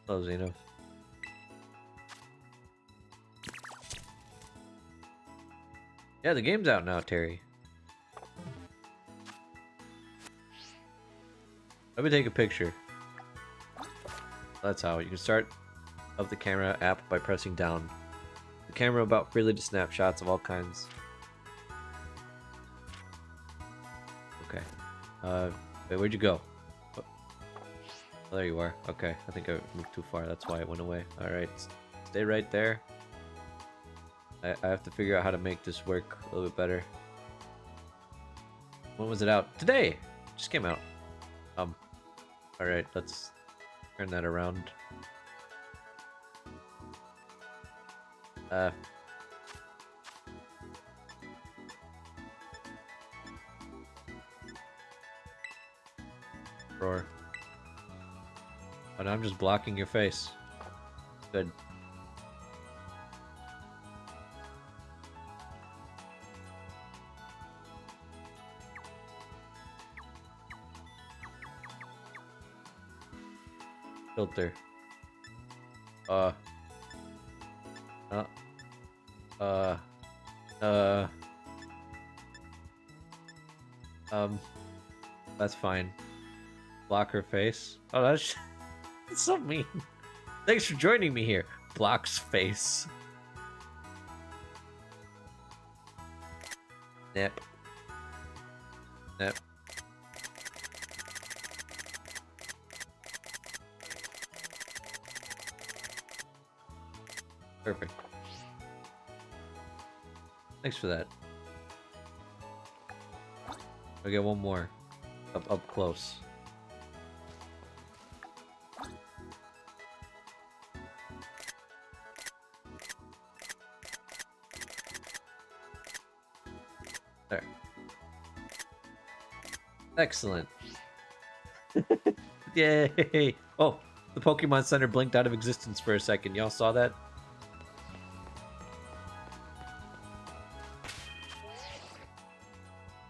Hello, Xeno. Yeah, the game's out now, Terry. Let me take a picture. That's how. You can start up the camera app by pressing down. The camera about freely to snapshots of all kinds. Okay. Wait, where'd you go? Oh, there you are. Okay, I think I moved too far. That's why it went away. Alright, stay right there. I have to figure out how to make this work a little bit better. When was it out? Today! Just came out. Alright, let's turn that around. Roar. Oh, no, I'm just blocking your face. Good. Filter. That's fine. Block her face. Oh, that's so mean. Thanks for joining me here. Blocks face. Nip. Nip. Perfect. Thanks for that. I'll get one more. Up close. There. Excellent. Yay! Oh, the Pokemon Center blinked out of existence for a second. Y'all saw that?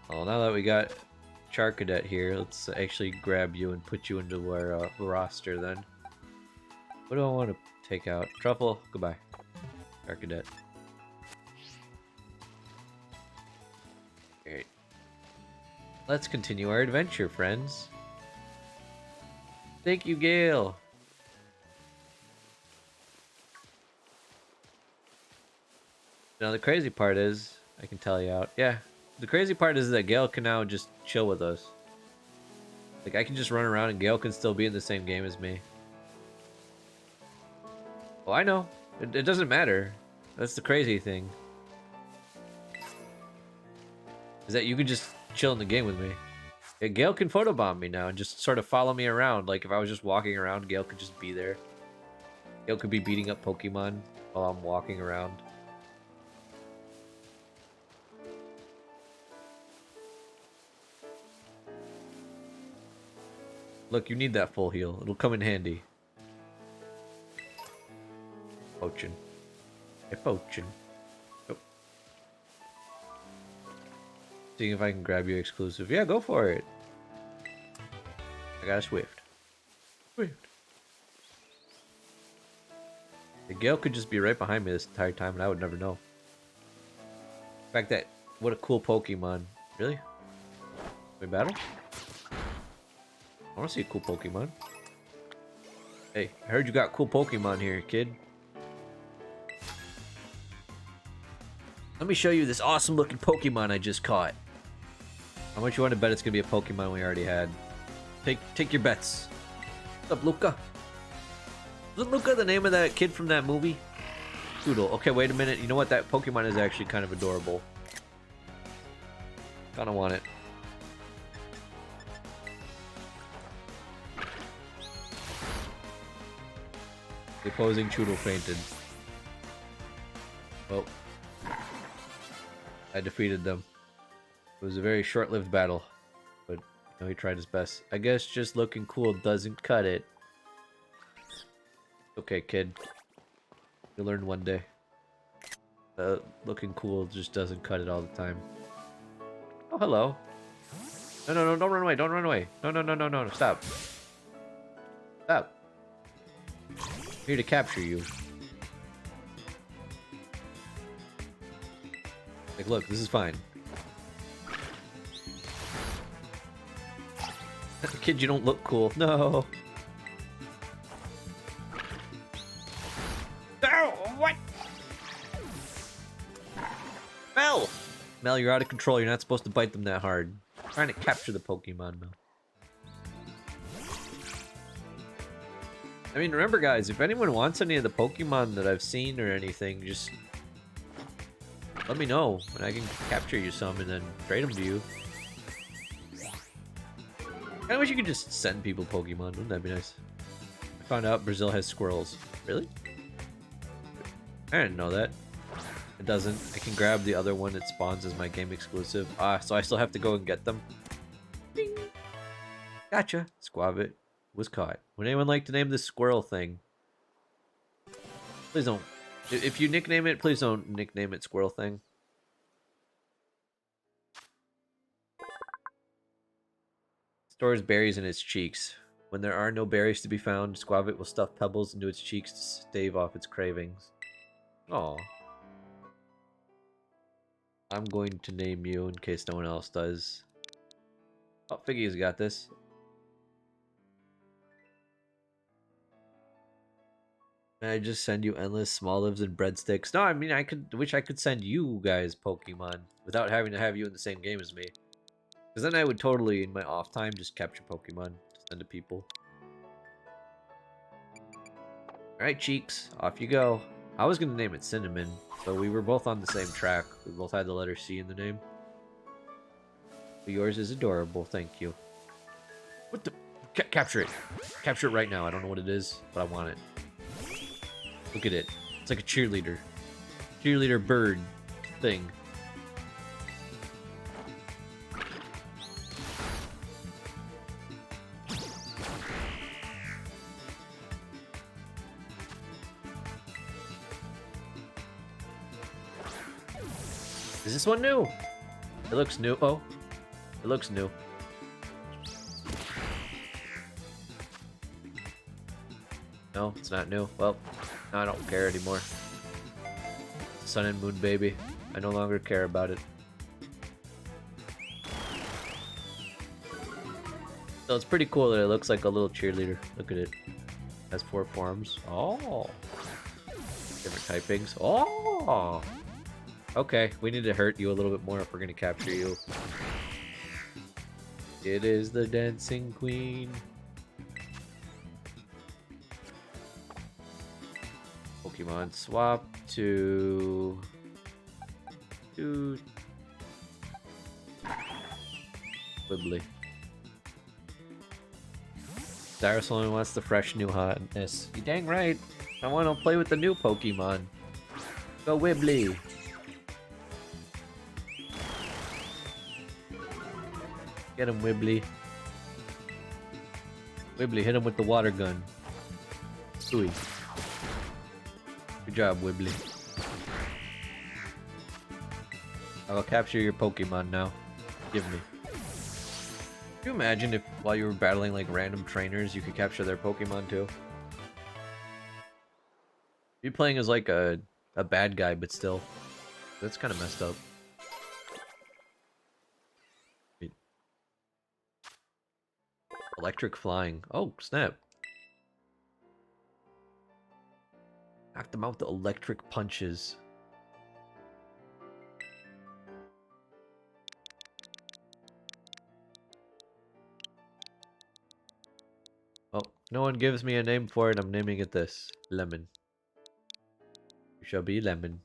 Well, now that we got Charcadet here, let's actually grab you and put you into our roster then. What do I want to take out? Truffle, goodbye. Charcadet. Alright. Let's continue our adventure, friends. Thank you, Gale. Now the crazy part is, I can tell you out. Yeah, the crazy part is that Gale can now just chill with us. Like, I can just run around and Gale can still be in the same game as me. Well, I know. It doesn't matter. That's the crazy thing. Is that you can just chill in the game with me. Yeah, Gale can photobomb me now and just sort of follow me around. Like, if I was just walking around, Gale could just be there. Gale could be beating up Pokemon while I'm walking around. Look, you need that full heal. It'll come in handy. Potion. A potion. Oh. Seeing if I can grab you exclusive. Yeah, go for it. I got a Swift. Swift. The Gale could just be right behind me this entire time and I would never know. The fact that, what a cool Pokemon. Really? We battle? I want to see a cool Pokemon. Hey, I heard you got cool Pokemon here, kid. Let me show you this awesome looking Pokemon I just caught. How much you want to bet it's gonna be a Pokemon we already had? Take your bets. What's up, Luca? Isn't Luca the name of that kid from that movie? Doodle. Okay, wait a minute. You know what? That Pokemon is actually kind of adorable. Kinda want it. The opposing Choodle fainted. Well, I defeated them. It was a very short-lived battle, but you know, he tried his best. I guess just looking cool doesn't cut it. Okay, kid. You'll learn one day. Looking cool just doesn't cut it all the time. Oh, hello. No, don't run away, don't run away. No, stop. Stop. Here to capture you. Like, look, this is fine. Kid, you don't look cool. No. Oh, what? Mel! Mel, you're out of control. You're not supposed to bite them that hard. I'm trying to capture the Pokemon, Mel. I mean, remember, guys, if anyone wants any of the Pokemon that I've seen or anything, just let me know, and I can capture you some and then trade them to you. I wish you could just send people Pokemon. Wouldn't that be nice? I found out Brazil has squirrels. Really? I didn't know that. It doesn't. I can grab the other one that spawns as my game exclusive. So I still have to go and get them. Ding. Gotcha. Squavit was caught. Would anyone like to name this squirrel thing? Please don't. If you nickname it, please don't nickname it Squirrel Thing. Stores berries in its cheeks. When there are no berries to be found, Squavit will stuff pebbles into its cheeks to stave off its cravings. Aw. I'm going to name you in case no one else does. Oh, Figgy's got this. Can I just send you endless small lives and breadsticks? No, I mean, wish I could send you guys Pokemon without having to have you in the same game as me. Because then I would totally, in my off time, just capture Pokemon to send to people. Alright, Cheeks, off you go. I was going to name it Cinnamon, so we were both on the same track. We both had the letter C in the name. But yours is adorable, thank you. What the? Capture it. Capture it right now. I don't know what it is, but I want it. Look at it. It's like a cheerleader. Cheerleader bird thing. Is this one new? It looks new. Oh, it looks new. No, it's not new. Well, I don't care anymore. Sun and Moon baby. I no longer care about it. So it's pretty cool that it looks like a little cheerleader. Look at it. It has 4 forms. Oh. Different typings. Oh. Okay, we need to hurt you a little bit more if we're gonna capture you. It is the Dancing Queen. Pokemon swap to Wibbly. Cyrus only wants the fresh new hotness. You dang right. I want to play with the new Pokemon. Go Wibbly. Get him, Wibbly. Wibbly, hit him with the water gun. Ooey. Good job, Wibbly. I'll capture your Pokemon now. Give me. Could you imagine if while you were battling like random trainers, you could capture their Pokemon too? You're playing as like a bad guy, but still. That's kind of messed up. Wait. Electric flying. Oh, snap. Knock them out with the electric punches. Oh, no one gives me a name for it. I'm naming it this. Lemon. You shall be Lemon.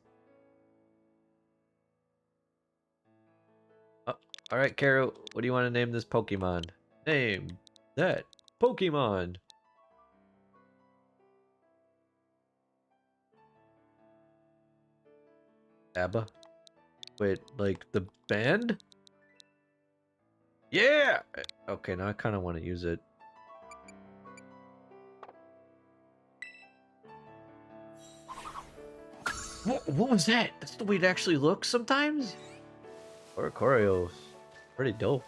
Oh, alright, Kara. What do you want to name this Pokemon? Name that Pokemon. ABBA? Wait, like the band? Yeah! Okay, now I kind of want to use it. What was that? That's the way it actually looks sometimes? Or Choreos. Pretty dope.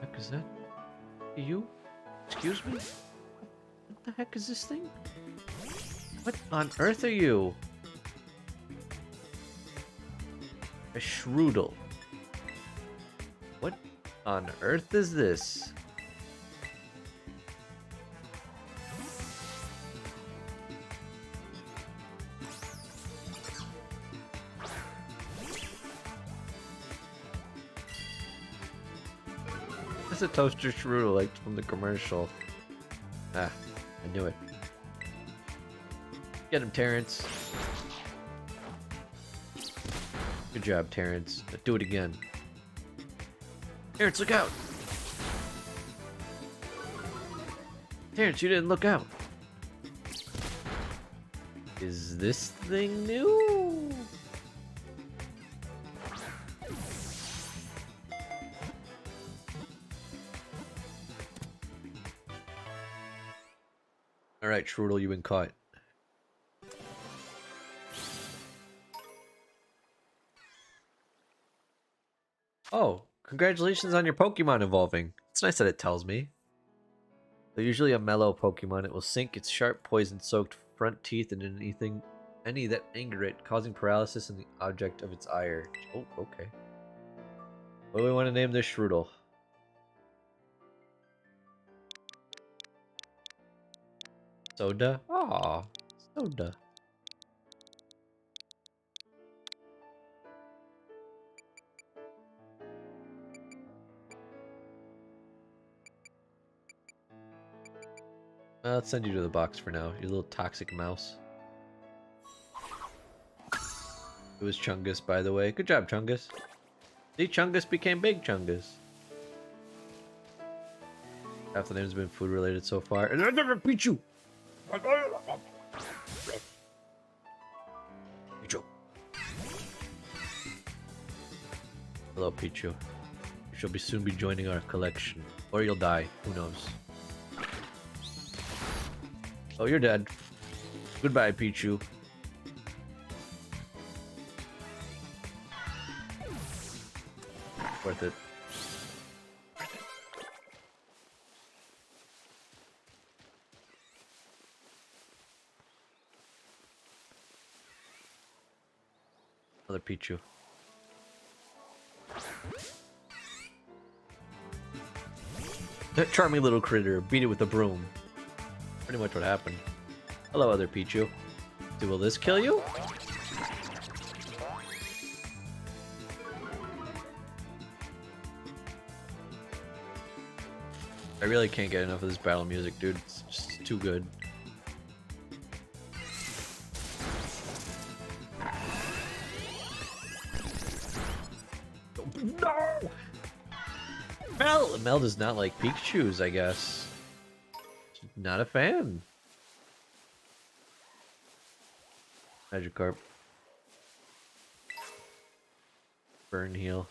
Heck is that? You? Excuse me? What the heck is this thing? What on earth are you? A Shroodle. What on earth is this? It's a toaster Shroodle like from the commercial. Ah, I knew it. Get him, Terrence. Good job, Terrence. Do it again. Terrence, look out! Terrence, you didn't look out. Is this thing new? Alright, Shroodle, you've been caught. Oh, congratulations on your Pokemon evolving. It's nice that it tells me. They're usually a mellow Pokemon. It will sink its sharp, poison-soaked front teeth into any that anger it, causing paralysis in the object of its ire. Oh, okay. What do we want to name this Shroodle? Soda? Aw, Soda. Let's send you to the box for now, you little toxic mouse. It was Chungus, by the way. Good job, Chungus. See, Chungus became Big Chungus. Half the names have been food related so far. And I never beat you! Pichu. Hello, Pichu. You shall soon be joining our collection. Or you'll die. Who knows? Oh, you're dead. Goodbye, Pichu. Worth it. Another Pichu. That charming little critter. Beat it with a broom. Pretty much what happened. Hello, other Pichu. Will this kill you? I really can't get enough of this battle music, dude. It's just too good. No! Mel does not like Pikachus, I guess. Not a fan. Magikarp. Burn heal.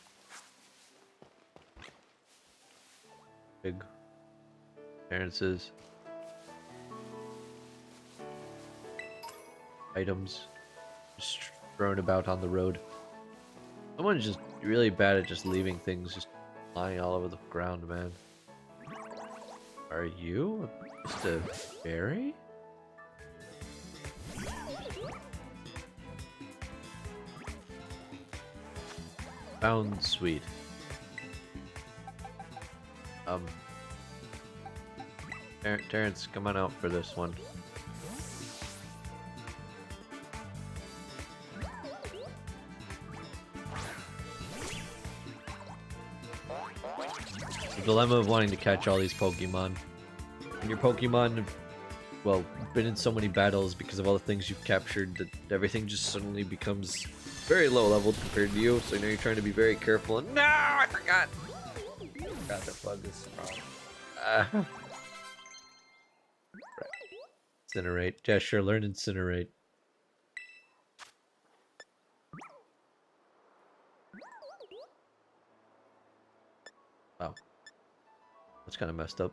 Big appearances. Items. Just thrown about on the road. Someone's just really bad at just leaving things just lying all over the ground, man. Are you just a berry? Found sweet. Terrence, come on out for this one. The dilemma of wanting to catch all these Pokemon. And your Pokemon have, well, been in so many battles because of all the things you've captured that everything just suddenly becomes very low leveled compared to you. So now you're trying to be very careful. And no, I forgot. Forgot to plug this. Incinerate. Yeah, sure. Learn Incinerate. Wow. That's kind of messed up.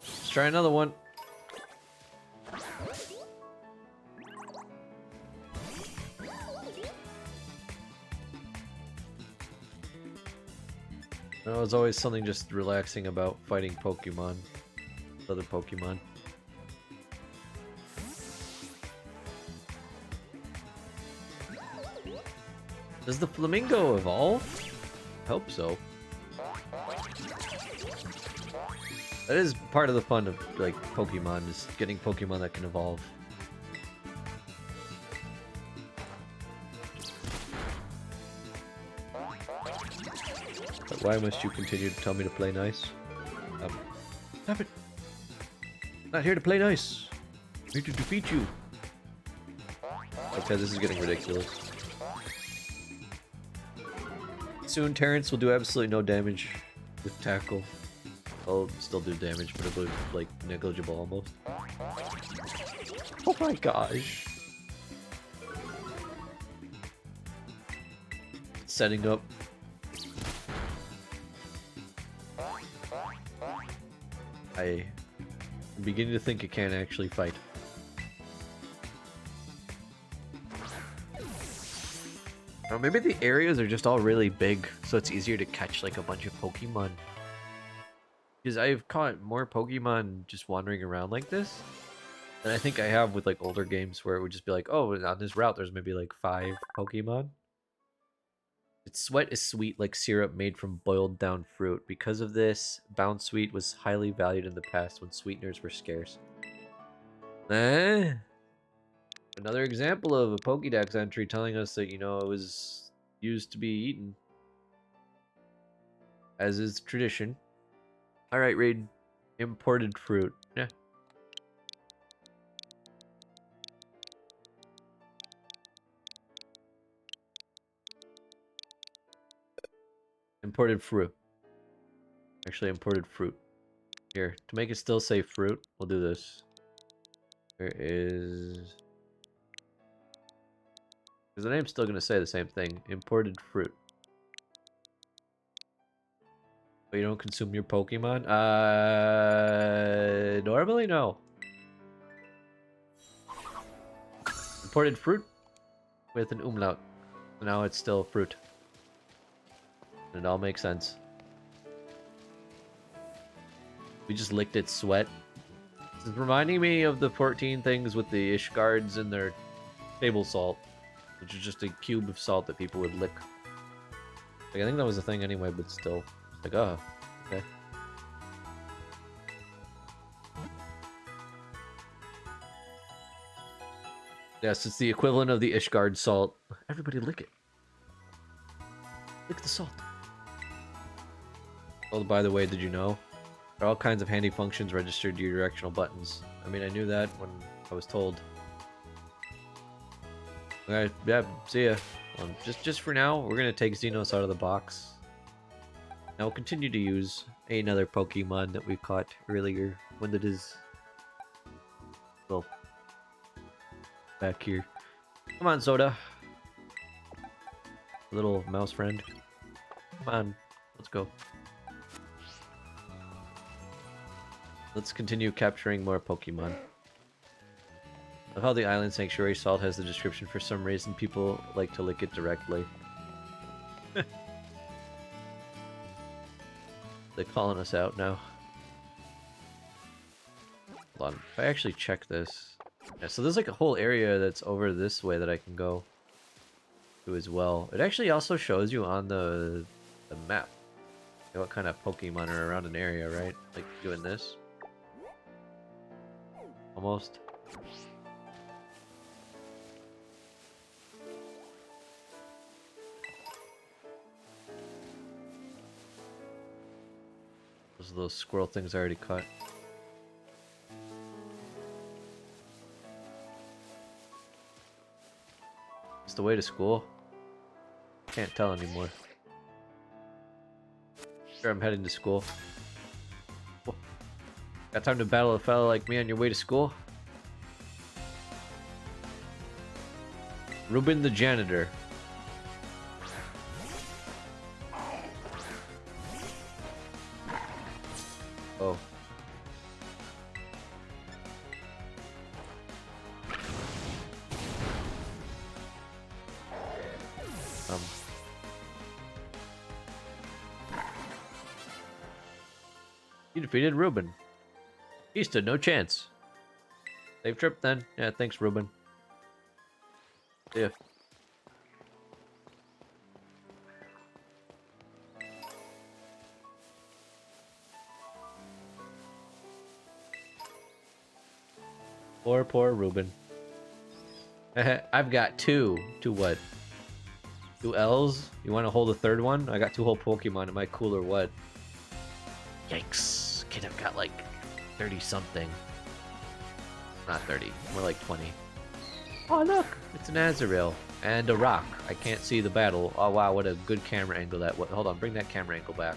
Let's try another one. There's always something just relaxing about fighting Pokemon. Other Pokemon. Does the flamingo evolve? I hope so. That is part of the fun of like Pokemon, is getting Pokemon that can evolve. But why must you continue to tell me to play nice? Stop it! I'm not here to play nice. I'm here to defeat you. Okay, this is getting ridiculous. Soon Terrence will do absolutely no damage with tackle. I'll still do damage, but it'll be like negligible almost. Oh my gosh. Setting up. I'm beginning to think it can't actually fight. Or maybe the areas are just all really big, so it's easier to catch like a bunch of Pokemon. Because I've caught more Pokemon just wandering around like this than I think I have with like older games where it would just be like, oh, on this route there's maybe like 5 Pokemon. Its sweat is sweet like syrup made from boiled down fruit. Because of this, Bound Sweet was highly valued in the past when sweeteners were scarce. Another example of a Pokédex entry telling us that, you know, it was used to be eaten. As is tradition. Alright, Raid. Imported fruit. Yeah. Imported fruit. Actually, imported fruit. Here, to make it still say fruit, we'll do this. There is... Because the name's still going to say the same thing. Imported fruit. But you don't consume your Pokemon? Normally no. Imported fruit with an umlaut. Now it's still fruit. And it all makes sense. We just licked its sweat. This is reminding me of the 14 things with the Ishgards and their table salt. Which is just a cube of salt that people would lick. Like, I think that was a thing anyway, but still. It's like, oh, okay. Yes, it's the equivalent of the Ishgard salt. Everybody lick it. Lick the salt. Oh, by the way, did you know? There are all kinds of handy functions registered to your directional buttons. I mean, I knew that when I was told. Alright, yeah, see ya. Just for now, we're gonna take Xenos out of the box. Now we'll continue to use another Pokemon that we caught earlier. When did his... Well... Back here. Come on, Soda. Little mouse friend. Come on, let's go. Let's continue capturing more Pokemon. Of how the Island Sanctuary salt has the description, for some reason people like to lick it directly. They're calling us out now. Hold on, if I actually check this... Yeah, so there's like a whole area that's over this way that I can go to as well. It actually also shows you on the map what kind of Pokemon are around an area, right? Like doing this. Almost. Those squirrel things I already caught. It's the way to school. Can't tell anymore. Sure, I'm heading to school. Whoa. Got time to battle a fella like me on your way to school? Ruben the janitor. Oh. You defeated Ruben. He stood no chance. Safe trip then. Yeah, thanks, Ruben. See ya. Poor Ruben. I've got two. Two what? Two L's? You want to hold a third one? I got two whole Pokemon. Am I cool or what? Yikes. Kid, I've got like 30 something. Not 30. More like 20. Oh, look. It's an Azrael. And a rock. I can't see the battle. Oh, wow. What a good camera angle that was. Hold on. Bring that camera angle back.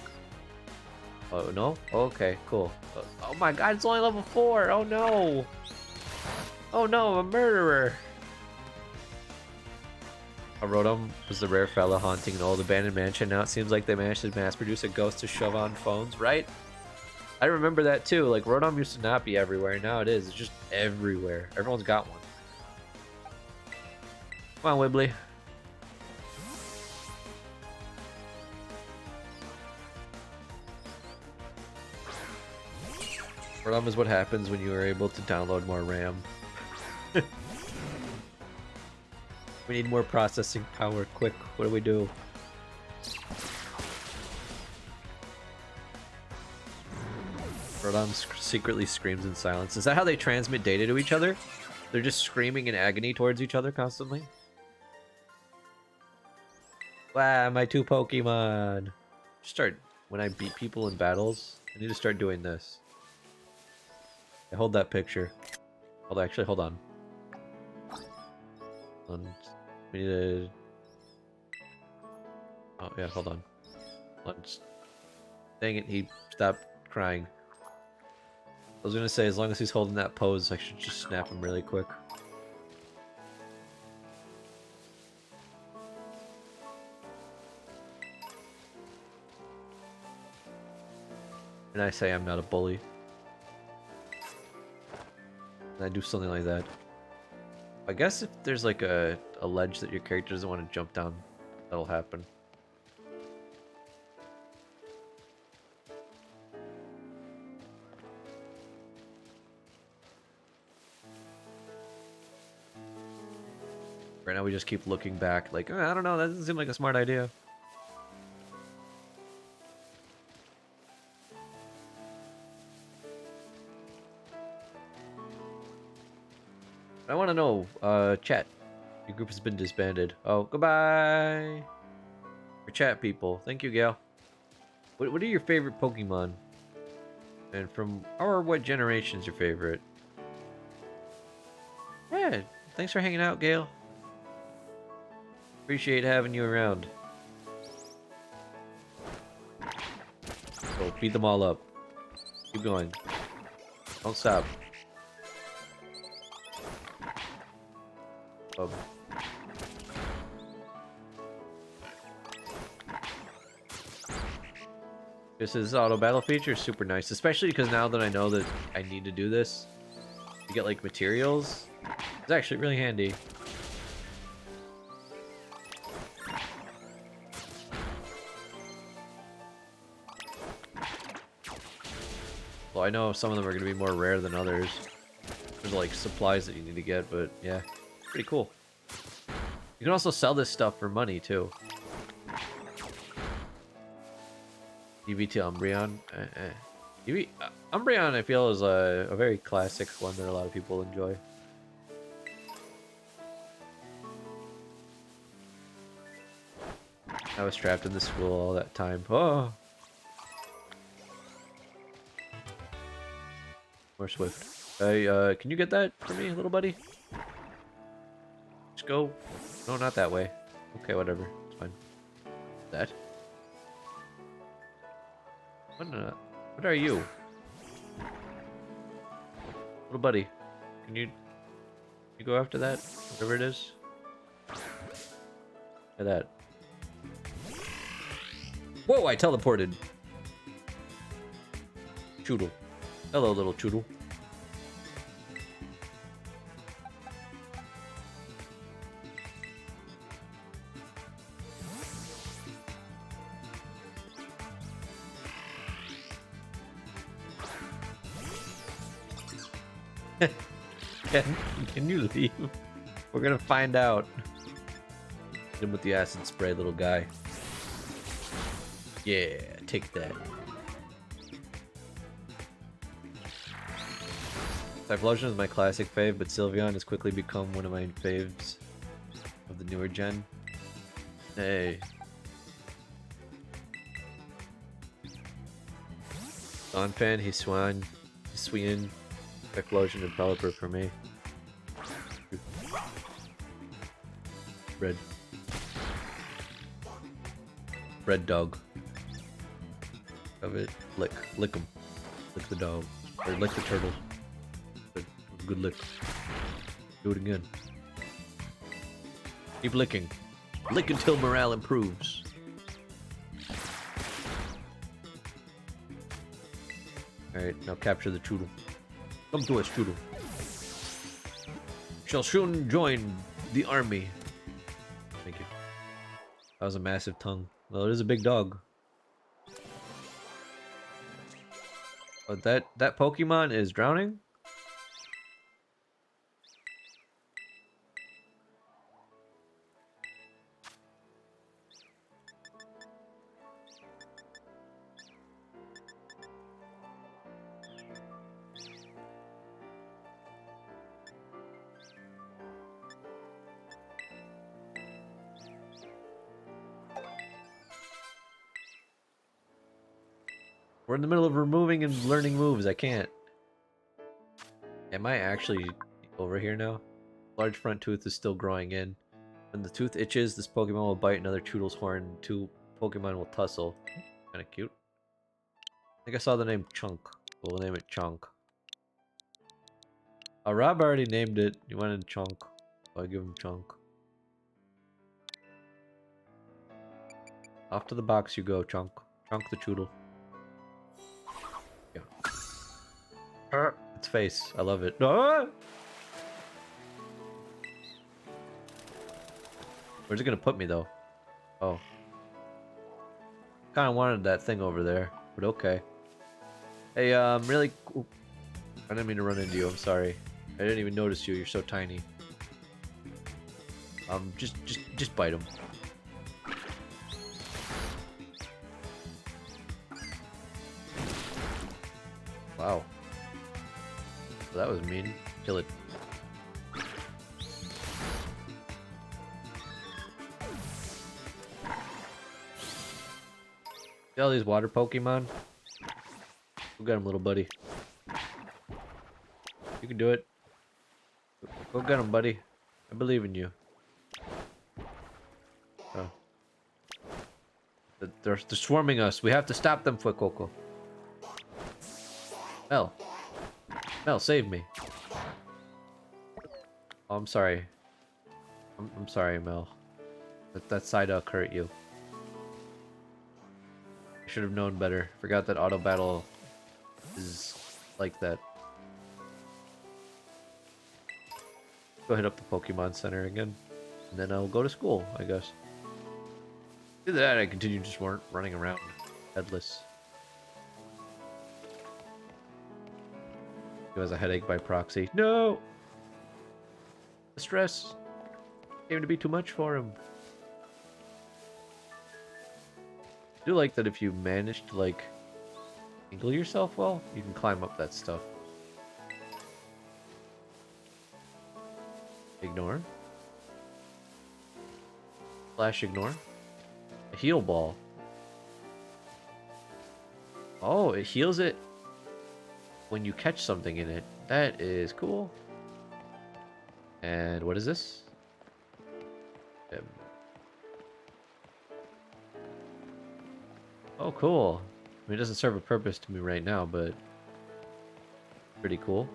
Oh, no? Okay, cool. Oh my god, it's only level 4. Oh, no. Oh, no. I'm a murderer. Rotom was the rare fella haunting an old abandoned mansion. Now it seems like they managed to mass produce a ghost to shove on phones, right? I remember that too. Like, Rotom used to not be everywhere. Now it is. It's just everywhere. Everyone's got one. Come on, Wibbly. Rotom is what happens when you are able to download more RAM. We need more processing power. Quick, what do we do? Rotom secretly screams in silence. Is that how they transmit data to each other? They're just screaming in agony towards each other constantly? Wow, my two Pokemon! When I beat people in battles, I need to start doing this. I hold that picture. Actually, hold on. We need to... Oh, yeah, hold on. Dang it, he stopped crying. I was gonna say, as long as he's holding that pose, I should just snap him really quick. And I say I'm not a bully. And I do something like that. I guess if there's like a ledge that your character doesn't want to jump down, that'll happen. Right now we just keep looking back like, I don't know, that doesn't seem like a smart idea. I want to know, chat. Your group has been disbanded. Oh, goodbye. For chat people. Thank you, Gail. What are your favorite Pokemon? And from what generation's your favorite? Yeah, thanks for hanging out, Gail. Appreciate having you around. So beat them all up. Keep going. Don't stop. This is auto battle feature, super nice, especially because now that I know that I need to do this to get like materials, it's actually really handy. Well, I know some of them are going to be more rare than others. There's like supplies that you need to get, but yeah, pretty cool. You can also sell this stuff for money too. EVT Umbreon. Umbreon, I feel, is a very classic one that a lot of people enjoy. I was trapped in the school all that time. Oh! More Swift. Hey, can you get that for me, little buddy? Just go. No, not that way. Okay, whatever. It's fine. That. What are you? Little buddy. Can you go after that? Whatever it is? Look at that. Whoa, I teleported. Choodle. Hello, little Choodle. Can, can you leave? We're gonna find out. Hit him with the acid spray, little guy. Yeah, take that. Typhlosion is my classic fave, but Sylveon has quickly become one of my faves of the newer gen. Hey. Donphan, Hisuian, Typhlosion, and Pelipper for me. Red dog. Of it. Lick him. Lick the dog. Or lick the turtle. Good lick. Do it again. Keep licking. Lick until morale improves. Alright, now capture the Choodle. Come to us, Choodle. Shall soon join the army. Thank you. That was a massive tongue. Well, it is a big dog. But that Pokemon is drowning? We're in the middle of removing and learning moves. I can't. Am I actually over here now? Large front tooth is still growing in. When the tooth itches, this Pokemon will bite another Toodle's horn. Two Pokemon will tussle. Kinda cute. I think I saw the name Chunk. We'll name it Chunk. Rob already named it. You wanted Chunk. So I give him Chunk. Off to the box you go, Chunk. Chunk the Choodle. Yeah. Its face. I love it. Ah! Where's it gonna put me though? Oh. Kinda wanted that thing over there, but okay. Hey, really cool. I didn't mean to run into you, I'm sorry. I didn't even notice you, you're so tiny. Just bite him. Wow. Well, that was mean. Kill it. See all these water Pokemon? Go get him, little buddy. You can do it. Go get him, buddy. I believe in you. Oh. They're swarming us. We have to stop them, Fuecoco. Mel. Mel, save me. Oh, I'm sorry. I'm sorry, Mel. That Psyduck hurt you. I should have known better. Forgot that auto battle is like that. Go hit up the Pokemon Center again. And then I'll go to school, I guess. Do that, I continue just running around headless. He has a headache by proxy. No! The stress came to be too much for him. I do like that if you manage to, like, angle yourself well, you can climb up that stuff. Ignore. Flash ignore. A heal ball. Oh, it heals it when you catch something in it. That is cool. And what is this? Oh, cool. I mean, it doesn't serve a purpose to me right now, but pretty cool.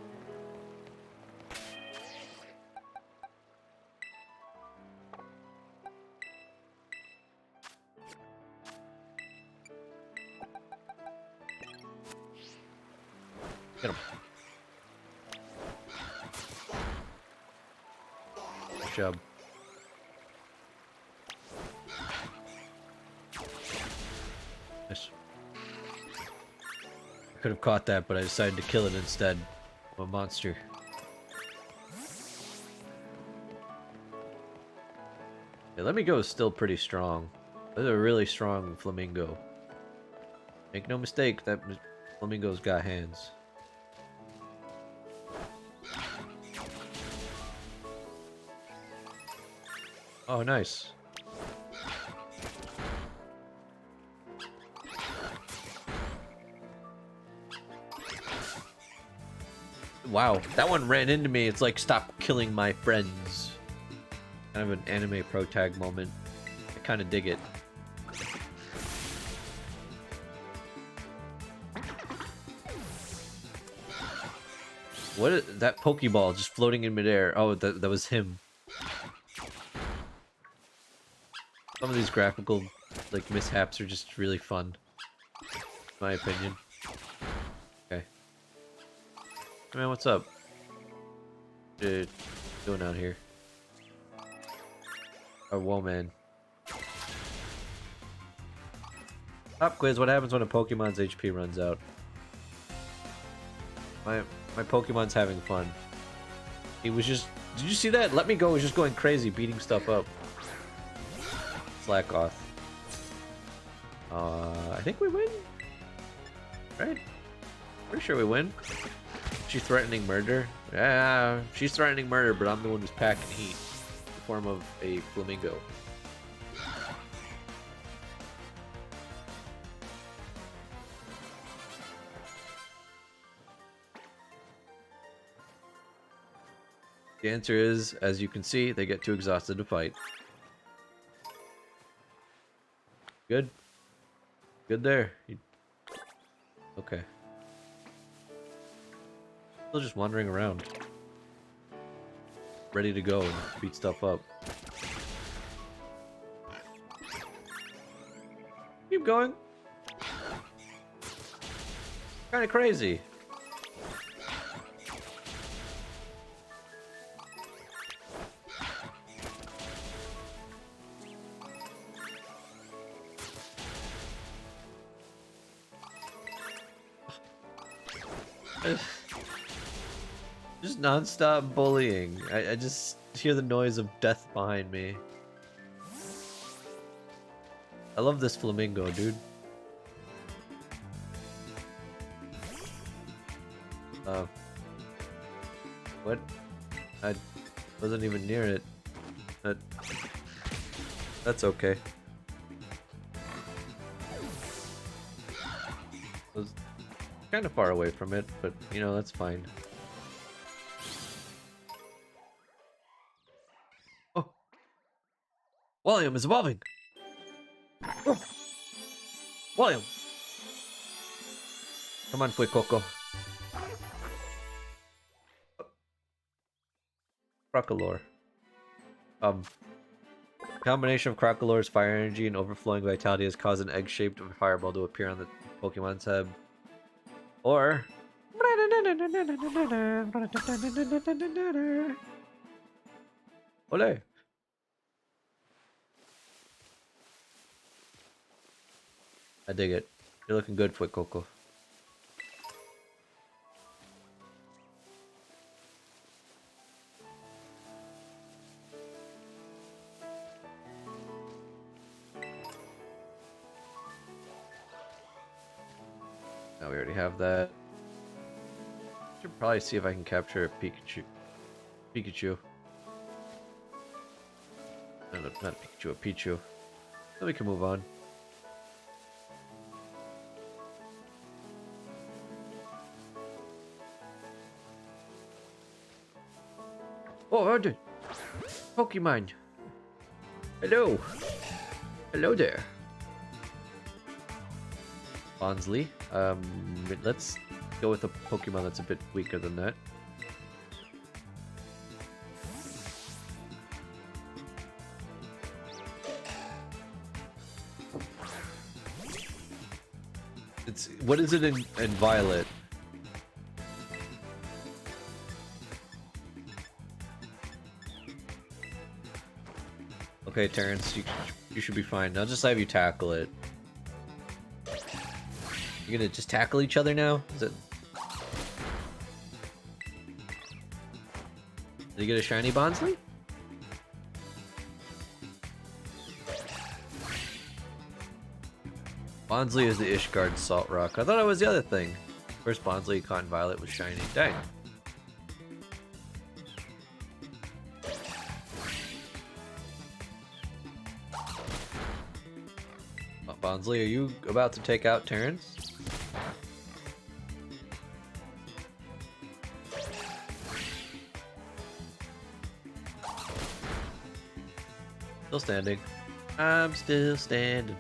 Get him. Good job. Nice. I could have caught that, but I decided to kill it instead. I'm a monster. Yeah, Let Me Go is still pretty strong. That's a really strong flamingo. Make no mistake, that flamingo's got hands. Oh, nice. Wow, that one ran into me. It's like, stop killing my friends. Kind of an anime pro tag moment. I kind of dig it. What is that Pokeball just floating in midair? Oh, that was him. Some of these graphical like mishaps are just really fun, in my opinion. Okay. Hey man, what's up? Dude, what's going on here? Oh, whoa, man. Pop quiz, what happens when a Pokemon's HP runs out? My Pokemon's having fun. He was just... Did you see that? Let Me Go was just going crazy, beating stuff up. Slack off. I think we win? Right? Pretty sure we win. She's threatening murder? Yeah, she's threatening murder, but I'm the one who's packing heat. In the form of a flamingo. The answer is, as you can see, they get too exhausted to fight. Good? Good there. Okay. Still just wandering around. Ready to go and beat stuff up. Keep going. Kinda crazy. Just non-stop bullying. I just hear the noise of death behind me. I love this flamingo, dude. What? I wasn't even near it. That's okay. I was kind of far away from it, but you know, that's fine. Oh! William is evolving! Oh. William! Come on, Fuecoco. Crocolore. Combination of Crocolore's fire energy and overflowing vitality has caused an egg-shaped fireball to appear on the Pokemon's head. Or... Ole! I dig it. You're looking good, Fuecoco. Now we already have that. Should probably see if I can capture a Pikachu. No, not a Pikachu, a Pichu. Then we can move on. Oh, I did. Pokemon. Hello. Hello there. Bonsley. Let's go with a Pokemon that's a bit weaker than that. It's what is it in Violet? Okay, Terrence, you should be fine. I'll just have you tackle it. You're gonna just tackle each other now? Is it? Did you get a shiny Bonsley? Bonsly is the Ishgard Salt Rock. I thought it was the other thing. First Bonsly caught in Violet was shiny. Dang. Bonsly, are you about to take out Terrence? Still standing. I'm still standing.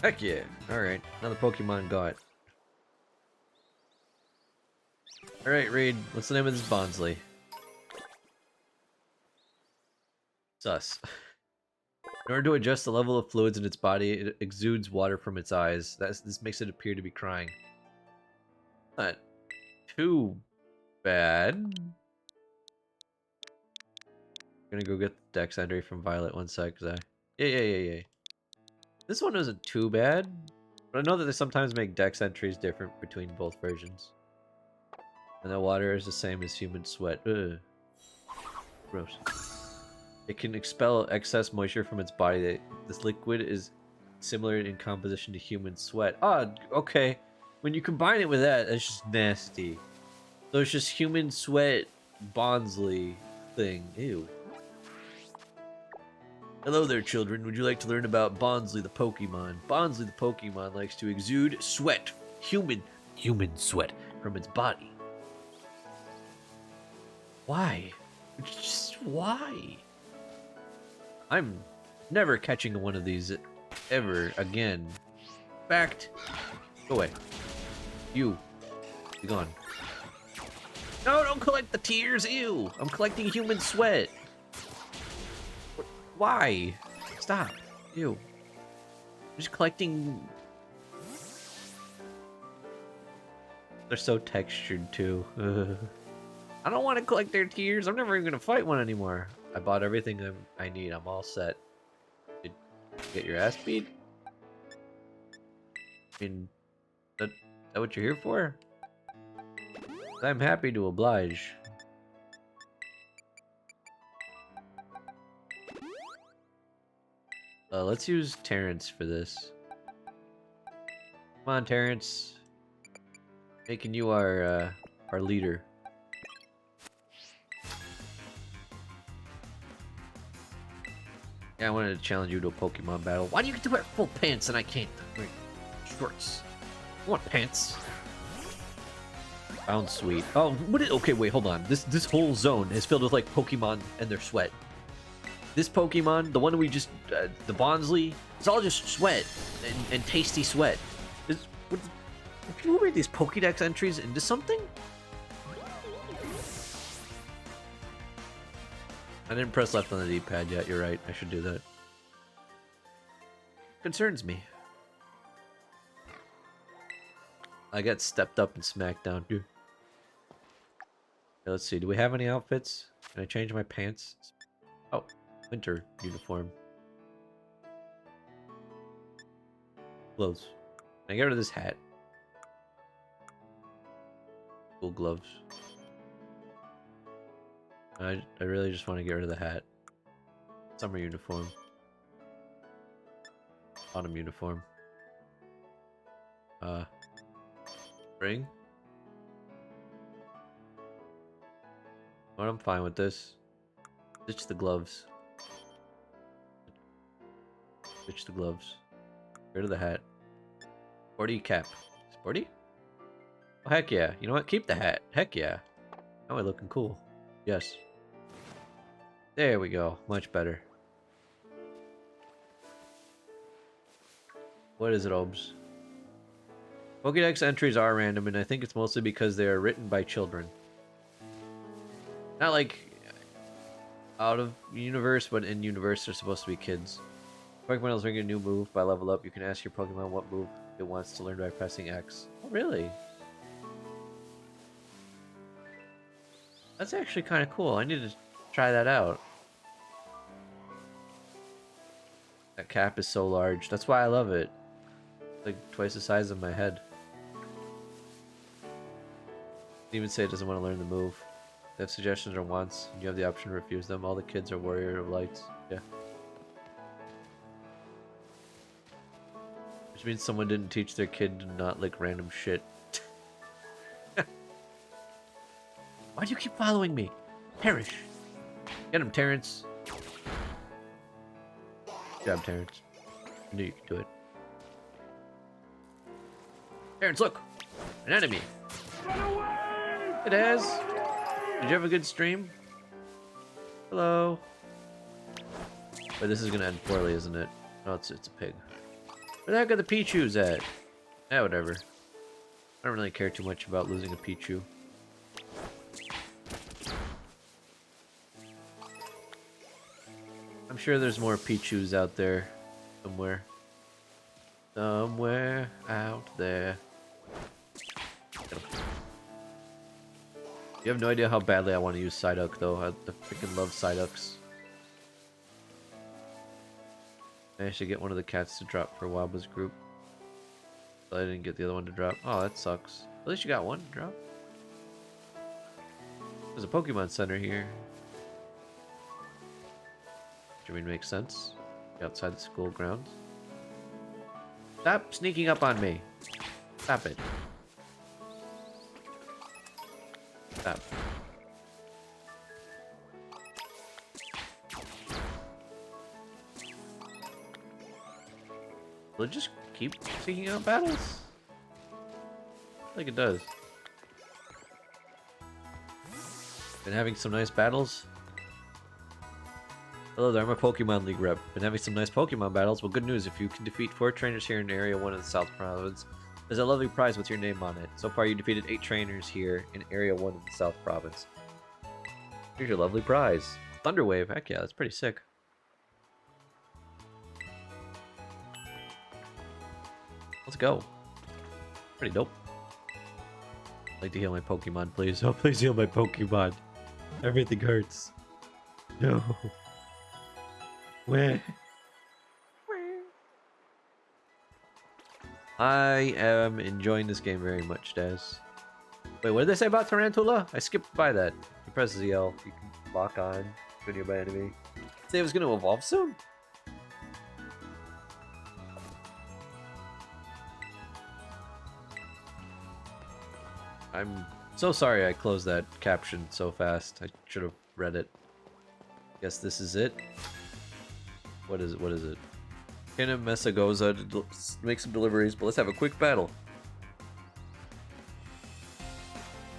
Heck yeah. Alright, another Pokemon got. Alright, Reed, what's the name of this Bonsly? Sus. In order to adjust the level of fluids in its body, it exudes water from its eyes. This makes it appear to be crying. Not too bad. I'm gonna go get the Dex entry from Violet 1 sec, cause yeah. This one isn't too bad, but I know that they sometimes make Dex entries different between both versions. And the water is the same as human sweat. Ugh. Gross. It can expel excess moisture from its body. This liquid is similar in composition to human sweat. Ah, okay. When you combine it with that, it's just nasty. So it's just human sweat Bonsly thing. Ew. Hello there, children. Would you like to learn about Bonsly the Pokemon? Bonsly the Pokemon likes to exude sweat. Human sweat from its body. Why? Just why? I'm never catching one of these ever again. Fact. Go away. You. Be gone. No, don't collect the tears. Ew. I'm collecting human sweat. Why? Stop. Ew. I'm just collecting... They're so textured too. I don't want to collect their tears. I'm never even going to fight one anymore. I bought everything I need. I'm all set. Did you get your ass beat? I mean, that what you're here for? I'm happy to oblige. Let's use Terrence for this. Come on, Terrence. Making you our leader. Yeah, I wanted to challenge you to a Pokemon battle. Why do you get to wear full pants and I can't? Wear shorts. I want pants. Found sweet. Oh, what is, okay, wait, hold on. This whole zone is filled with like Pokemon and their sweat. This Pokemon, the one we just, the Bonsly, it's all just sweat and tasty sweat. Would people read these Pokédex entries into something? I didn't press left on the D-pad yet, you're right. I should do that. Concerns me. I got stepped up and smacked down, dude. Okay, let's see, do we have any outfits? Can I change my pants? Oh, winter uniform. Clothes. Can I get rid of this hat? Cool gloves. I really just want to get rid of the hat. Summer uniform. Autumn uniform. Spring? Well, I'm fine with this. Ditch the gloves. Ditch the gloves. Get rid of the hat. Sporty cap. Sporty? Oh, heck yeah. You know what? Keep the hat. Heck yeah. Now we're looking cool. Yes. There we go. Much better. What is it, Obs? Pokédex entries are random, and I think it's mostly because they are written by children. Not like out of universe, but in universe they're supposed to be kids. Pokemon is learning a new move. By level up, you can ask your Pokemon what move it wants to learn by pressing X. Oh, really? That's actually kind of cool. I need to try that out. That cap is so large. That's why I love it. It's like twice the size of my head. It even say it doesn't want to learn the move. They have suggestions or wants, and you have the option to refuse them. All the kids are warrior of lights. Yeah. Which means someone didn't teach their kid to not like random shit. Why do you keep following me? Perish. Get him, Terrence. Good job, Terrence. I knew you could do it. Terrence, look! An enemy! It has! Did you have a good stream? Hello? But this is gonna end poorly, isn't it? Oh, it's a pig. Where the heck are the Pichus at? Yeah, whatever. I don't really care too much about losing a Pichu. I'm sure there's more Pichus out there somewhere. Somewhere out there. You have no idea how badly I want to use Psyduck, though. I freaking love Psyducks. I should get one of the cats to drop for Waba's group. But I didn't get the other one to drop. Oh, that sucks. At least you got one to drop. There's a Pokemon Center here. Which I mean makes sense. Outside the school grounds. Stop sneaking up on me. Stop it. Stop. Will it just keep seeking out battles? I think it does. Been having some nice battles. Hello there, I'm a Pokemon League rep. Been having some nice Pokemon battles. Well, good news, if you can defeat 4 trainers here in Area 1 of the South Province, there's a lovely prize with your name on it. So far, you defeated 8 trainers here in Area 1 of the South Province. Here's your lovely prize. Thunderwave, heck yeah, that's pretty sick. Let's go. Pretty dope. I'd like to heal my Pokemon, please. Oh, please heal my Pokemon. Everything hurts. No. Where? I am enjoying this game very much, Des. Wait, what did they say about Tarantula? I skipped by that. You press ZL, you can lock on to a nearby enemy. Say it was going to evolve soon? I'm so sorry I closed that caption so fast. I should have read it. Guess this is it. What is it? What is it? Kenna Mesagoza to make some deliveries, but let's have a quick battle.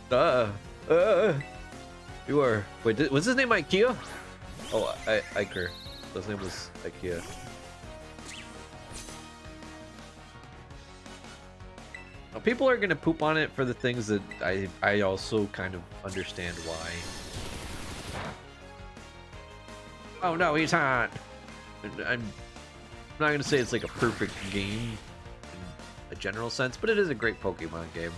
You are. Wait, was his name Ikea? Oh, Iker. So his name was Ikea. Now, people are gonna poop on it for the things that I also kind of understand why. Oh no, he's hot. I'm not gonna say it's like a perfect game in a general sense, but it is a great Pokemon game.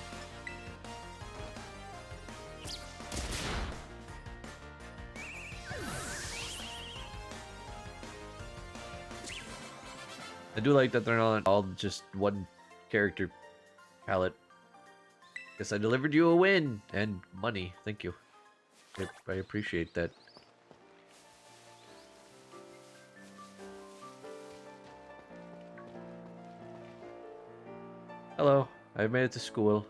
I do like that they're not all just one character palette. Guess I delivered you a win and money. Thank you. I appreciate that. Hello, I made it to school.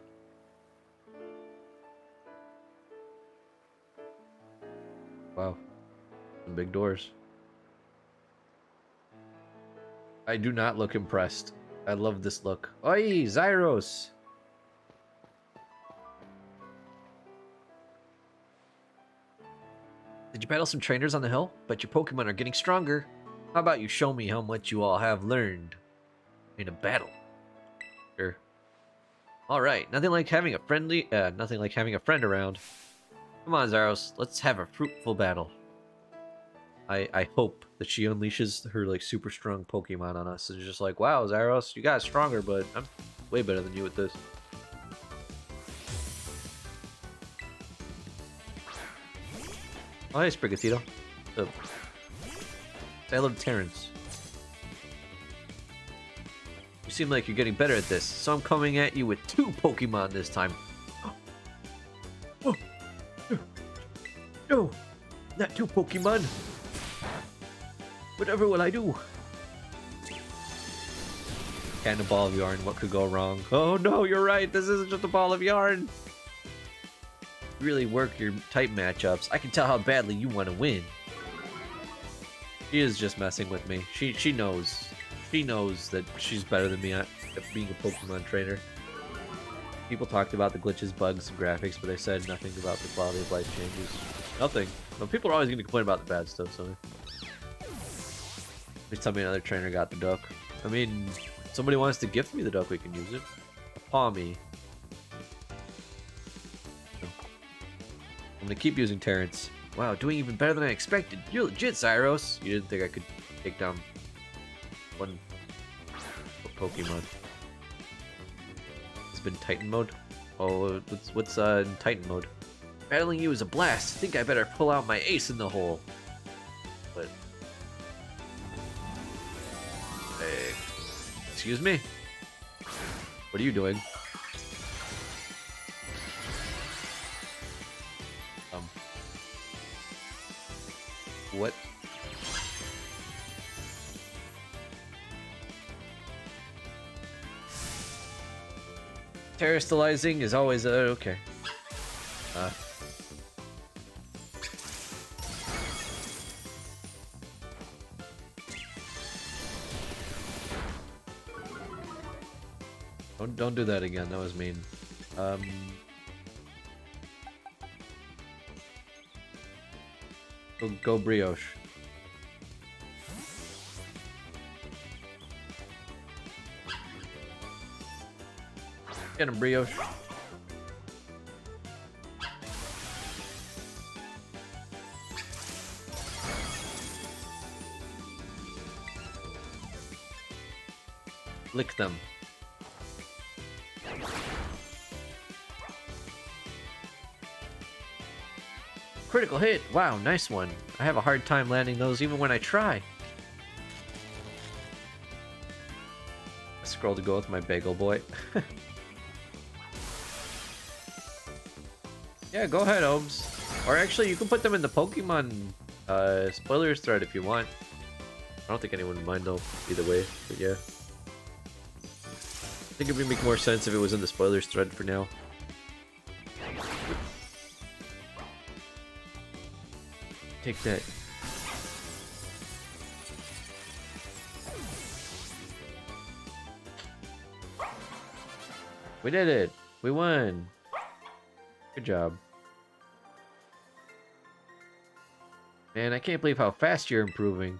Wow, some big doors. I do not look impressed. I love this look. Oi, Zyros! Did you battle some trainers on the hill? Bet your Pokemon are getting stronger. How about you show me how much you all have learned in a battle? Sure. All right, nothing like having a friend around. Come on, Zaros, let's have a fruitful battle. I hope that she unleashes her like super strong Pokemon on us and just like, wow, Zaros, you got stronger, but I'm way better than you with this. Oh, hey, Sprigatito. Oh. Say hello to Terrence. You seem like you're getting better at this, so I'm coming at you with 2 Pokemon this time. No, not two Pokemon. Whatever will I do? Cannonball of yarn, what could go wrong? Oh no, you're right, this isn't just a ball of yarn. Really work your type matchups. I can tell how badly you want to win. She is just messing with me. She knows. She knows that she's better than me at being a Pokemon trainer. People talked about the glitches, bugs, and graphics, but they said nothing about the quality of life changes. Nothing. But people are always going to complain about the bad stuff, so... Please tell me another trainer got the duck. I mean, if somebody wants to gift me the duck, we can use it. Paw me. No. I'm going to keep using Terrence. Wow, doing even better than I expected. You're legit, Zyros. You didn't think I could take down one Pokemon. It's been Titan mode. Oh, what's in Titan mode? Battling you is a blast. I think I better pull out my ace in the hole. But hey, excuse me. What are you doing? What? Terrestrializing is always okay. Don't do that again. That was mean. Go brioche. Get him, brioche. Lick them. Critical hit! Wow, nice one. I have a hard time landing those even when I try. I scroll to go with my bagel boy. Yeah, go ahead, Ohms. Or actually, you can put them in the Pokemon spoilers thread if you want. I don't think anyone would mind though, either way, but yeah. I think it would make more sense if it was in the spoilers thread for now. Take that. We did it! We won! Good job. Man, I can't believe how fast you're improving.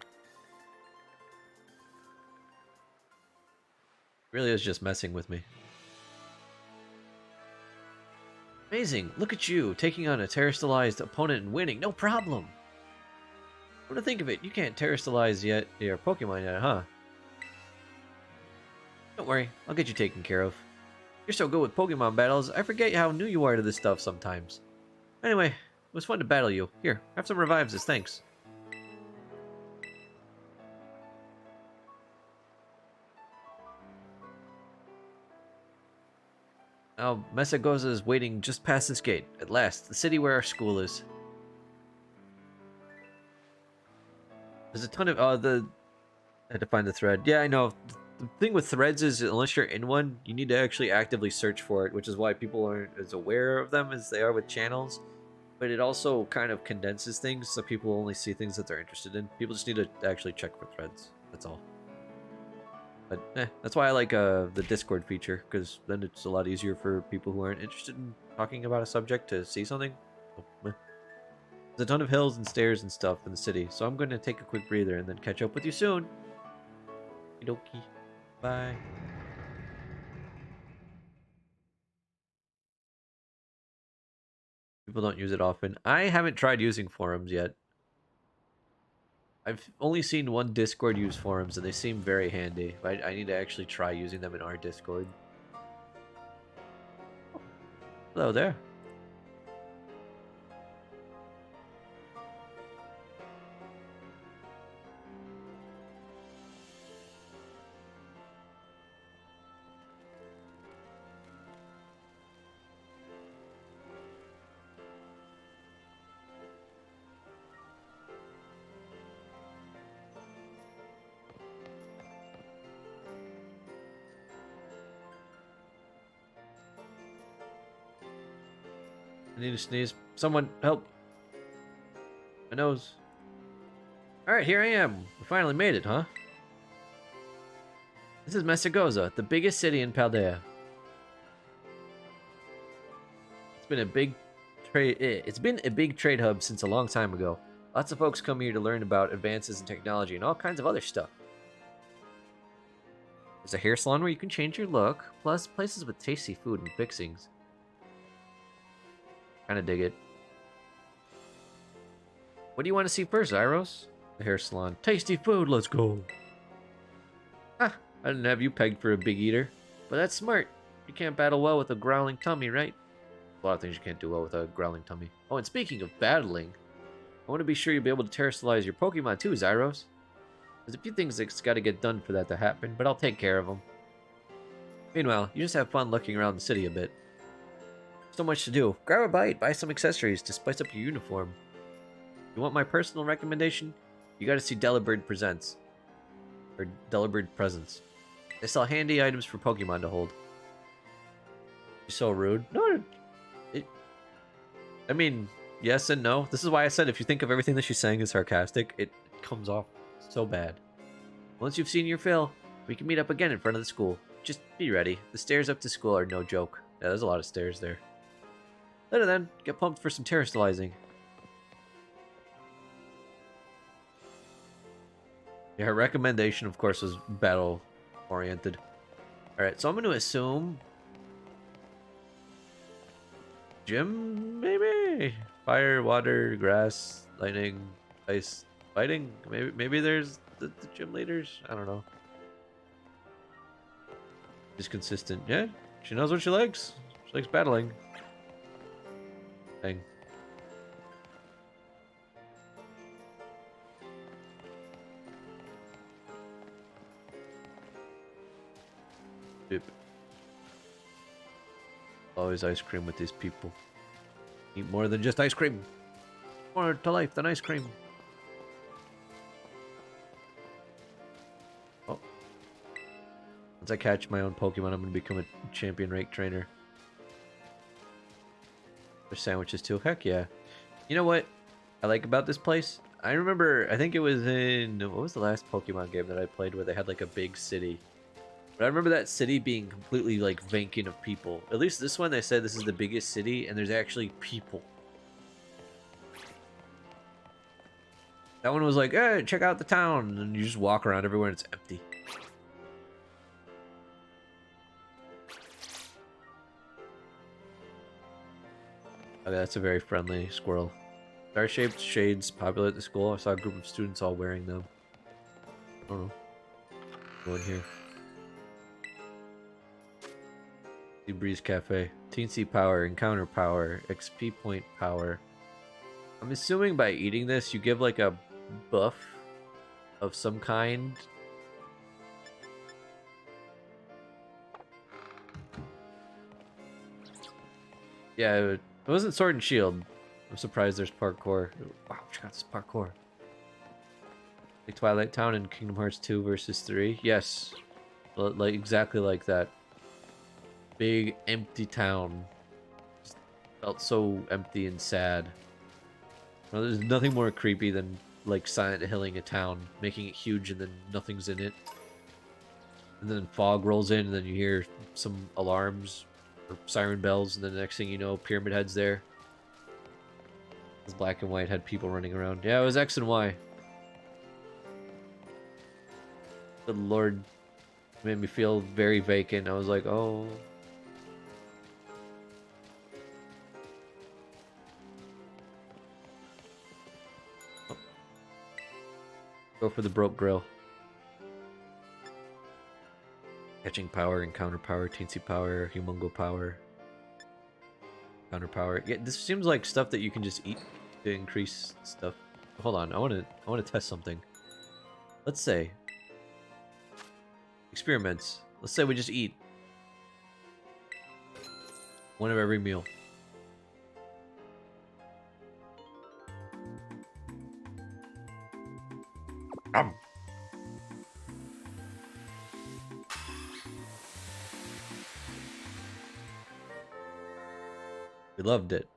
Really is just messing with me. Amazing! Look at you, taking on a terrestrialized opponent and winning, no problem! What to think of it, you can't terrestrialize yet your Pokemon yet, huh? Don't worry, I'll get you taken care of. You're so good with Pokemon battles, I forget how new you are to this stuff sometimes. Anyway, it was fun to battle you. Here, have some revives as thanks. Now, Mesagoza is waiting just past this gate. At last, the city where our school is. There's a ton of I had to find the thread. Yeah, I know. The thing with threads is unless you're in one, you need to actually actively search for it, which is why people aren't as aware of them as they are with channels. But it also kind of condenses things so people only see things that they're interested in. People just need to actually check for threads. That's all. But that's why I like the Discord feature, because then it's a lot easier for people who aren't interested in talking about a subject to see something. So, there's a ton of hills and stairs and stuff in the city, so I'm going to take a quick breather and then catch up with you soon. Okie dokie. Bye. People don't use it often. I haven't tried using forums yet. I've only seen one Discord use forums, and they seem very handy. I need to actually try using them in our Discord. Hello there. I need to sneeze. Someone help. My nose. Alright, here I am. We finally made it, huh? This is Messagoza, the biggest city in Paldea. It's been a big trade hub since a long time ago. Lots of folks come here to learn about advances in technology and all kinds of other stuff. There's a hair salon where you can change your look, plus places with tasty food and fixings. Kinda dig it. What do you want to see first, Zyros? The hair salon. Tasty food, let's go. Ah, I didn't have you pegged for a big eater. But that's smart. You can't battle well with a growling tummy, right? A lot of things you can't do well with a growling tummy. Oh, and speaking of battling, I want to be sure you'll be able to terrestrialize your Pokemon too, Zyros. There's a few things that's got to get done for that to happen, but I'll take care of them. Meanwhile, you just have fun looking around the city a bit. So much to do. Grab a bite, buy some accessories to spice up your uniform. You want my personal recommendation? You gotta see Delibird Presents. Or Delibird Presents. They sell handy items for Pokemon to hold. You're so rude. No, I mean, yes and no. This is why I said if you think of everything that she's saying as sarcastic, it comes off so bad. Once you've seen your fill, we can meet up again in front of the school. Just be ready. The stairs up to school are no joke. Yeah, there's a lot of stairs there. Later then, get pumped for some terrestrializing. Yeah, her recommendation, of course, was battle-oriented. Alright, so I'm going to assume... Gym, maybe? Fire, water, grass, lightning, ice, fighting? Maybe there's the gym leaders? I don't know. She's consistent. Yeah, she knows what she likes. She likes battling. Dang. Yep. Always ice cream with these people. Eat more than just ice cream. More to life than ice cream. Oh. Once I catch my own Pokemon, I'm going to become a champion rank trainer. There's sandwiches too. Heck yeah. You know what I like about this place? I remember, I think it was in... What was the last Pokemon game that I played where they had like a big city? But I remember that city being completely, like, vacant of people. At least this one, they said this is the biggest city, and there's actually people. That one was like, hey, check out the town. And you just walk around everywhere and it's empty. Okay, that's a very friendly squirrel. Star-shaped shades populate the school. I saw a group of students all wearing them. I don't know. Go in here. Breeze Cafe. Teensy power, encounter power, XP point power. I'm assuming by eating this, you give like a buff of some kind. Yeah, it wasn't Sword and Shield. I'm surprised there's parkour. Wow, check out this parkour. Like Twilight Town and Kingdom Hearts 2 versus 3. Yes, like exactly like that. Big empty town. Just felt so empty and sad. Well, there's nothing more creepy than like Silent Hilling a town, making it huge and then nothing's in it. And then fog rolls in and then you hear some alarms or siren bells and then the next thing you know, Pyramid Head's there. It's black and white, had people running around. Yeah, it was X and Y. Good lord. It made me feel very vacant. I was like, oh... Go for the broke grill. Catching power, encounter power, teensy power, humongo power. Counter power. Yeah, this seems like stuff that you can just eat to increase stuff. Hold on, I wanna test something. Let's say experiments. Let's say we just eat one of every meal. We loved it.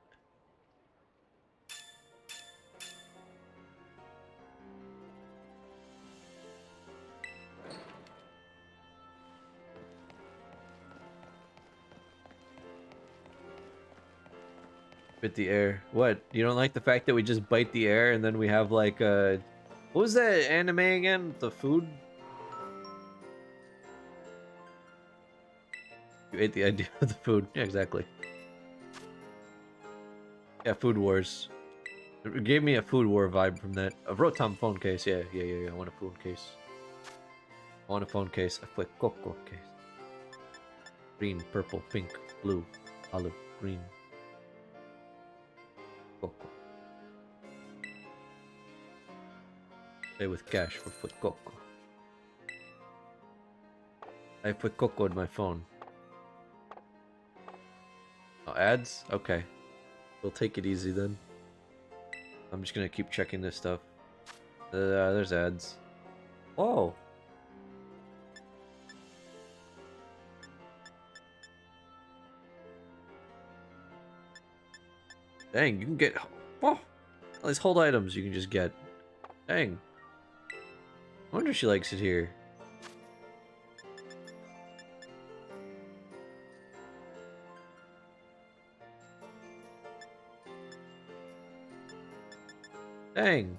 Bit the air. What? You don't like the fact that we just bite the air and then we have like what was that anime again? The food? You ate the idea of the food. Yeah, exactly. Yeah, Food Wars. It gave me a Food War vibe from that. A Rotom phone case. Yeah. I want a phone case. I want a phone case. A quick cocoa case. Green, purple, pink, blue, olive, green. Cocoa. Pay with cash for foot cocoa. I put cocoa in my phone. Oh, ads? Okay. We'll take it easy then. I'm just gonna keep checking this stuff. There's ads. Oh! Dang, you can get... Oh! All these hold items you can just get. Dang. I wonder if she likes it here. Dang.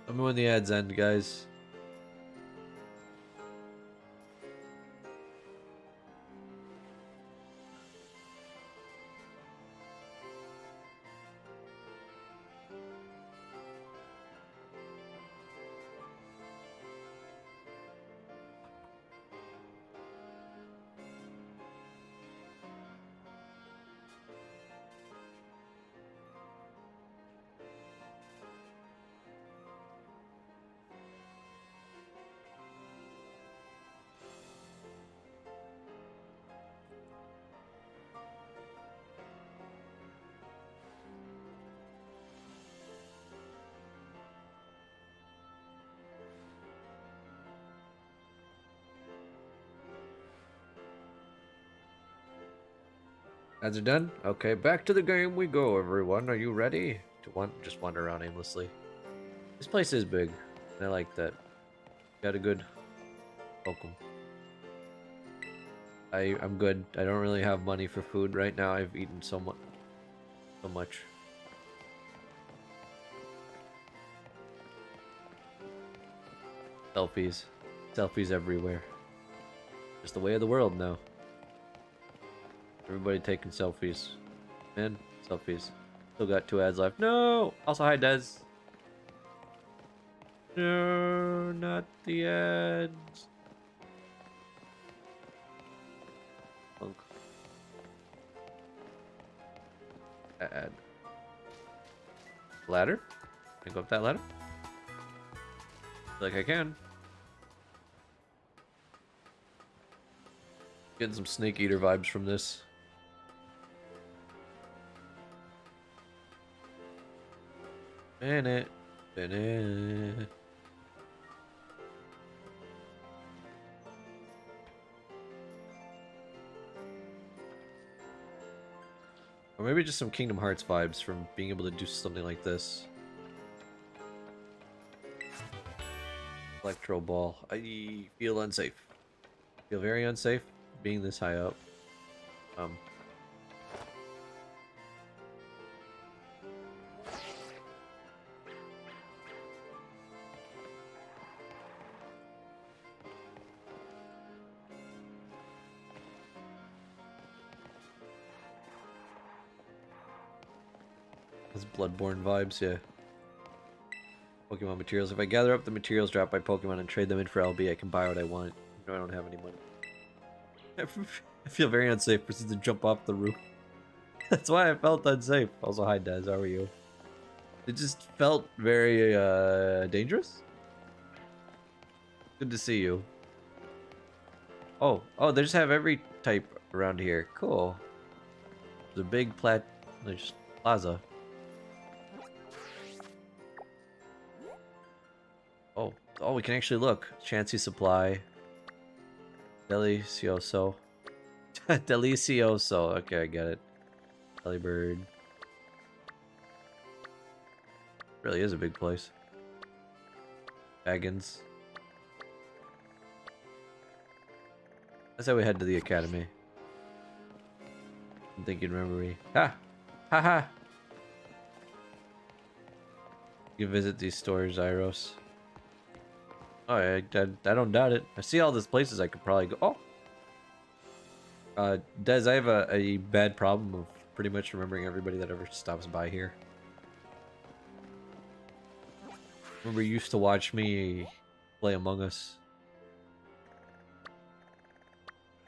Tell me when the ads end, guys. Ads are done? Okay, back to the game we go, everyone. Are you ready? To just wander around aimlessly. This place is big. And I like that. Got a good welcome. I'm good. I don't really have money for food right now. I've eaten so much. Selfies. Selfies everywhere. Just the way of the world now. Everybody taking selfies. Man, selfies. Still got 2 ads left. No! Also, hi, Des. No, not the ads. Punk. Ad. Ladder? Can I go up that ladder? Like I can. Getting some Snake Eater vibes from this. Minute. Or maybe just some Kingdom Hearts vibes from being able to do something like this. Electro Ball. I feel unsafe. Feel very unsafe being this high up. Bloodborne vibes, yeah. Pokemon materials. If I gather up the materials dropped by Pokemon and trade them in for LB, I can buy what I want. No, I don't have any money. I feel very unsafe. Proceed to jump off the roof. That's why I felt unsafe. Also, hi Des, how are you? It just felt very dangerous. Good to see you. Oh, they just have every type around here. Cool. The big plaza. Oh, we can actually look. Chansey Supply. Delicioso. Delicioso. Okay, I get it. Delibird. Really is a big place. Baggins. That's how we head to the academy. I'm thinking, remember me. Ha! Ha ha! You can visit these stores, Zyros. Oh, I don't doubt it. I see all these places I could probably go. Oh! Des, I have a bad problem of pretty much remembering everybody that ever stops by here. Remember you used to watch me play Among Us.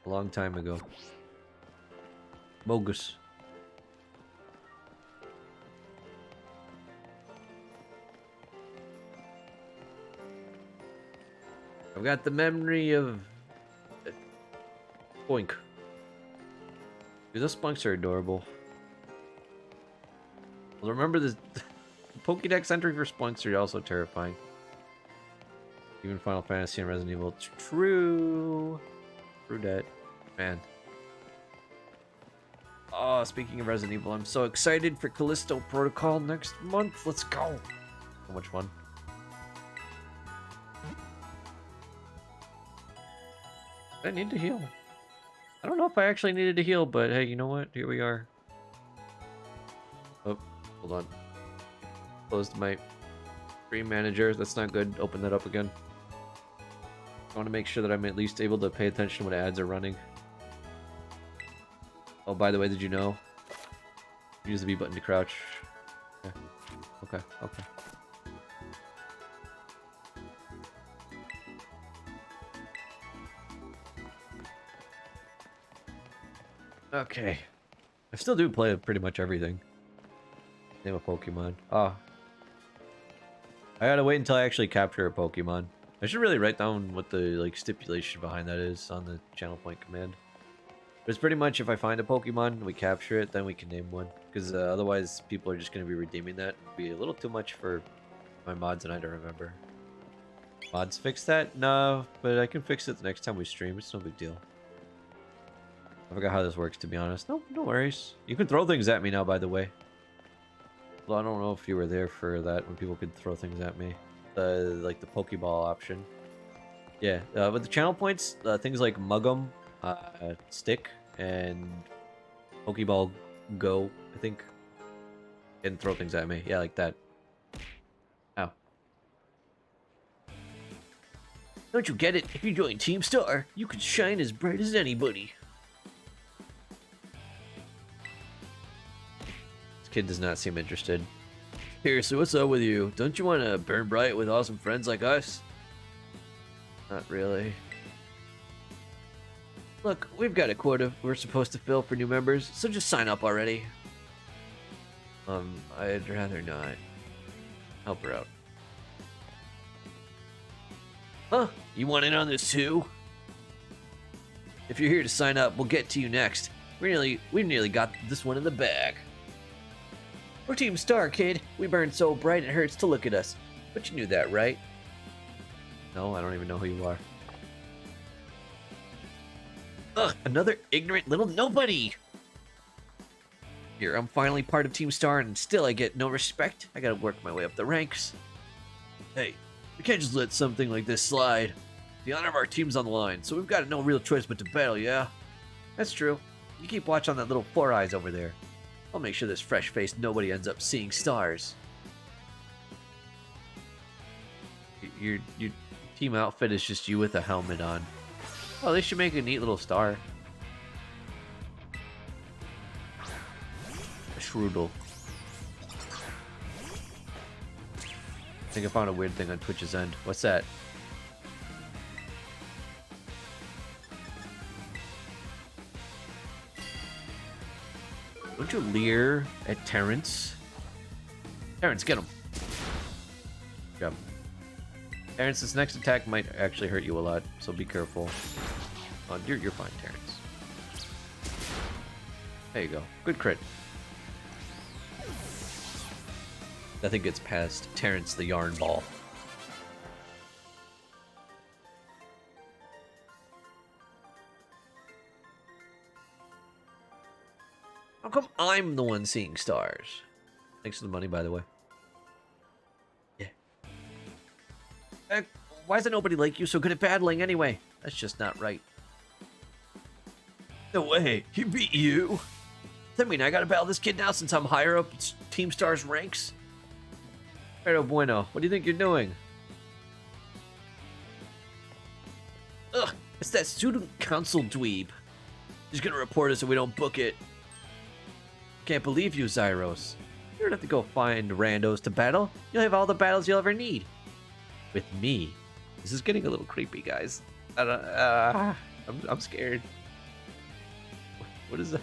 A long time ago. Bogus. I've got the memory of... Boink. Dude, those spunks are adorable. Well, remember this... Pokédex entry for spunks are also terrifying. Even Final Fantasy and Resident Evil. True. True that. Man. Oh, speaking of Resident Evil, I'm so excited for Callisto Protocol next month. Let's go. So much fun. I need to heal. I don't know if I actually needed to heal, but hey, you know what? Here we are. Oh, hold on. Closed my stream manager. That's not good. Open that up again. I want to make sure that I'm at least able to pay attention when ads are running. Oh, by the way, did you know? Use the B button to crouch. Okay. Okay. I still do play pretty much everything. Name a Pokemon. Oh. I gotta wait until I actually capture a Pokemon. I should really write down what the stipulation behind that is on the channel point command. But it's pretty much if I find a Pokemon and we capture it, then we can name one. Because otherwise people are just going to be redeeming that. It'd be a little too much for my mods and I to remember. Mods fix that? No, but I can fix it the next time we stream. It's no big deal. I forgot how this works, to be honest. No worries. You can throw things at me now, by the way. Well, I don't know if you were there for that when people could throw things at me. Like the Pokeball option. Yeah, with the channel points, things like Mug'em, Stick, and Pokeball Go, I think, can throw things at me. Yeah, like that. Ow. Don't you get it? If you join Team Star, you can shine as bright as anybody. This kid does not seem interested. Seriously, what's up with you? Don't you want to burn bright with awesome friends like us? Not really. Look, we've got a quota we're supposed to fill for new members, so just sign up already. I'd rather not. Help her out. Huh? You want in on this too? If you're here to sign up, we'll get to you next. We nearly got this one in the bag. We're Team Star, kid. We burn so bright it hurts to look at us. But you knew that, right? No, I don't even know who you are. Ugh, another ignorant little nobody! Here, I'm finally part of Team Star and still I get no respect. I gotta work my way up the ranks. Hey, we can't just let something like this slide. The honor of our team's on the line, so we've got no real choice but to battle, yeah? That's true. You keep watch on that little Four Eyes over there. I'll make sure this fresh-faced nobody ends up seeing stars. Your team outfit is just you with a helmet on. Oh, they should make a neat little star. A Shroodle. think I found a weird thing on Twitch's end. What's that? Don't you leer at Terrence? Terrence, get him. Good job. Terrence, this next attack might actually hurt you a lot, so be careful. Oh, you're fine, Terrence. There you go. Good crit. Nothing gets past Terrence the Yarn Ball. How come I'm the one seeing stars? Thanks for the money, by the way. Yeah. Why isn't nobody like you so good at battling anyway? That's just not right. No way. He beat you? Does that mean I gotta battle this kid now since I'm higher up Team Star's ranks? Pero bueno, what do you think you're doing? Ugh, it's that student council dweeb. He's gonna report us if we don't book it. Can't believe you, Zyros. You don't have to go find randos to battle. You'll have all the battles you'll ever need. With me. This is getting a little creepy, guys. I'm scared. What is that?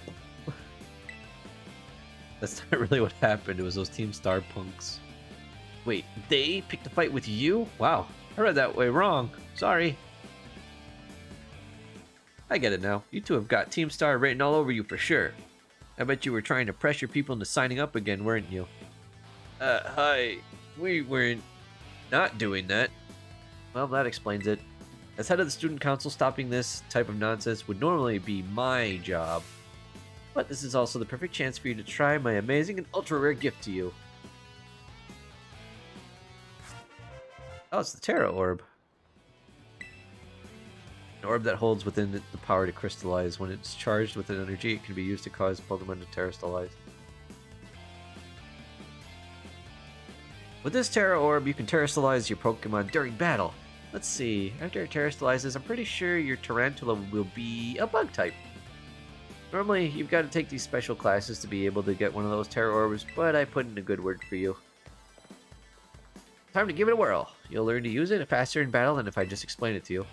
That's not really what happened. It was those Team Star punks. Wait, they picked a fight with you? Wow, I read that way wrong. Sorry. I get it now. You two have got Team Star written all over you for sure. I bet you were trying to pressure people into signing up again, weren't you? Hi. We weren't not doing that. Well, that explains it. As head of the student council, stopping this type of nonsense would normally be my job. But this is also the perfect chance for you to try my amazing and ultra-rare gift to you. Oh, it's the Terra Orb. An orb that holds within it the power to crystallize. When it's charged with an energy, it can be used to cause Pokemon to terastallize. With this Terra Orb, you can terastallize your Pokemon during battle. Let's see, after it terastallizes, I'm pretty sure your Tarantula will be a bug type. Normally, you've got to take these special classes to be able to get one of those Terra Orbs, but I put in a good word for you. Time to give it a whirl. You'll learn to use it faster in battle than if I just explain it to you.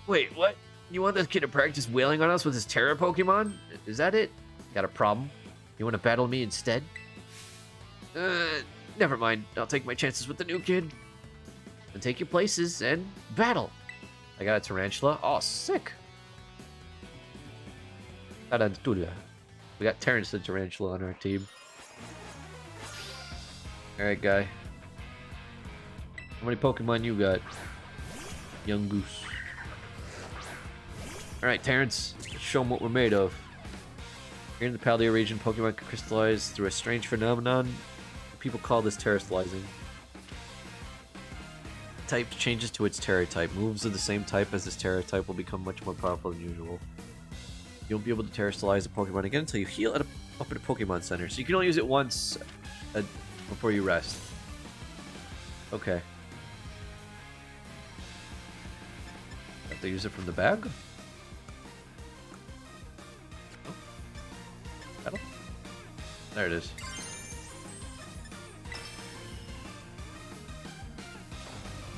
Wait, what? You want this kid to practice wailing on us with his Terra Pokemon? Is that it? Got a problem? You want to battle me instead? Never mind. I'll take my chances with the new kid. And take your places and battle. I got a Tarantula. Oh, sick. We got Terrence the Tarantula on our team. Alright, guy. How many Pokemon you got? Young Goose. Alright, Terrence. Let's show them what we're made of. Here in the Paldea region, Pokemon can crystallize through a strange phenomenon. People call this terastallizing. Type changes to its Terra type. Moves of the same type as this Terra type will become much more powerful than usual. You won't be able to terastallize a Pokemon again until you heal up at a Pokemon Center. So you can only use it once before you rest. Okay. Have to use it from the bag? Oh. Battle? There it is.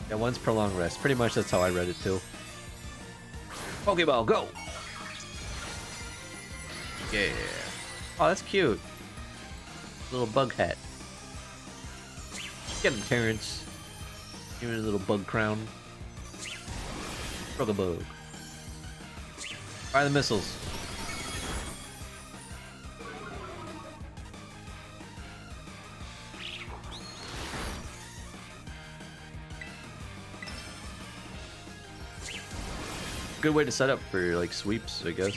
Yeah, once per long rest. Pretty much that's how I read it too. Pokeball, go! Yeah. Oh, that's cute. Little bug hat. Get him, Terrence. Give him a little bug crown. Bug. Fire the missiles. Good way to set up for like sweeps, I guess.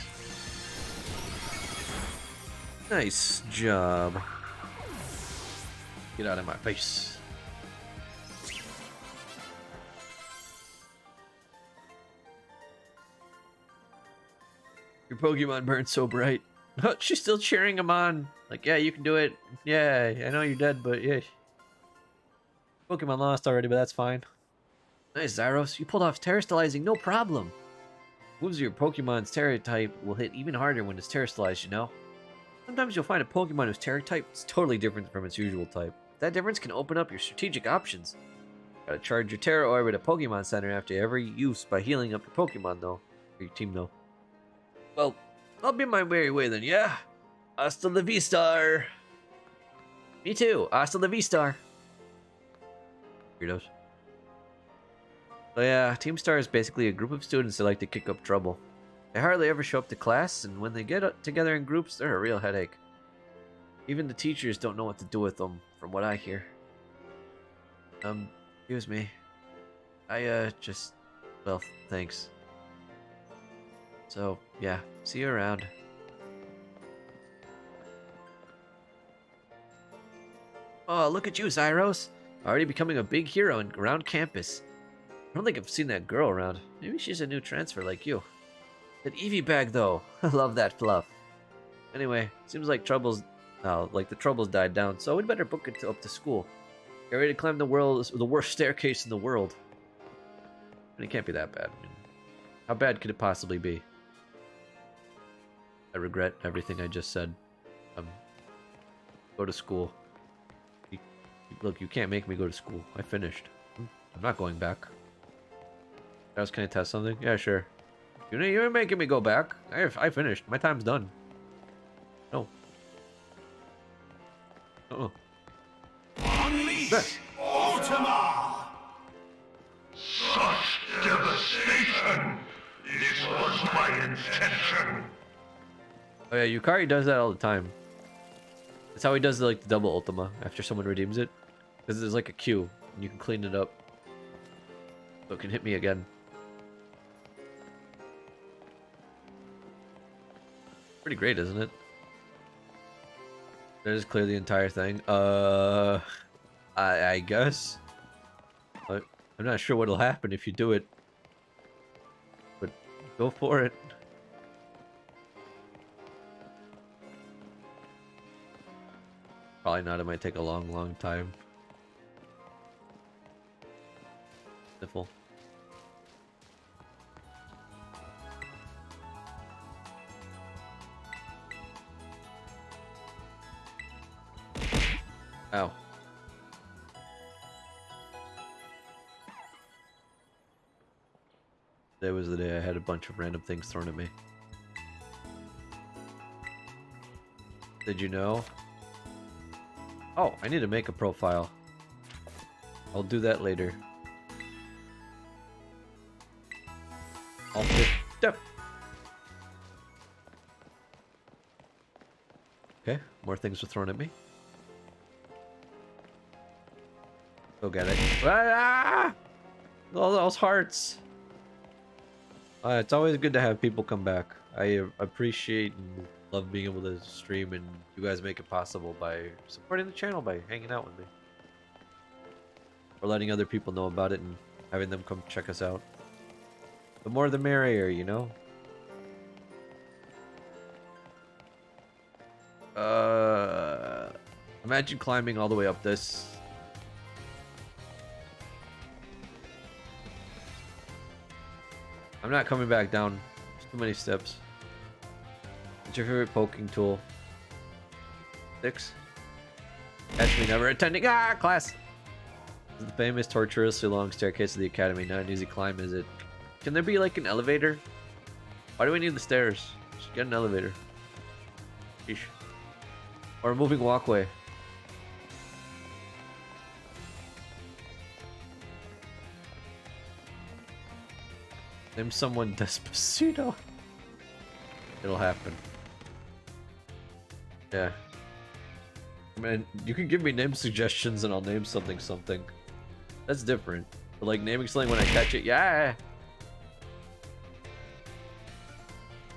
Nice job. Get out of my face. Your Pokemon burns so bright. Oh, she's still cheering him on. Like, yeah, you can do it. Yeah, I know you're dead, but yeah. Pokemon lost already, but that's fine. Nice, Zyros. You pulled off terastallizing, no problem. Moves of your Pokemon's Terra type will hit even harder when it's terastallized, you know? Sometimes you'll find a Pokemon whose Terra type is totally different from its usual type. That difference can open up your strategic options. Gotta charge your Terra Orb at a Pokemon Center after every use by healing up your Pokemon, though. Or your team, though. Well, I'll be my merry way then, yeah? Hasta la vista! Me too, hasta la vista! Weirdos. So yeah, Team Star is basically a group of students that like to kick up trouble. They hardly ever show up to class, and when they get together in groups, they're a real headache. Even the teachers don't know what to do with them, from what I hear. Excuse me. Well, thanks. So, yeah, see you around. Oh, look at you, Zyros! Already becoming a big hero around campus. I don't think I've seen that girl around. Maybe she's a new transfer like you. That Eevee bag, though. I love that fluff. Anyway, seems like the troubles died down, so we'd better book it up to school. Get ready to climb the worst staircase in the world. I mean, it can't be that bad. I mean, how bad could it possibly be? I regret everything I just said. Go to school. Look, you can't make me go to school. I finished. I'm not going back. Guys, can I test something? Yeah, sure. You're making me go back. I finished. My time's done. No. Uh-oh. Unleash Ultima! Such devastation! This was my intention! Oh yeah, Yukari does that all the time. That's how he does the double Ultima after someone redeems it. Because there's like a queue, and you can clean it up. So it can hit me again. Pretty great, isn't it? Did I just clear the entire thing? I guess. But I'm not sure what'll happen if you do it. But go for it. Probably not. It might take a long, long time. Sniffle. Ow. Today was the day I had a bunch of random things thrown at me. Did you know? Oh, I need to make a profile. I'll do that later. Step. Okay, more things are thrown at me. Go get it. Ah! All those hearts. It's always good to have people come back. I appreciate and love being able to stream, and you guys make it possible by supporting the channel by hanging out with me. Or letting other people know about it and having them come check us out. The more the merrier, you know? Imagine climbing all the way up this. I'm not coming back down. There's too many steps. What's your favorite poking tool? 6. Catch me never attending class. This is the famous tortuously long staircase of the academy. Not an easy climb, is it? Can there be like an elevator? Why do we need the stairs? Just get an elevator. Sheesh. Or a moving walkway. Name someone Despacito. It'll happen. Yeah. Man, you can give me name suggestions and I'll name something. That's different. But like naming something when I catch it, yeah.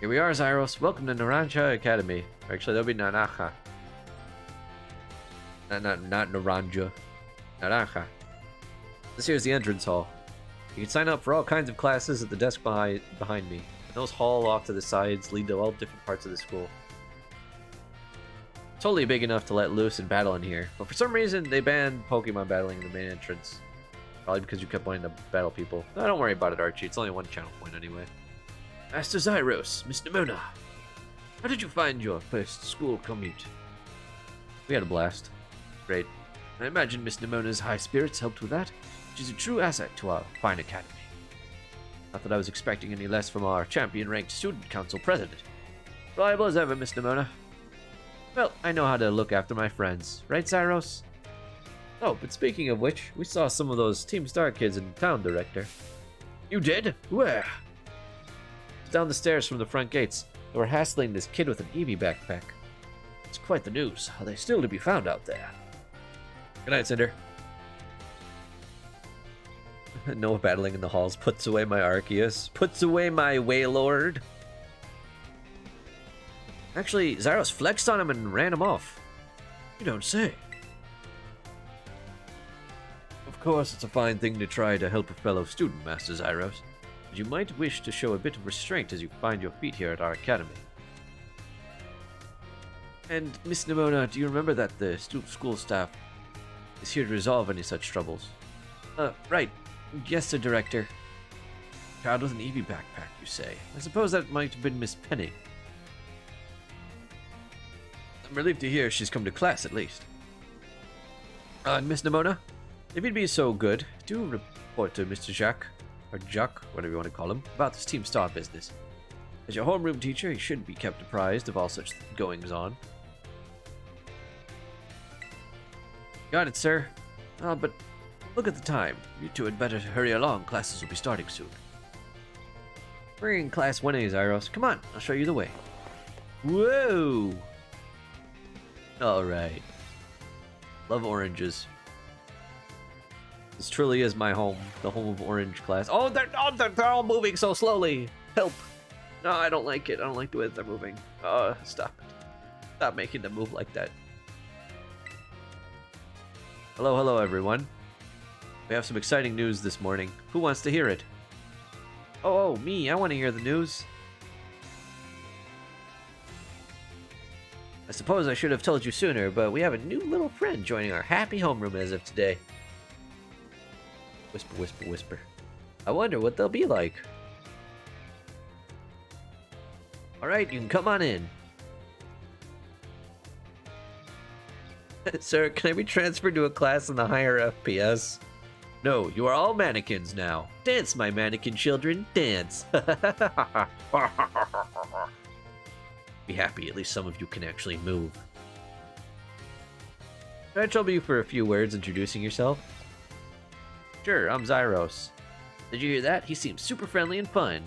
Here we are, Zyros. Welcome to Naranja Academy. Or actually, that'll be Naranja. Not Naranja. Naranja. This here is the entrance hall. You can sign up for all kinds of classes at the desk behind me. And those hall off to the sides lead to all different parts of the school. Totally big enough to let loose and battle in here, but for some reason they banned Pokemon battling in the main entrance. Probably because you kept wanting to battle people. No, don't worry about it, Archie. It's only one channel point anyway. Master Zyros, Miss Nimona, how did you find your first school commute? We had a blast. Great. I imagine Miss Nemona's high spirits helped with that, which is a true asset to our fine academy. Not that I was expecting any less from our champion-ranked student council president. Reliable as ever, Miss Nemona. Well, I know how to look after my friends, right, Zyros? Oh, but speaking of which, we saw some of those Team Star kids in town, Director. You did? Where? Down the stairs from the front gates. They were hassling this kid with an Eevee backpack. It's quite the news. Are they still to be found out there? Good night, Cinder. No battling in the halls puts away my Arceus. Puts away my Wailord. Actually, Zyros flexed on him and ran him off. You don't say. Of course, it's a fine thing to try to help a fellow student, Master Zyros. But you might wish to show a bit of restraint as you find your feet here at our academy. And, Miss Nemona, do you remember that the school staff is here to resolve any such troubles? Right. Yes, sir, Director. Child with an Eevee backpack, you say? I suppose that might have been Miss Penny. I'm relieved to hear she's come to class, at least. Miss Nemona, if you'd be so good, do report to Mr. Jacques, or Jacques, whatever you want to call him, about this Team Star business. As your homeroom teacher, he should be kept apprised of all such goings-on. Got it, sir. But look at the time. You two had better hurry along. Classes will be starting soon. We're in Class 1A, Zyros. Come on, I'll show you the way. Whoa! Alright. Love oranges. This truly is my home. The home of orange class. Oh, they're all moving so slowly. Help. No, I don't like it. I don't like the way that they're moving. Stop it. Stop making them move like that. Hello, everyone. We have some exciting news this morning. Who wants to hear it? Oh, me. I want to hear the news. I suppose I should have told you sooner, but we have a new little friend joining our happy homeroom as of today. Whisper, whisper, whisper. I wonder what they'll be like. Alright, you can come on in. Sir, can I be transferred to a class in the higher FPS? No, you are all mannequins now. Dance, my mannequin children, dance. Be happy, at least some of you can actually move. Can I trouble you for a few words introducing yourself? Sure, I'm Zyros. Did you hear that? He seems super friendly and fun.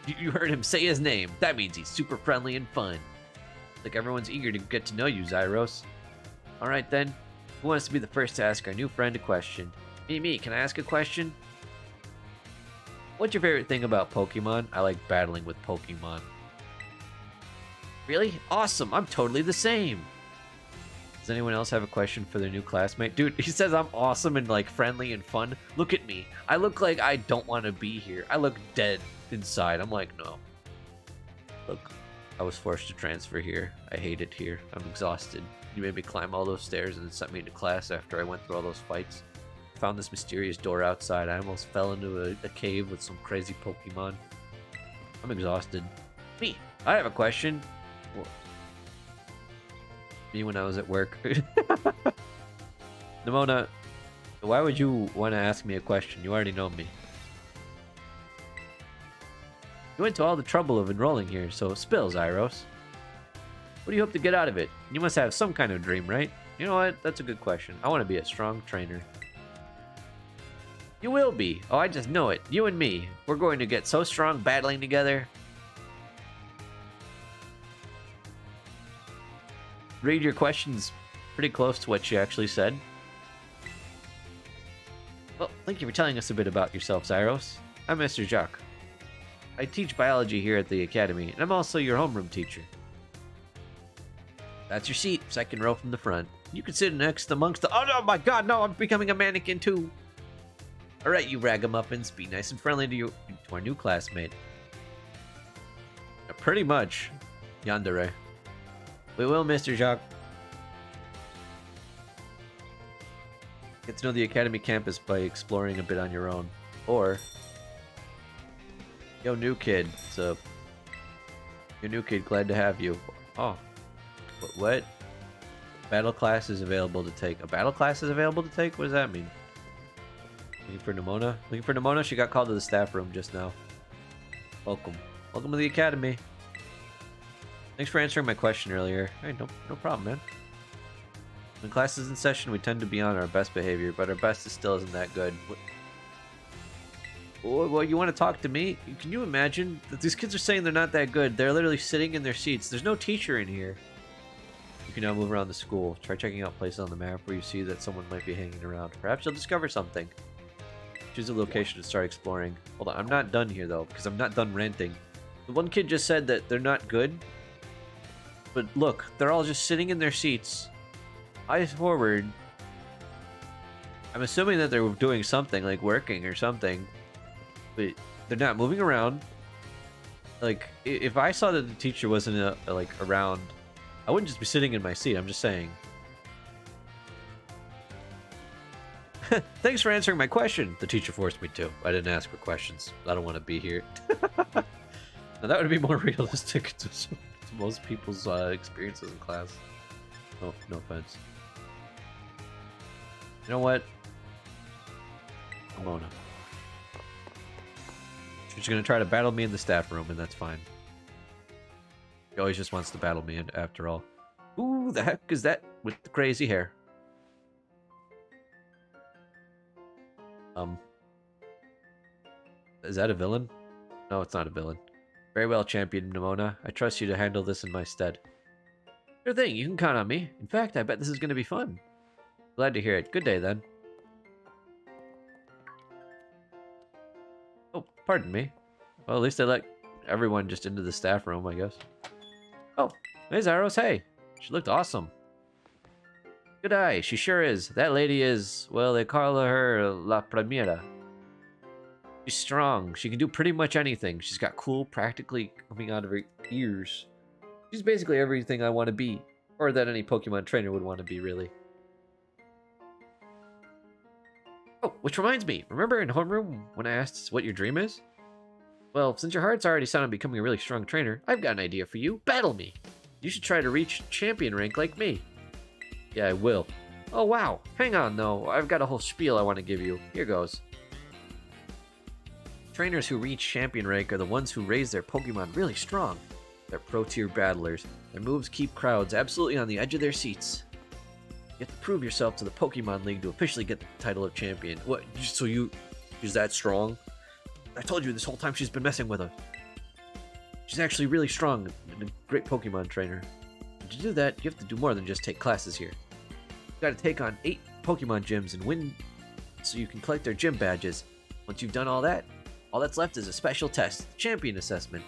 You heard him say his name. That means he's super friendly and fun. Like everyone's eager to get to know you, Zyros. Alright then, who wants to be the first to ask our new friend a question? Me, can I ask a question? What's your favorite thing about Pokemon? I like battling with Pokemon. Really? Awesome, I'm totally the same. Does anyone else have a question for their new classmate? Dude, he says I'm awesome and like friendly and fun. Look at me. I look like I don't want to be here. I look dead inside. I'm like, no. Look, I was forced to transfer here. I hate it here. I'm exhausted. You made me climb all those stairs and sent me into class after I went through all those fights. Found this mysterious door outside. I almost fell into a cave with some crazy Pokemon. I'm exhausted. Me, I have a question. Well, me when I was at work. Nemona, why would you want to ask me a question? You already know me. You went to all the trouble of enrolling here, so spill, Zyros. What do you hope to get out of it? You must have some kind of dream, right? You know what? That's a good question. I want to be a strong trainer. You will be. Oh, I just know it. You and me. We're going to get so strong battling together. Read your questions pretty close to what she actually said. Well, thank you for telling us a bit about yourself, Zyros. I'm Mr. Jacques. I teach biology here at the academy, and I'm also your homeroom teacher. That's your seat, second row from the front. You can sit next amongst the— Oh, no, my God, no, I'm becoming a mannequin too. All right, you ragamuffins, be nice and friendly to our new classmate. Pretty much, yandere. We will, Mr. Jacques. Get to know the academy campus by exploring a bit on your own. Or, yo, new kid, what's up? Yo, new kid, glad to have you. Oh, what? Battle class is available to take. A battle class is available to take? What does that mean? Looking for Nimona? Looking for Nimona? She got called to the staff room just now. Welcome. Welcome to the academy. Thanks for answering my question earlier. Hey, no problem, man. When class is in session, we tend to be on our best behavior, but our best still isn't that good. Well, you want to talk to me? Can you imagine that these kids are saying they're not that good? They're literally sitting in their seats. There's no teacher in here. You can now move around the school. Try checking out places on the map where you see that someone might be hanging around. Perhaps you'll discover something. Choose a location to start exploring. Hold on, I'm not done here though, because I'm not done ranting. The one kid just said that they're not good. But look, they're all just sitting in their seats. Eyes forward. I'm assuming that they're doing something, like working or something. But they're not moving around. Like, if I saw that the teacher wasn't, like, around, I wouldn't just be sitting in my seat, I'm just saying. Thanks for answering my question. The teacher forced me to. I didn't ask for questions. I don't want to be here. Now, that would be more realistic to most people's experiences in class. Oh, no offense. You know what? Nimona. She's gonna try to battle me in the staff room, and that's fine. She always just wants to battle me, after all. Who the heck is that with the crazy hair? Is that a villain? No, it's not a villain. Very well, Champion Nimona. I trust you to handle this in my stead. Sure thing, you can count on me. In fact, I bet this is gonna be fun. Glad to hear it. Good day, then. Oh, pardon me. Well, at least I let everyone just into the staff room, I guess. Oh, hey, Zaros, hey. She looked awesome. Good eye, she sure is. That lady is, well, they call her La Primera. She's strong. She can do pretty much anything. She's got cool practically coming out of her ears. She's basically everything I want to be. Or that any Pokemon trainer would want to be, really. Oh, which reminds me. Remember in homeroom when I asked what your dream is? Well, since your heart's already set on becoming a really strong trainer, I've got an idea for you. Battle me! You should try to reach champion rank like me. Yeah, I will. Oh, wow. Hang on, though. I've got a whole spiel I want to give you. Here goes. Trainers who reach champion rank are the ones who raise their Pokemon really strong. They're pro-tier battlers. Their moves keep crowds absolutely on the edge of their seats. You have to prove yourself to the Pokemon League to officially get the title of champion. What? So she's that strong? I told you this whole time she's been messing with us. She's actually really strong and a great Pokemon trainer. And to do that, you have to do more than just take classes here. You gotta take on 8 Pokemon gyms and win so you can collect their gym badges. Once you've done all that, all that's left is a special test, the champion assessment.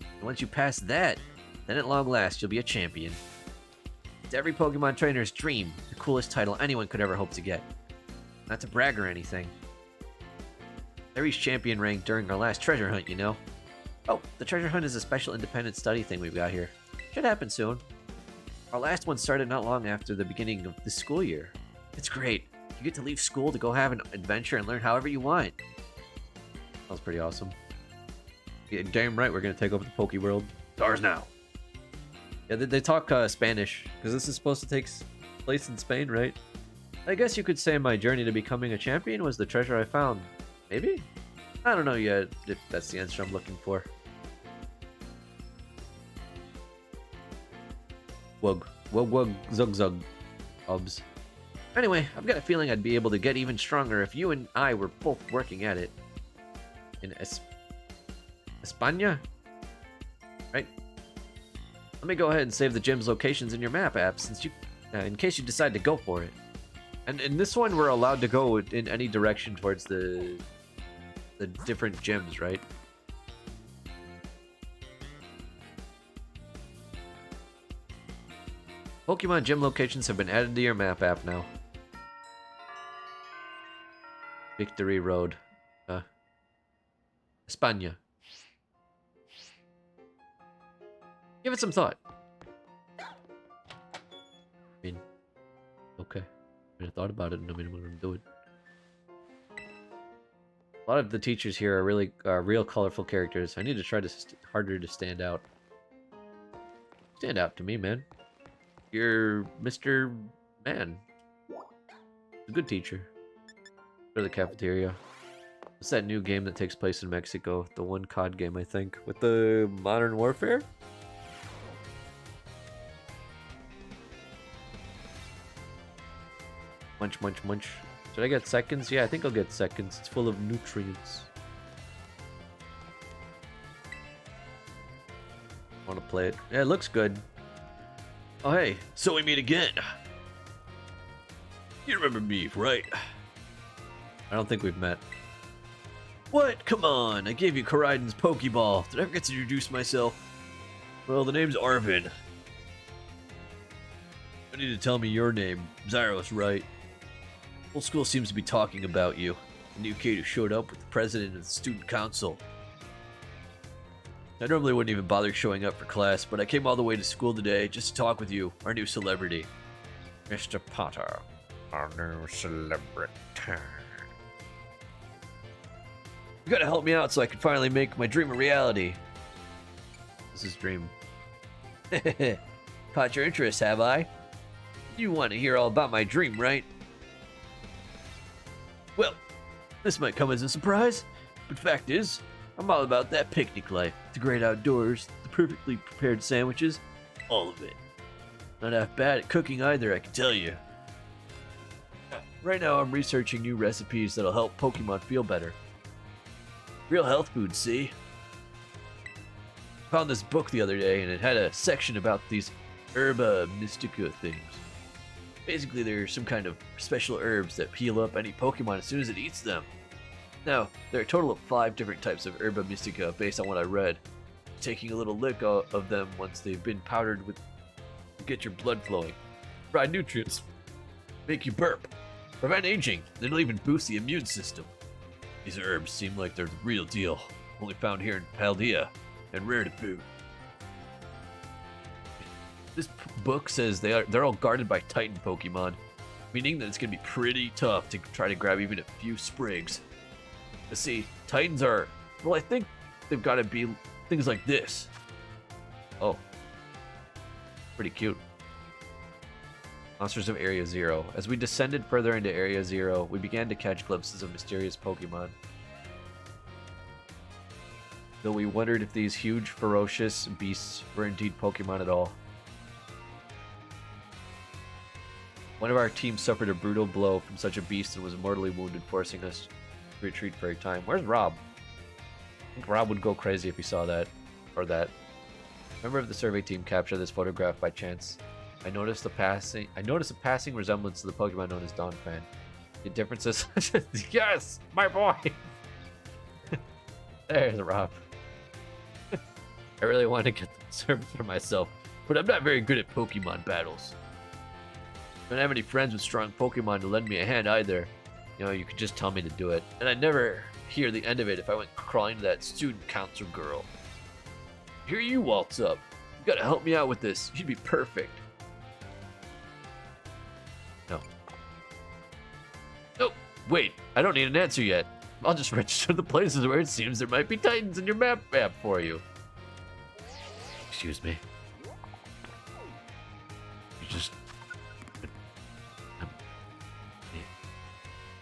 And once you pass that, then at long last you'll be a champion. It's every Pokemon trainer's dream, the coolest title anyone could ever hope to get. Not to brag or anything. I reached champion rank during our last treasure hunt, you know. Oh, the treasure hunt is a special independent study thing we've got here. Should happen soon. Our last one started not long after the beginning of the school year. It's great. You get to leave school to go have an adventure and learn however you want. That was pretty awesome. Yeah, damn right we're going to take over the Poke World. It's ours now. Yeah, they talk Spanish, because this is supposed to take place in Spain, right? I guess you could say my journey to becoming a champion was the treasure I found. Maybe? I don't know yet if that's the answer I'm looking for. Wug. Wug wug zug zug. Obs. Anyway, I've got a feeling I'd be able to get even stronger if you and I were both working at it. In España? Right? Let me go ahead and save the gym's locations in your map app since you, in case you decide to go for it. And in this one, we're allowed to go in any direction towards the different gyms, right? Pokemon gym locations have been added to your map app now. Victory Road. España. Give it some thought. I mean, okay. I mean, I thought about it and I mean, I'm gonna do it. A lot of the teachers here are really real colorful characters. I need to try to harder to stand out. Stand out to me, man. You're Mr. Man. A good teacher. Go to the cafeteria. What's that new game that takes place in Mexico? The one COD game, I think. With the Modern Warfare? Munch, munch, munch. Should I get seconds? Yeah, I think I'll get seconds. It's full of nutrients. Want to play it? Yeah, it looks good. Oh, hey. So we meet again. You remember me, right? I don't think we've met. What? Come on. I gave you Koraiden's Pokeball. Did I forget to introduce myself? Well, the name's Arvin. I need to tell me your name. Zyros, right? Whole school seems to be talking about you. The new kid who showed up with the president of the student council. I normally wouldn't even bother showing up for class, but I came all the way to school today just to talk with you, our new celebrity. Mr. Potter, our new celebrity. You gotta help me out so I can finally make my dream a reality. This is dream. Caught your interest, have I? You want to hear all about my dream, right? Well, this might come as a surprise, but fact is, I'm all about that picnic life. The great outdoors, the perfectly prepared sandwiches, all of it. Not half bad at cooking either, I can tell you. Right now I'm researching new recipes that'll help Pokemon feel better. Real health food, see? Found this book the other day and it had a section about these Herba Mystica things. Basically, they're some kind of special herbs that heal up any Pokemon as soon as it eats them. Now, there are a total of 5 different types of Herba Mystica based on what I read. Taking a little lick of them once they've been powdered with to get your blood flowing. Provide nutrients. Make you burp. Prevent aging. Then it'll even boost the immune system. These herbs seem like they're the real deal. Only found here in Paldea and rare to boot. This book says they're all guarded by Titan Pokemon, meaning that it's gonna be pretty tough to try to grab even a few sprigs. But see, Titans are, well, I think they've got to be things like this. Oh, pretty cute. Monsters of Area Zero. As we descended further into Area Zero, we began to catch glimpses of mysterious Pokemon. Though we wondered if these huge, ferocious beasts were indeed Pokemon at all. One of our team suffered a brutal blow from such a beast and was mortally wounded, forcing us to retreat for a time. Where's Rob? I think Rob would go crazy if he saw that. Or that. A member of the survey team captured this photograph by chance. I noticed a passing resemblance to the Pokemon known as Donphan. The differences. Yes, my boy. There's Rob. I really want to get the service for myself, but I'm not very good at Pokemon battles. I don't have any friends with strong Pokemon to lend me a hand either. You know, you could just tell me to do it. And I'd never hear the end of it if I went crawling to that student council girl. Here you waltz up. You gotta help me out with this. You'd be perfect. No. Nope. Wait, I don't need an answer yet. I'll just register the places where it seems there might be Titans in your map for you. Excuse me. You just... I'm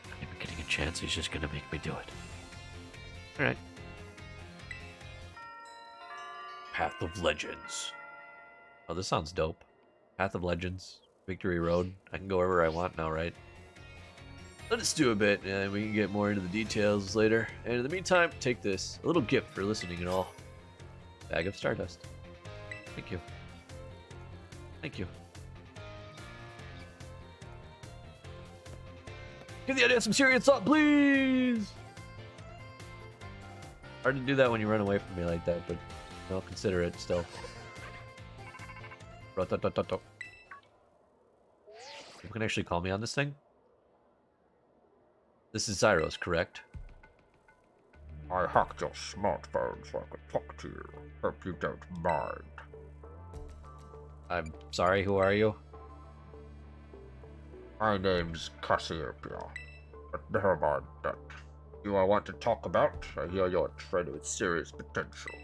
not even getting a chance. He's just gonna make me do it. Alright. Path of Legends. Oh, this sounds dope. Path of Legends. Victory Road. I can go wherever I want now, right? Let us do a bit, and we can get more into the details later. And in the meantime, take this. A little gift for listening and all. Bag of Stardust. Thank you. Thank you. Give the idea some serious thought, please! Hard to do that when you run away from me like that, but I'll consider it still. People can actually call me on this thing? This is Zyros, correct? I hacked your smartphone so I could talk to you. Hope you don't mind. I'm sorry, who are you? My name's Cassiopeia. But never mind that. You I want to talk about? I hear you're a trainer with serious potential.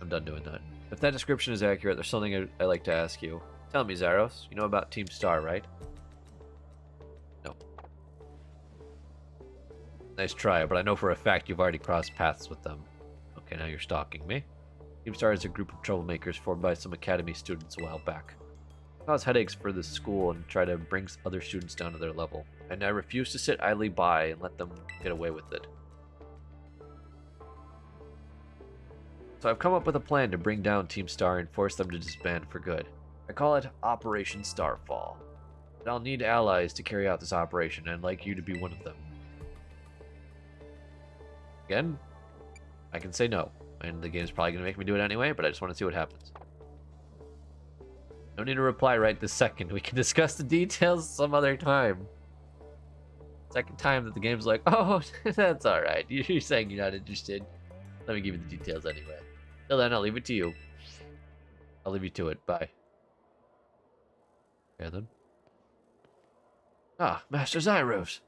I'm done doing that. If that description is accurate, there's something I'd like to ask you. Tell me, Zaros, you know about Team Star, right? No. Nice try, but I know for a fact you've already crossed paths with them. Okay, now you're stalking me. Team Star is a group of troublemakers formed by some academy students a while back. They cause headaches for the school and try to bring other students down to their level, and I refuse to sit idly by and let them get away with it. So I've come up with a plan to bring down Team Star and force them to disband for good. I call it Operation Starfall. And I'll need allies to carry out this operation, and I'd like you to be one of them. Again, I can say no, and the game's probably going to make me do it anyway, but I just want to see what happens. No need to reply right this second. We can discuss the details some other time. Second time that the game's like, oh, that's alright. You're saying you're not interested. Let me give you the details anyway. Till then, I'll leave it to you. I'll leave you to it. Bye. Okay, then. Ah, Master Zyros.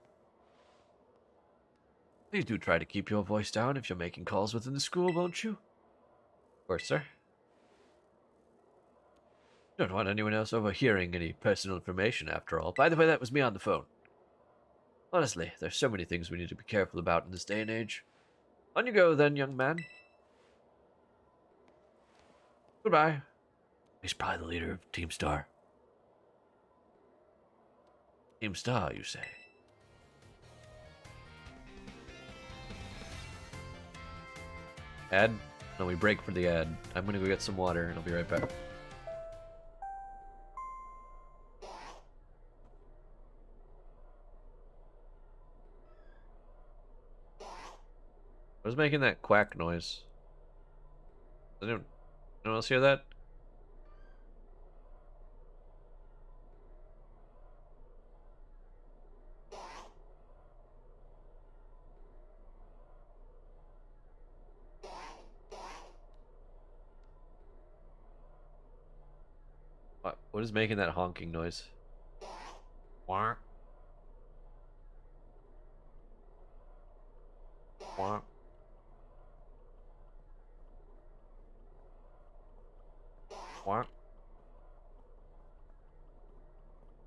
Please do try to keep your voice down if you're making calls within the school, won't you? Of course, sir. Don't want anyone else overhearing any personal information, after all. By the way, that was me on the phone. Honestly, there's so many things we need to be careful about in this day and age. On you go, then, young man. Goodbye. He's probably the leader of Team Star. Team Star, you say? Ad? No, we break for the ad. I'm gonna go get some water, and I'll be right back. What is making that quack noise? Does anyone else hear that? What is making that honking noise? Quack. Quack. Quack.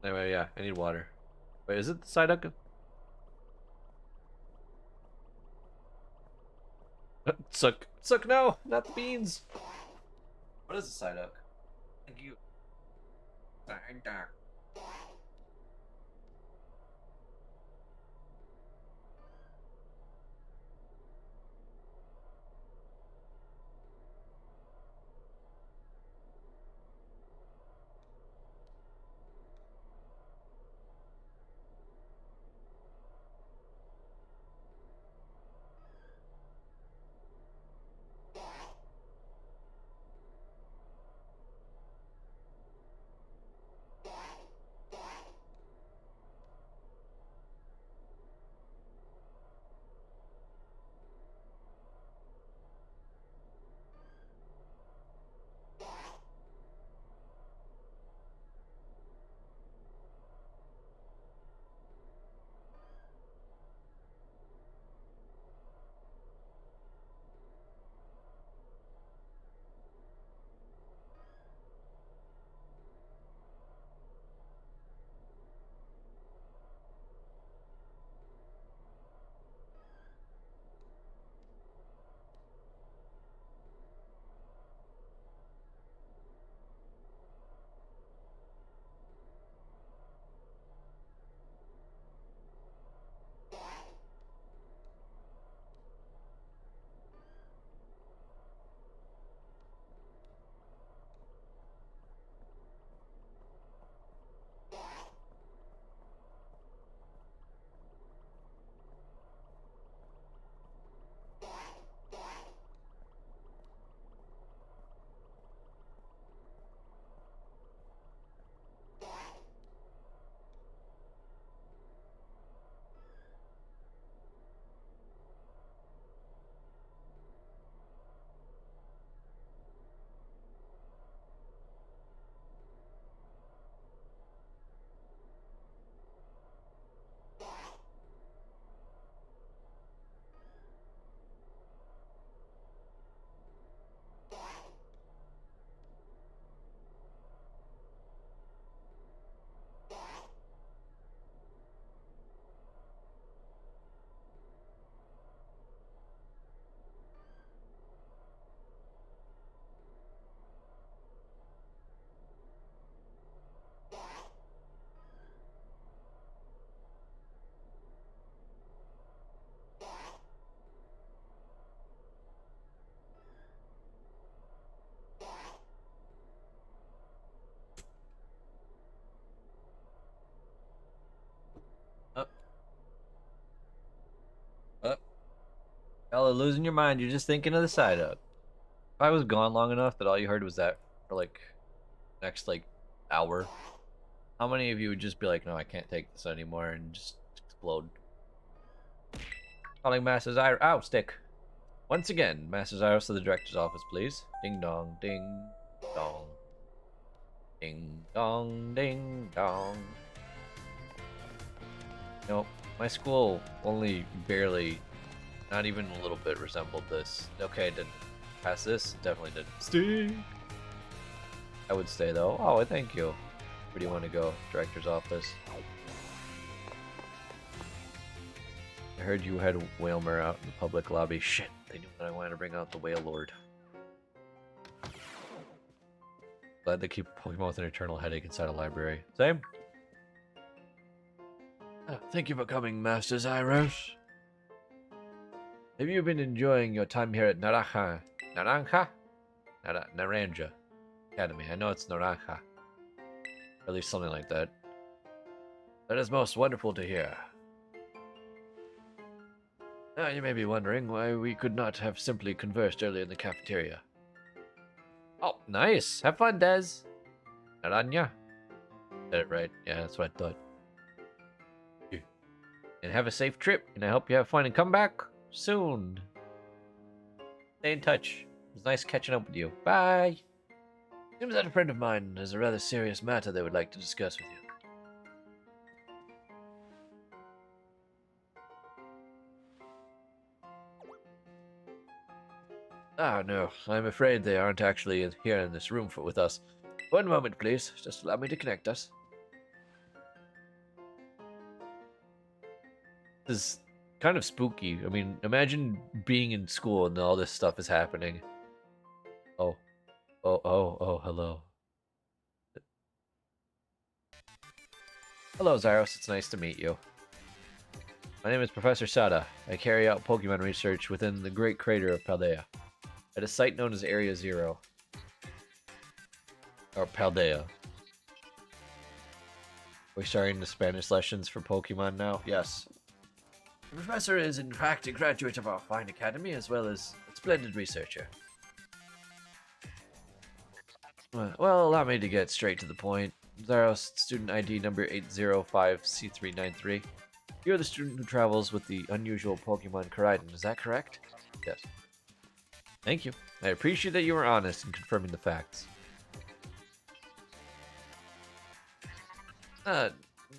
Anyway, yeah, I need water. Wait, is it the Psyduck? Suck. Suck, no! Not the beans! What is a Psyduck? Thank you. Psyduck. Scarlet, losing your mind. You're just thinking of the side up. If I was gone long enough that all you heard was that for like next like hour, how many of you would just be like, no, I can't take this anymore and just explode? Calling Master Zyros. Ow, stick. Once again, Master Zyros to the director's office, please. Ding dong, ding dong. Ding dong, ding dong. Nope, my school only barely, not even a little bit resembled this. Okay, didn't pass this. Definitely didn't. Sting. I would stay though. Oh, thank you. Where do you want to go? Director's office. I heard you had Whalmer out in the public lobby. Shit, they knew that I wanted to bring out the Whale Lord. Glad they keep Pokemon with an eternal headache inside a library. Same. Thank you for coming, Master Zyros. Have you been enjoying your time here at Naranja Academy? I know it's Naranja. Or at least something like that. That is most wonderful to hear. Now you may be wondering why we could not have simply conversed earlier in the cafeteria. Oh, nice. Have fun, Des. Naranja. Said it right. Yeah, that's what I thought. And have a safe trip, and I hope you have fun and come back soon. Stay in touch. It was nice catching up with you. Bye. Seems that a friend of mine has a rather serious matter they would like to discuss with you. Ah, no. I'm afraid they aren't actually here in this room with us. One moment, please. Just allow me to connect us. This is kind of spooky. I mean, imagine being in school and all this stuff is happening. Oh. Oh, hello. Hello, Zyros. It's nice to meet you. My name is Professor Sada. I carry out Pokemon research within the Great Crater of Paldea, at a site known as Area Zero. Or Paldea. We're starting the Spanish lessons for Pokemon now? Yes. The professor is in fact a graduate of our fine academy, as well as a splendid researcher. Well, allow me to get straight to the point. Zyros, student ID number 805C393. You're the student who travels with the unusual Pokemon Koraidon, is that correct? Yes. Thank you. I appreciate that you were honest in confirming the facts.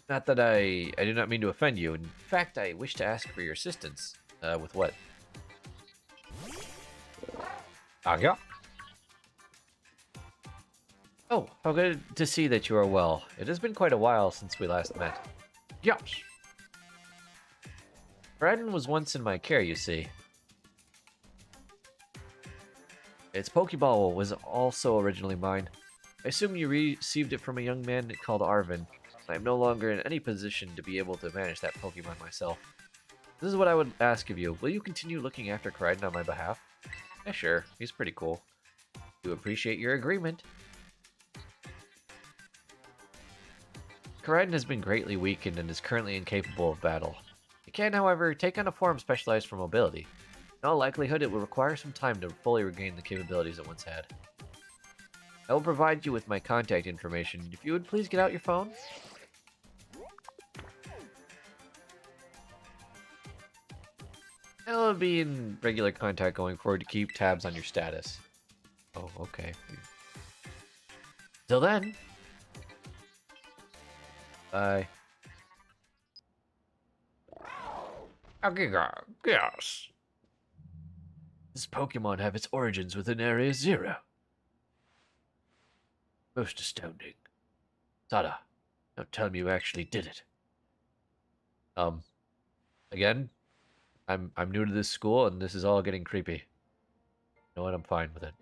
Not that I do not mean to offend you. In fact, I wish to ask for your assistance. With what? Yeah. Oh, how good to see that you are well. It has been quite a while since we last met. Yes. Koraidon was once in my care, you see. Its Pokeball was also originally mine. I assume you received it from a young man called Arvin. I am no longer in any position to be able to manage that Pokemon myself. This is what I would ask of you. Will you continue looking after Koraidon on my behalf? Yeah, sure. He's pretty cool. Do appreciate your agreement. Koraidon has been greatly weakened and is currently incapable of battle. It can, however, take on a form specialized for mobility. In all likelihood, it will require some time to fully regain the capabilities it once had. I will provide you with my contact information. If you would please get out your phone. I'll be in regular contact going forward to keep tabs on your status. Oh, okay. Till then. Bye. Yes. Does Pokemon have its origins within Area Zero? Most astounding. Sada, now tell me you actually did it. Again, I'm new to this school and this is all getting creepy. You know what? I'm fine with it.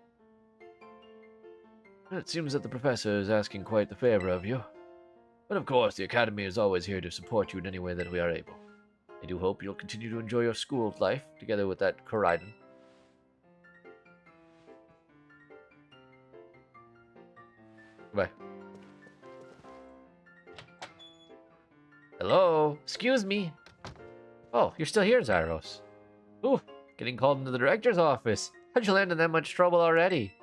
It seems that the professor is asking quite the favor of you. But of course, the Academy is always here to support you in any way that we are able. I do hope you'll continue to enjoy your school life together with that Koraidon. Goodbye. Hello? Excuse me? Oh, you're still here, Zyros. Ooh, getting called into the director's office. How'd you land in that much trouble already?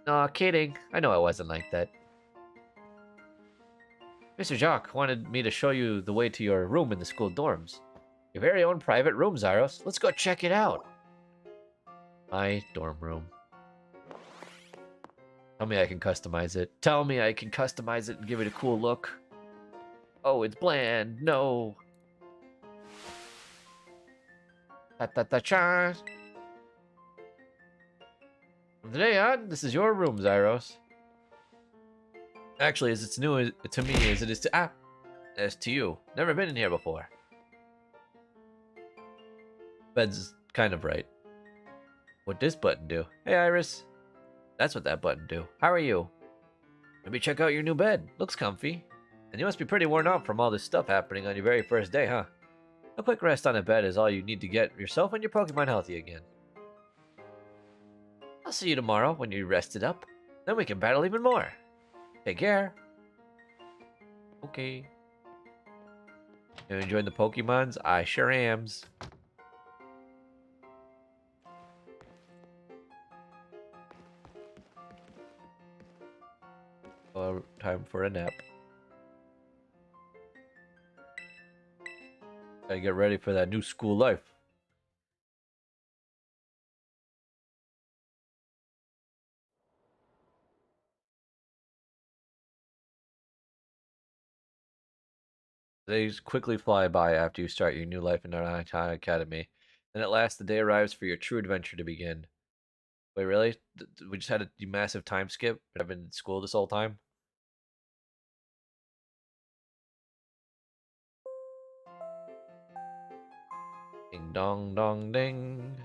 Aw, kidding. I know I wasn't like that. Mr. Jacques wanted me to show you the way to your room in the school dorms. Your very own private room, Zyros. Let's go check it out. My dorm room. Tell me I can customize it. Tell me I can customize it and give it a cool look. Oh, it's bland. No. Ta-ta-ta-cha. From today on, this is your room, Zyros. Actually, as it's new to me as it is to you. Never been in here before. Bed's kind of right. What this button do? Hey, Iris. That's what that button do. How are you? Let me check out your new bed. Looks comfy. And you must be pretty worn out from all this stuff happening on your very first day, huh? A quick rest on a bed is all you need to get yourself and your Pokemon healthy again. I'll see you tomorrow when you're rested up. Then we can battle even more. Take care. Okay. You enjoying the Pokemons? I sure ams. Oh, time for a nap. Gotta get ready for that new school life. Days quickly fly by after you start your new life in our high academy. And at last the day arrives for your true adventure to begin. Wait, really? We just had a massive time skip? I've been in school this whole time? Ding dong dong ding.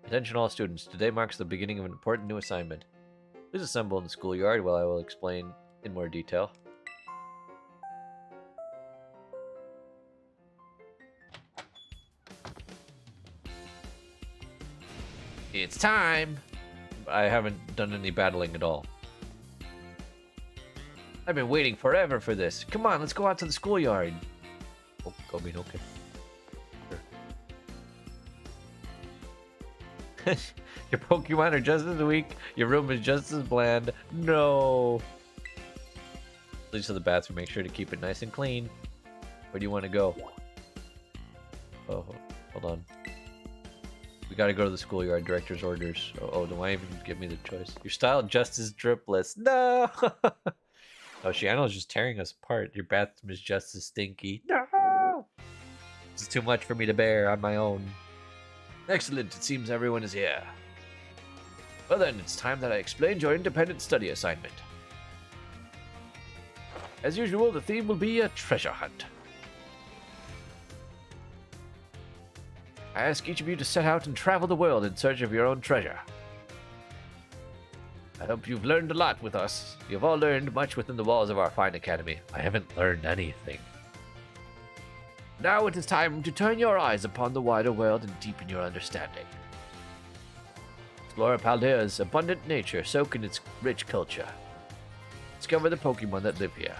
Attention all students, today marks the beginning of an important new assignment. Please assemble in the schoolyard while I will explain in more detail. It's time! I haven't done any battling at all. I've been waiting forever for this. Come on, let's go out to the schoolyard. Oh, okay. Your Pokemon are just as weak. Your room is just as bland. No. Please to the bathroom. Make sure to keep it nice and clean. Where do you want to go? Oh, hold on. We gotta go to the schoolyard. Director's orders. Oh, don't even give me the choice. Your style just as dripless. No. Oh, Shiano's just tearing us apart. Your bathroom is just as stinky. No. This is too much for me to bear on my own. Excellent, it seems everyone is here. Well then, it's time that I explained your independent study assignment. As usual, the theme will be a treasure hunt. I ask each of you to set out and travel the world in search of your own treasure. I hope you've learned a lot with us. You've all learned much within the walls of our fine academy. I haven't learned anything. Now it is time to turn your eyes upon the wider world and deepen your understanding. Explore Paldea's abundant nature, soak in its rich culture. Discover the Pokemon that live here.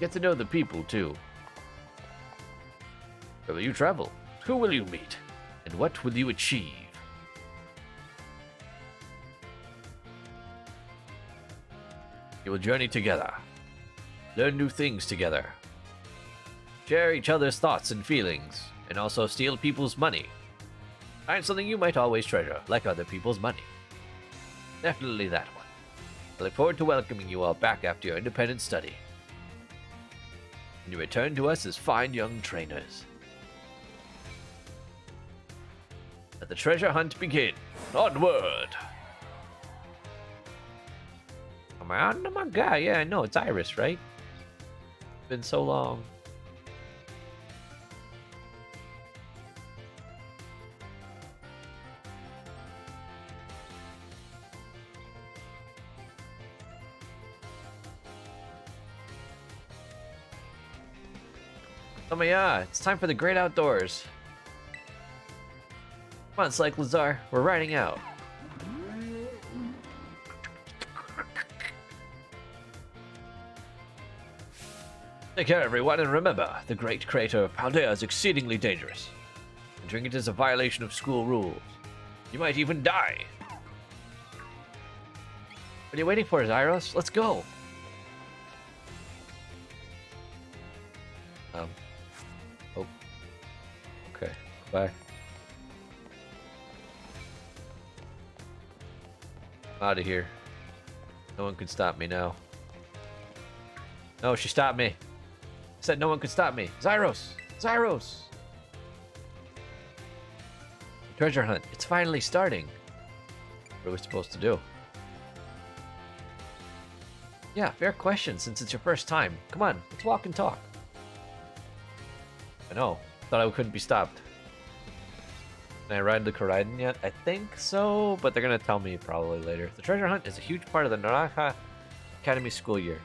Get to know the people, too. Where will you travel? Who will you meet? And what will you achieve? You will journey together. Learn new things together. Share each other's thoughts and feelings, and also steal people's money. Find something you might always treasure, like other people's money. Definitely that one. I look forward to welcoming you all back after your independent study. And you return to us as fine young trainers. Let the treasure hunt begin. Onward! Oh my god, yeah, I know, it's Iris, right? It's been so long. Oh my god, it's time for the great outdoors. Come on, Cyclizar, we're riding out. Take care, everyone, and remember, the great crater of Paldea is exceedingly dangerous. Entering it is a violation of school rules. You might even die. What are you waiting for, Zyros? Let's go. Oh. Okay. Bye. I'm out of here. No one can stop me now. No, she stopped me. I said no one could stop me. Zyros! Zyros! Treasure hunt. It's finally starting. What are we supposed to do? Yeah, fair question since it's your first time. Come on, let's walk and talk. I know. Thought I couldn't be stopped. Can I ride the Koraiden yet? I think so, but they're gonna tell me probably later. The treasure hunt is a huge part of the Naraka Academy school year.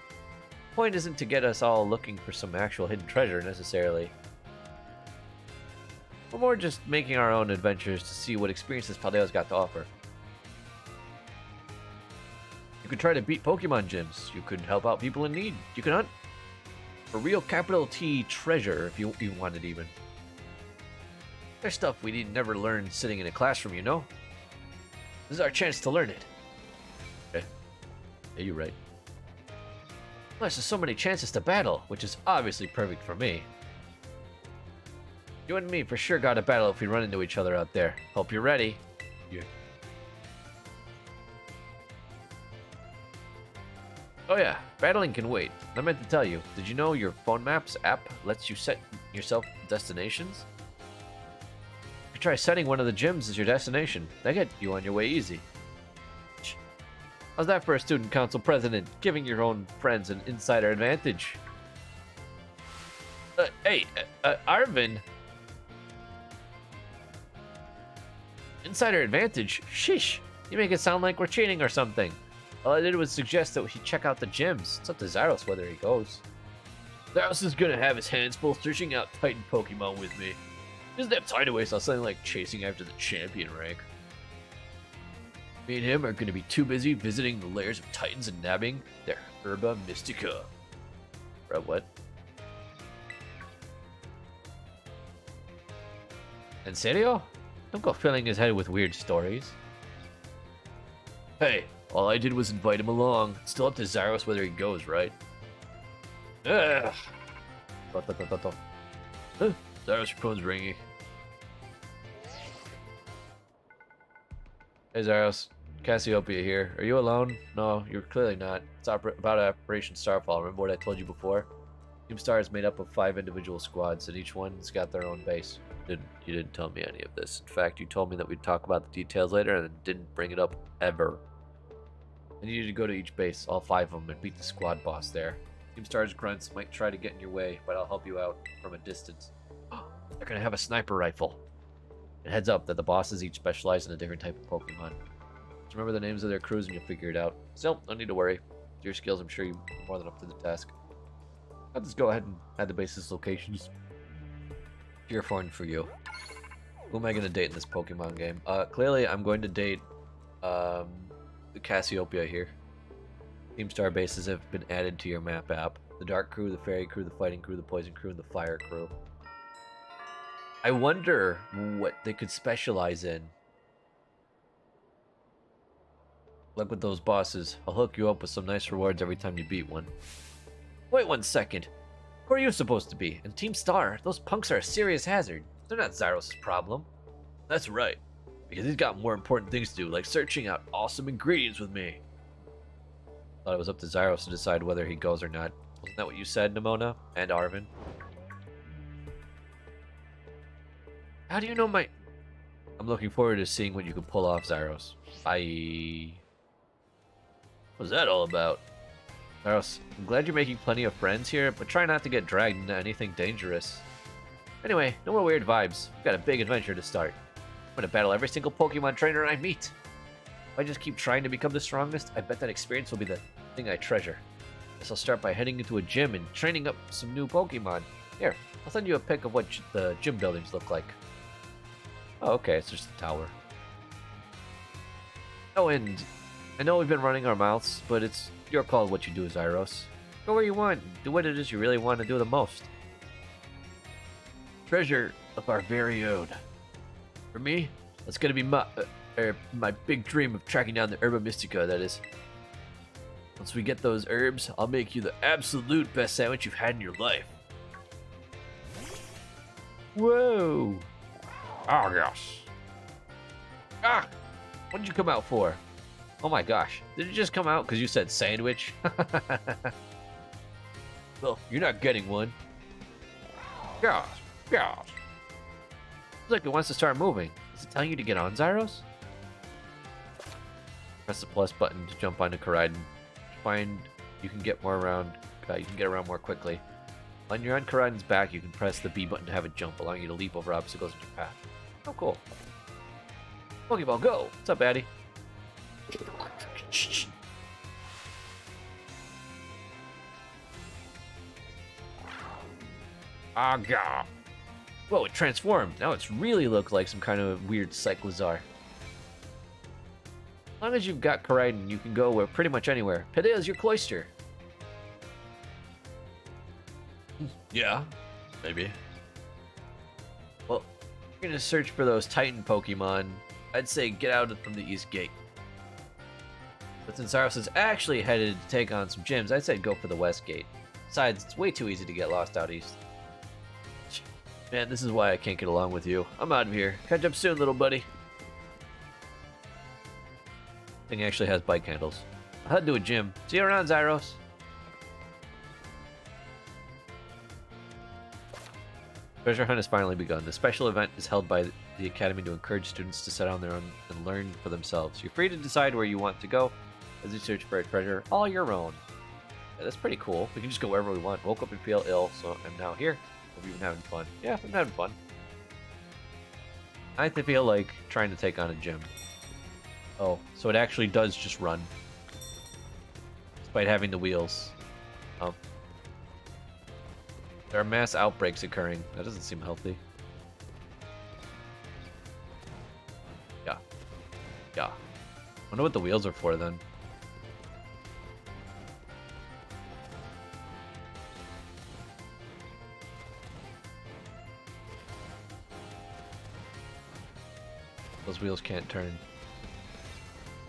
The point isn't to get us all looking for some actual hidden treasure necessarily. We're more just making our own adventures to see what experiences Paldeo's got to offer. You could try to beat Pokemon gyms. You could help out people in need. You could hunt for real capital T treasure if you wanted even. There's stuff we never learned sitting in a classroom, you know? This is our chance to learn it. Okay. Yeah, you're right. Plus, there's so many chances to battle, which is obviously perfect for me. You and me for sure got a battle if we run into each other out there. Hope you're ready. Yeah. Oh yeah, battling can wait. I meant to tell you, did you know your phone maps app lets you set yourself destinations? You try setting one of the gyms as your destination. They get you on your way easy. How's that for a student council president, giving your own friends an insider advantage? Hey, Arvin. Insider advantage? Sheesh. You make it sound like we're cheating or something. All I did was suggest that we check out the gyms. It's up to Zyros whether he goes. Zyros is gonna have his hands full searching out Titan Pokemon with me. He doesn't have time to waste on something like chasing after the champion rank. Me and him are gonna be too busy visiting the lairs of Titans and nabbing their Herba Mystica. Bro, what? En serio? Don't go filling his head with weird stories. Hey, all I did was invite him along. It's still up to Zyros whether he goes, right? Ugh. Zyros, your phone's ringing. Hey Zyros, Cassiopeia here. Are you alone? No, you're clearly not. It's about Operation Starfall. Remember what I told you before? Team Star is made up of 5 individual squads, and each one's got their own base. You didn't tell me any of this. In fact, you told me that we'd talk about the details later, and then didn't bring it up ever. I need you to go to each base, all 5 of them, and beat the squad boss there. Team Star's grunts might try to get in your way, but I'll help you out from a distance. They're gonna have a sniper rifle. It heads up that the bosses each specialize in a different type of Pokemon. Just remember the names of their crews and you'll figure it out. Still, no need to worry. With your skills, I'm sure you're more than up to the task. I'll just go ahead and add the base's locations. Tier 4 for you. Who am I going to date in this Pokemon game? Clearly, I'm going to date the Cassiopeia here. Team Star bases have been added to your map app. The Dark Crew, the Fairy Crew, the Fighting Crew, the Poison Crew, and the Fire Crew. I wonder what they could specialize in. Like with those bosses, I'll hook you up with some nice rewards every time you beat one. Wait 1 second. Who are you supposed to be? And Team Star, those punks are a serious hazard. They're not Zyros' problem. That's right. Because he's got more important things to do, like searching out awesome ingredients with me. Thought it was up to Zyros to decide whether he goes or not. Wasn't that what you said, Nimona? And Arvin? How do you know my... I'm looking forward to seeing what you can pull off, Zyros. What's that all about? Zyros, I'm glad you're making plenty of friends here, but try not to get dragged into anything dangerous. Anyway, no more weird vibes. We've got a big adventure to start. I'm gonna battle every single Pokemon trainer I meet. If I just keep trying to become the strongest, I bet that experience will be the thing I treasure. Guess I'll start by heading into a gym and training up some new Pokemon. Here, I'll send you a pic of what the gym buildings look like. Oh, okay, it's just a tower. Oh, and I know we've been running our mouths, but it's your call what you do, Zyros. Go where you want, do what it is you really want to do the most. Treasure of our very own. For me, that's gonna be my big dream of tracking down the Herba Mystica, that is. Once we get those herbs, I'll make you the absolute best sandwich you've had in your life. Whoa! Ah, yes. Ah! What did you come out for? Oh my gosh. Did it just come out because you said sandwich? Well, you're not getting one. Yes, yes. Looks like it wants to start moving. Is it telling you to get on, Zyros? Press the plus button to jump onto Koraidon. Find you can get more around. You can get around more quickly. When you're on Koraidon's back, you can press the B button to have it jump, allowing you to leap over obstacles in your path. Oh, cool. Pokeball, go! What's up, Addy? Ah, yeah. Whoa, it transformed. Now it's really looked like some kind of weird Cyclizar. As long as you've got Koraidon, you can go pretty much anywhere. Padea's your cloister. Yeah, maybe. Well, if you're gonna search for those Titan Pokemon, I'd say get out from the East Gate. But since Zyros is actually headed to take on some gyms, I'd say go for the West Gate. Besides, it's way too easy to get lost out east. Man, this is why I can't get along with you. I'm out of here. Catch up soon, little buddy. Thing actually has bike handles. I'll head to a gym. See you around, Zyros. Treasure hunt has finally begun. The special event is held by the Academy to encourage students to set on their own and learn for themselves. You're free to decide where you want to go as you search for a treasure all your own. Yeah, that's pretty cool. We can just go wherever we want. Woke up and feel ill, so I'm now here. Hope you've been having fun. Yeah, I'm having fun. I feel like trying to take on a gym. Oh, so it actually does just run. Despite having the wheels. Oh. There are mass outbreaks occurring. That doesn't seem healthy. Yeah. Yeah. Wonder what the wheels are for then. Those wheels can't turn.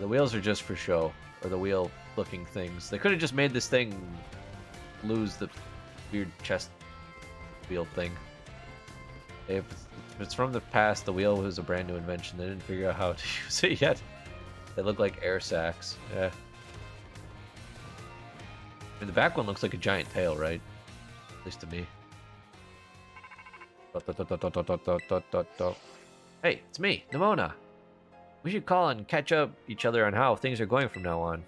The wheels are just for show. Or the wheel looking things. They could have just made this thing lose the weird chest wheel thing. If it's from the past, the wheel was a brand new invention. They didn't figure out how to use it yet. They look like air sacs. Yeah. I mean, the back one looks like a giant tail, right? At least to me. Hey, it's me, Nimona. We should call and catch up each other on how things are going from now on.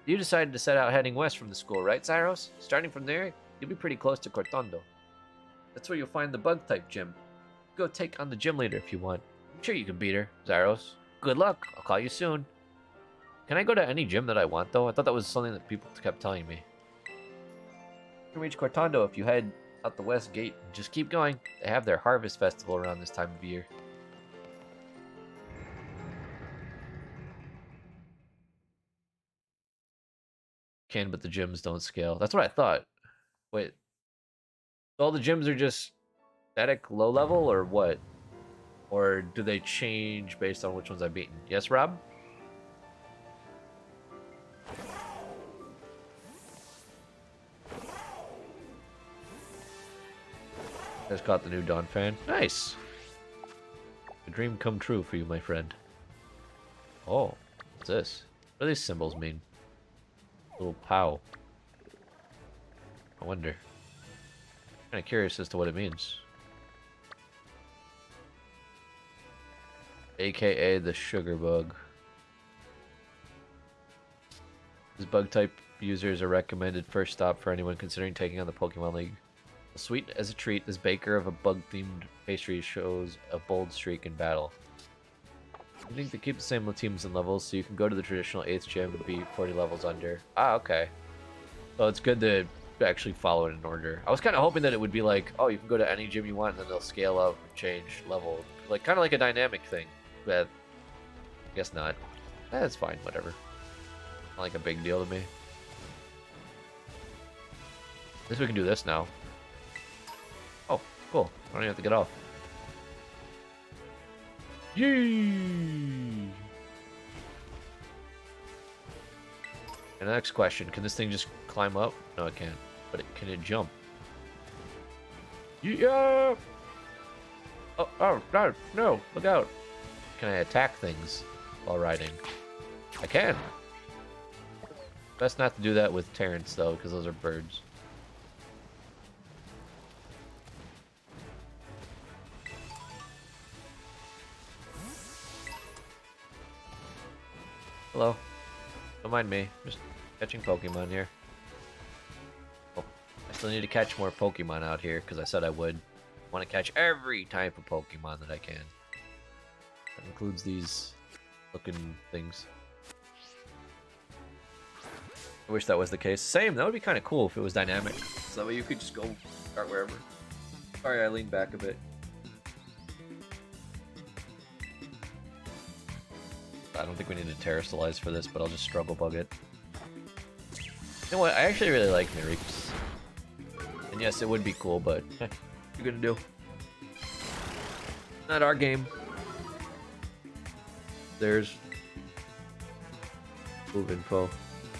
You decided to set out heading west from the school, right, Zyros? Starting from there, you'll be pretty close to Cortondo. That's where you'll find the bug-type gym. Go take on the gym leader if you want. I'm sure you can beat her, Zyros. Good luck. I'll call you soon. Can I go to any gym that I want, though? I thought that was something that people kept telling me. You can reach Cortondo if you head out the west gate. Just keep going. They have their harvest festival around this time of year. Can, but the gyms don't scale. That's what I thought. Wait. All the gyms are just static low level, or what? Or do they change based on which ones I've beaten? Yes, Rob? Just caught the new Dawn fan. Nice! A dream come true for you, my friend. Oh, what's this? What do these symbols mean? Little POW. I wonder. Kind of curious as to what it means. AKA the sugar bug. This bug type user is a recommended first stop for anyone considering taking on the Pokemon League. Sweet as a treat, this baker of a bug-themed pastry shows a bold streak in battle. You think they keep the same teams and levels, so you can go to the traditional 8th gym and be 40 levels under. Ah, okay. So it's good to actually follow it in order. I was kind of hoping that it would be like, oh, you can go to any gym you want, and then they'll scale up and change level. Like, kind of like a dynamic thing. But I guess not. That's fine, whatever. Not like a big deal to me. At least we can do this now. Oh, cool. I don't even have to get off. Yee! And the next question, can this thing just climb up? No, it can't. But can it jump? Yeah! Oh, no, no, look out. Can I attack things while riding? I can. Best not to do that with Terrence, though, because those are birds. Hello. Don't mind me. Just catching Pokemon here. Oh, I still need to catch more Pokemon out here, because I said I would. I want to catch every type of Pokemon that I can. That includes these looking things. I wish that was the case. Same, that would be kind of cool if it was dynamic. So that way you could just go start wherever. Sorry, I leaned back a bit. I don't think we need to terrestrialize for this, but I'll just struggle bug it. You know what? I actually really like Mareeps. And yes, it would be cool, but what you gonna do? Not our game. There's move info.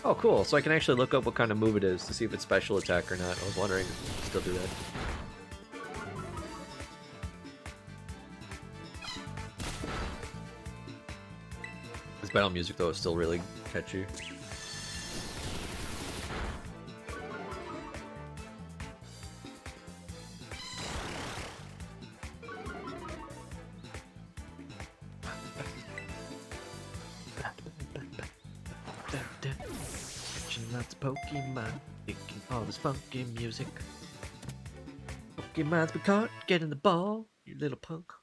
Oh, cool. So I can actually look up what kind of move it is to see if it's special attack or not. I was wondering if you can still do that. This battle music, though, is still really catchy. Lots of Pokemon, picking all this funky music. Pokemon's been caught, get in the ball, you little punk.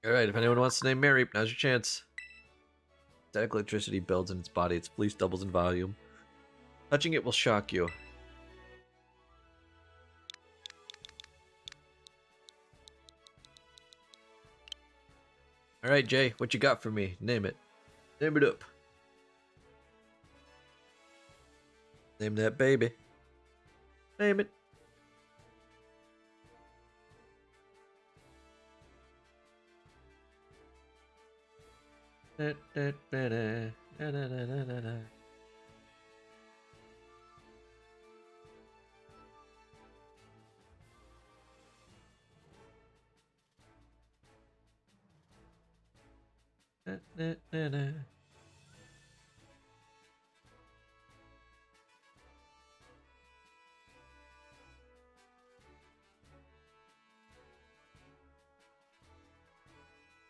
Alright, if anyone wants to name Mary, now's your chance. Static electricity builds in its body, its fleece doubles in volume. Touching it will shock you. Alright, Jay, what you got for me? Name it. Name it up. Name that baby. Name it.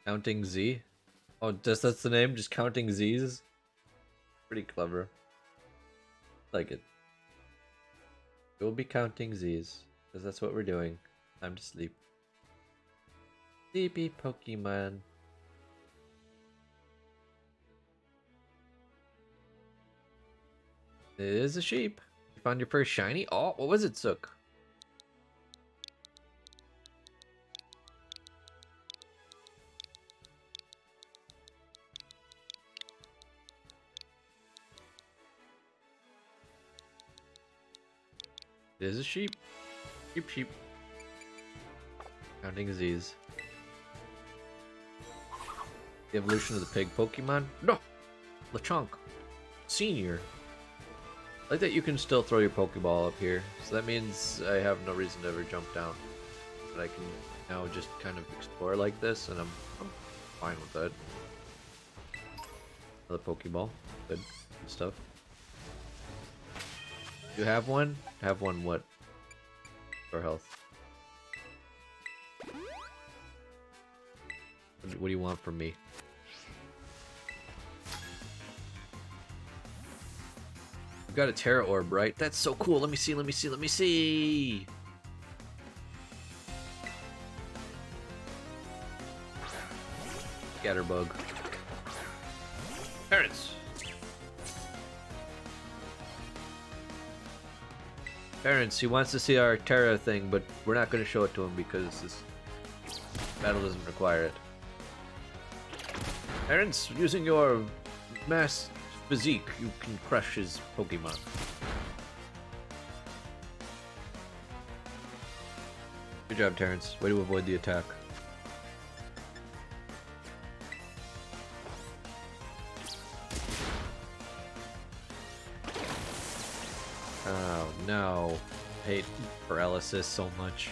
Counting Z? Oh, that's the name? Just counting Z's? Pretty clever. Like it. We'll be counting Z's, because that's what we're doing. Time to sleep. Sleepy Pokemon. It is a sheep. You found your first shiny? Oh, what was it, Sook? It is a sheep. Sheep. Counting Z's. The evolution of the pig Pokemon? No! Lechonk. Senior. I like that you can still throw your Pokeball up here. So that means I have no reason to ever jump down. But I can now just kind of explore like this, and I'm fine with that. Another Pokeball. Good stuff. You have one? Have one what? For health. What do you want from me? I've got a Terra Orb, right? That's so cool. Let me see. Scatterbug. Parents. Parents, he wants to see our Terra thing, but we're not going to show it to him because this battle doesn't require it. Parents, using your mass physique, you can crush his Pokemon. Good job, Terrence. Way to avoid the attack. Oh no. I hate paralysis so much.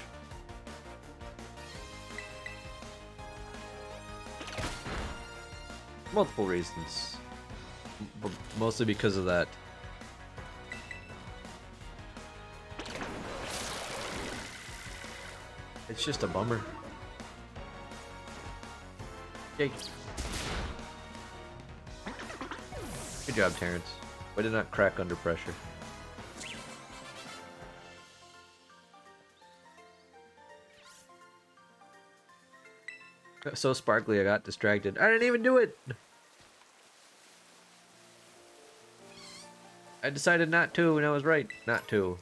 Multiple reasons. But mostly because of that. It's just a bummer. Yay. Good job, Terrence. Way to not crack under pressure. So sparkly, I got distracted. I didn't even do it! I decided not to, and I was right not to.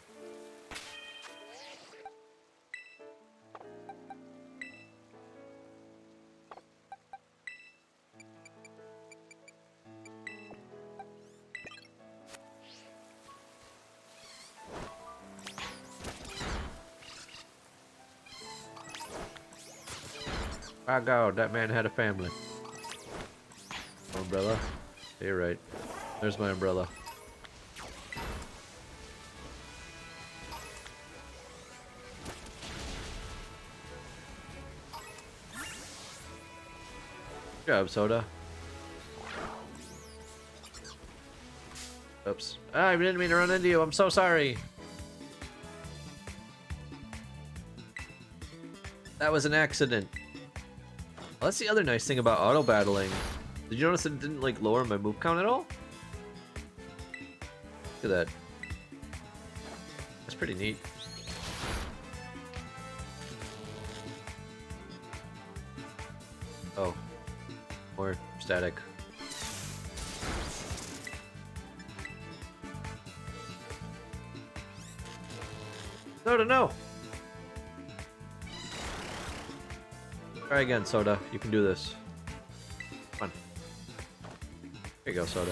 My God, that man had a family. Umbrella? You're right. There's my umbrella. Good job, Soda. Oops. I didn't mean to run into you. I'm so sorry. That was an accident. Well, that's the other nice thing about auto battling. Did you notice it didn't like lower my move count at all? Look at that. That's pretty neat. Oh. More static. No! Try again, Soda. You can do this. Come on. Here you go, Soda.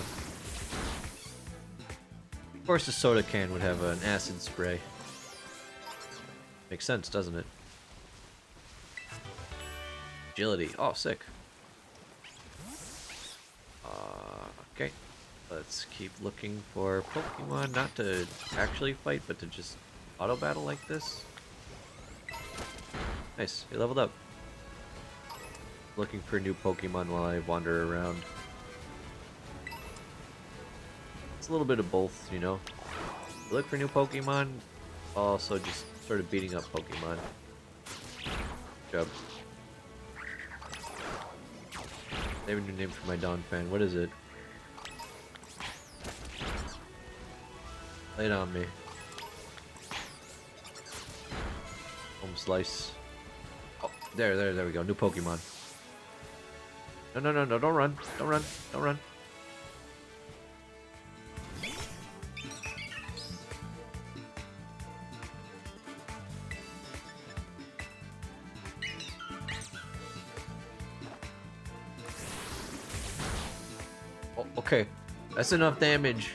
Of course, the soda can would have an acid spray. Makes sense, doesn't it? Agility. Oh, sick. Okay. Let's keep looking for Pokemon, not to actually fight, but to just auto battle like this. Nice, you leveled up. Looking for new Pokemon while I wander around. It's a little bit of both, you know. You look for new Pokemon, also just sort of beating up Pokemon. Good job. I have a new name for my Dawn fan. What is it? Lay it on me. Home slice. Oh, there we go. New Pokemon. No, don't run. Don't run. Oh, okay. That's enough damage.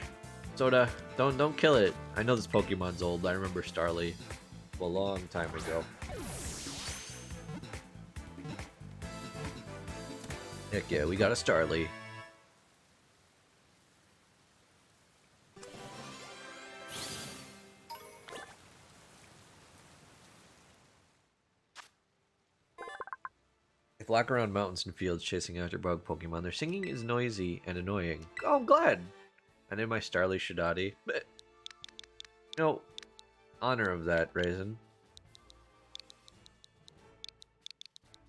Soda, don't kill it. I know this Pokemon's old. I remember Starly a long time ago. Heck yeah, we got a Starly. They flock around mountains and fields chasing after bug Pokemon. Their singing is noisy and annoying. Oh, I'm glad. I named my Starly Shidati. But, no honor of that, Raisin.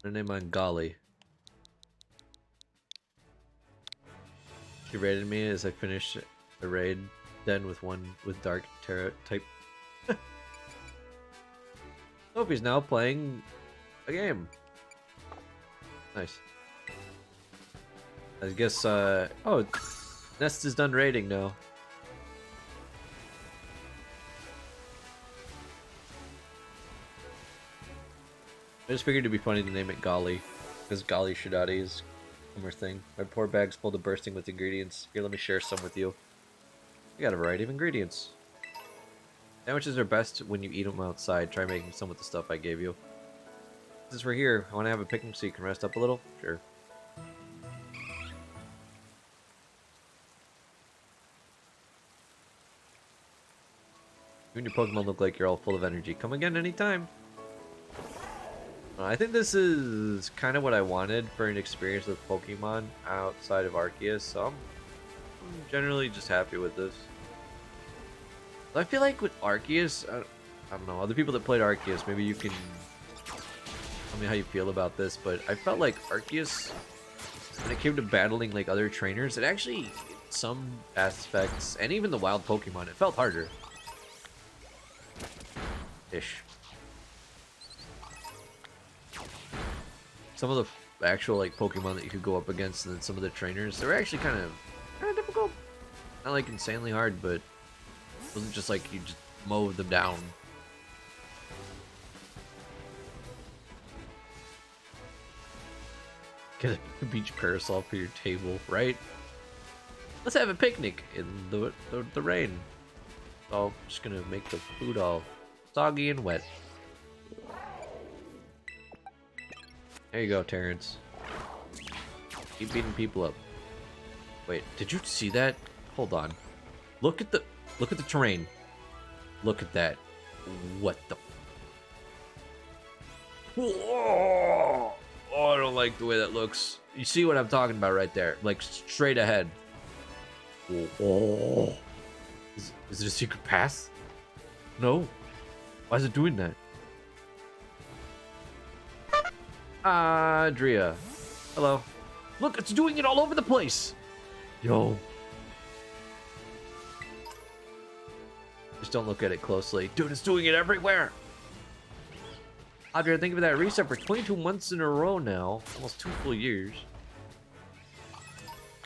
I named mine Golly. She raided me as I finished the raid, then with one with Dark Terra type. Sophie's now playing a game. Nice. I guess, oh, Nest is done raiding now. I just figured it'd be funny to name it Golly, because Golly Shidati is her thing. My poor bag's full to bursting with ingredients. Here, let me share some with you. You got a variety of ingredients. Sandwiches are best when you eat them outside. Try making some with the stuff I gave you. Since we're here, I want to have a picnic so you can rest up a little. Sure. You and your Pokemon look like you're all full of energy. Come again anytime. I think this is kind of what I wanted for an experience with Pokemon outside of Arceus, so I'm generally just happy with this. I feel like with Arceus, I don't know, other people that played Arceus, maybe you can tell me how you feel about this, but I felt like Arceus, when it came to battling like other trainers, it actually, in some aspects, and even the wild Pokemon, it felt harder. Ish. Some of the actual like Pokemon that you could go up against and then some of the trainers, they were actually kind of difficult. Not like insanely hard, but it wasn't just like you just mowed them down. Get a beach parasol for your table, right? Let's have a picnic in the rain. So I'm just gonna make the food all soggy and wet. There you go, Terrence. Keep beating people up. Wait, did you see that? Hold on. Look at the terrain. Look at that. What the? Oh, I don't like the way that looks. You see what I'm talking about right there? Like straight ahead. Oh. Is it a secret path? No. Why is it doing that? Adria. Hello. Look, it's doing it all over the place. Yo. Just don't look at it closely. Dude, it's doing it everywhere. Adria, think of that reset for 22 months in a row now. Almost 2 full years.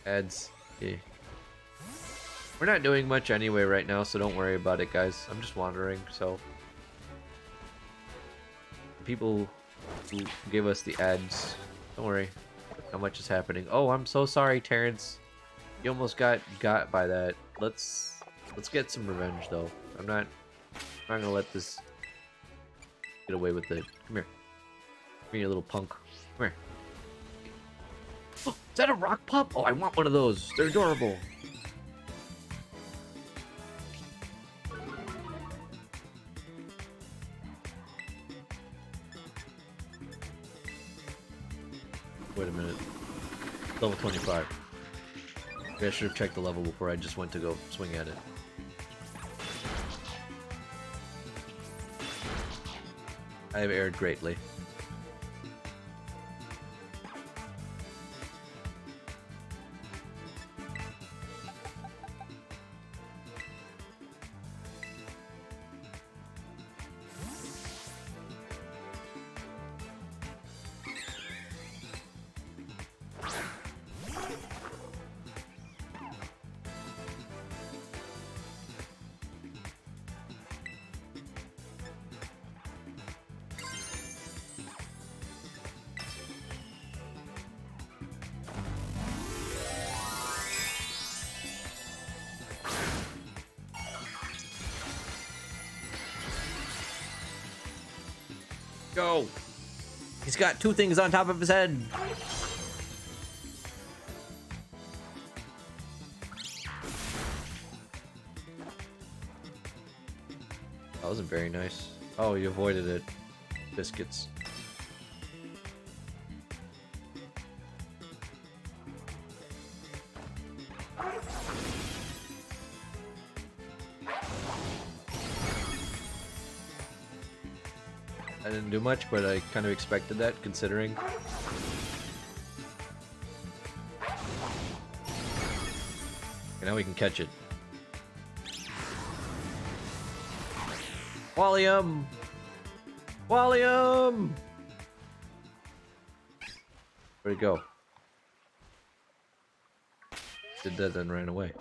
Ads. Yeah. We're not doing much anyway right now, so don't worry about it, guys. I'm just wandering, so. People who gave us the ads, don't worry. Look how much is happening. Oh, I'm so sorry, Terrence. You almost got by that. Let's get some revenge, though. I'm not gonna let this get away with it. Come here. Come here, you little punk. Come here. Oh, is that a rock pop? Oh, I want one of those. They're adorable. Wait a minute. Level 25. Maybe I should have checked the level before I just went to go swing at it. I have erred greatly. Go! He's got 2 things on top of his head. That wasn't very nice. Oh, you avoided it. Biscuits. I didn't do much, but I kind of expected that, considering. Okay, now we can catch it. Wallium! Wallium! Where'd it go? Did that then ran away.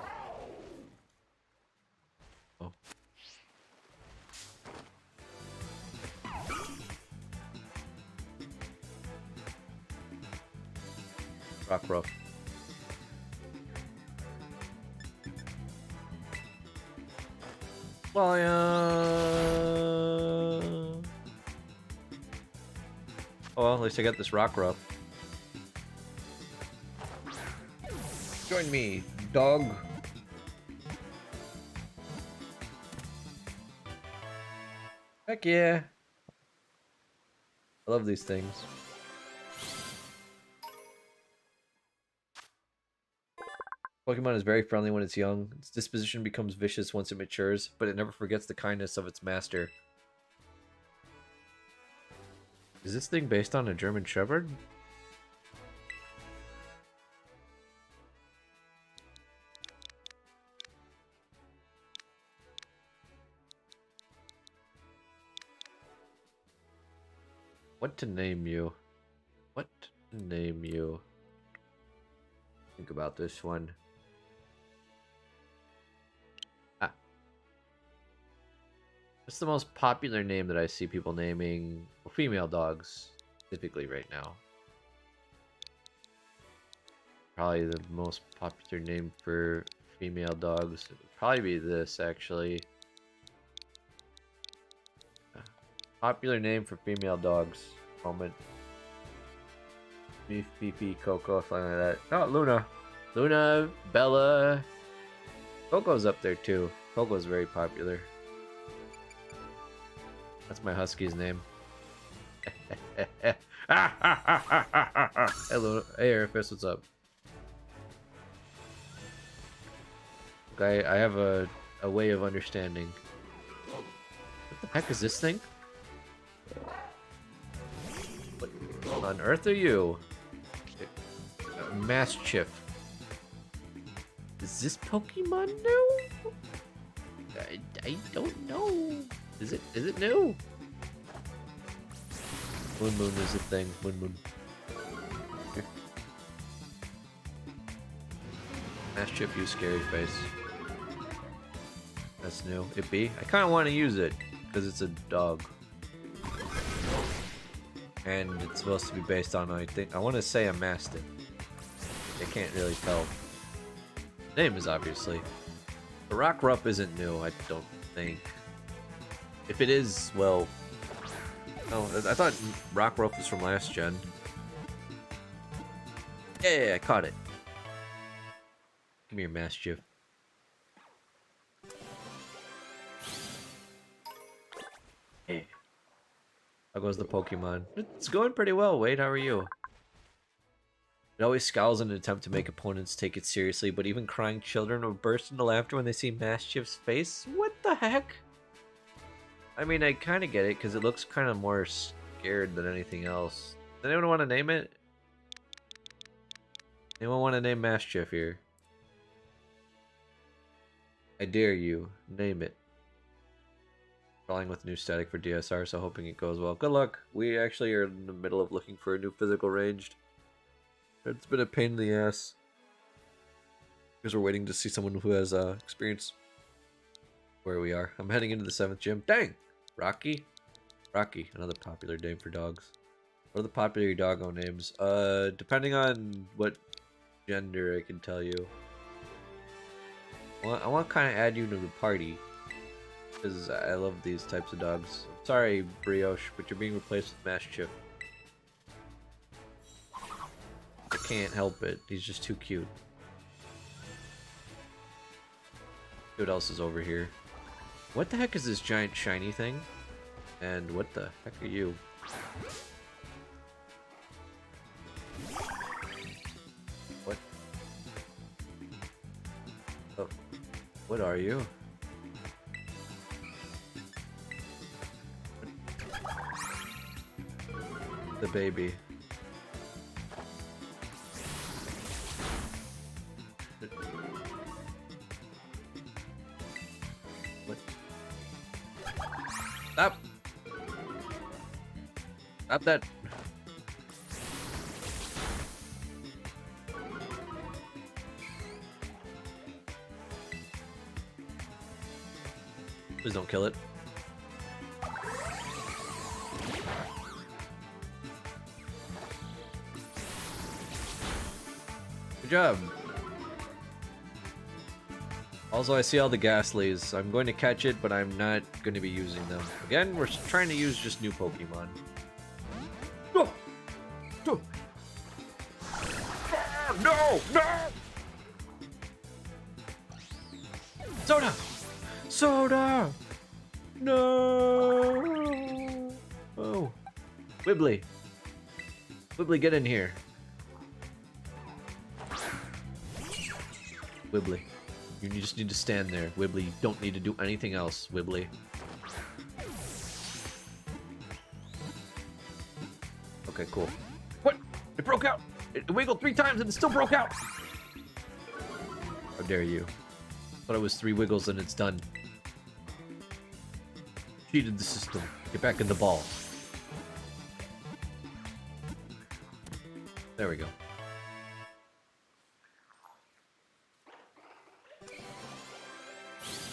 Oh. Rockruff. Wallium! Oh, well, at least I got this rock ruff. Join me, dog. Heck yeah. I love these things. Pokemon is very friendly when it's young. Its disposition becomes vicious once it matures, but it never forgets the kindness of its master. Is this thing based on a German Shepherd? What to name you? What to name you? Think about this one. Ah. What's the most popular name that I see people naming female dogs, typically right now? Probably the most popular name for female dogs would probably be this, actually. Popular name for female dogs. Moment. Beef, Fifi, Coco, something like that. Oh, Luna. Luna, Bella. Coco's up there too. Coco's very popular. That's my husky's name. Hey, Luna. Hey, Airfist, what's up? Okay, I have a way of understanding. What the heck is this thing? What on earth are you? Mastiff. Is this Pokemon new? I don't know. Is it new? Moon Moon is a thing. Moon Moon. Mastiff, you scary face. That's new. It be? I kind of want to use it because it's a dog. And it's supposed to be based on, I want to say, a Mastiff. I can't really tell. Name is obviously. The Rock Ruff isn't new, I don't think. If it is, well... No, I thought Rock Ruff was from last gen. Yeah, I caught it. Give me your Mastiff. Hey. How goes the Pokemon? It's going pretty well, Wade. How are you? It always scowls in an attempt to make opponents take it seriously, but even crying children will burst into laughter when they see Mastiff's face? What the heck? I mean, I kind of get it, because it looks kind of more scared than anything else. Does anyone want to name it? Anyone want to name Mastiff here? I dare you. Name it. Drawing with new static for DSR, so hoping it goes well. Good luck. We actually are in the middle of looking for a new physical ranged. It's been a pain in the ass. Because we're waiting to see someone who has experience where we are. I'm heading into the 7th gym. Dang! Rocky? Rocky, another popular name for dogs. What are the popular doggo names? Depending on what gender, I can tell you. Well, I want to kind of add you to the party. Because I love these types of dogs. Sorry, Brioche, but you're being replaced with Mastiff. I can't help it. He's just too cute. What else is over here? What the heck is this giant shiny thing? And what the heck are you? What? Oh, what are you? The baby. What? Stop! Stop that! Please don't kill it. Good job. Also, I see all the Ghastlies. I'm going to catch it, but I'm not going to be using them. Again, we're trying to use just new Pokemon. Oh! No! No! Soda! Soda! No! Oh. Wibbly. Wibbly, get in here. Wibbly. You just need to stand there. Wibbly, you don't need to do anything else, Wibbly. Okay, cool. What? It broke out! It wiggled 3 times and it still broke out! How dare you. Thought it was 3 wiggles and it's done. Cheated the system. Get back in the ball. There we go.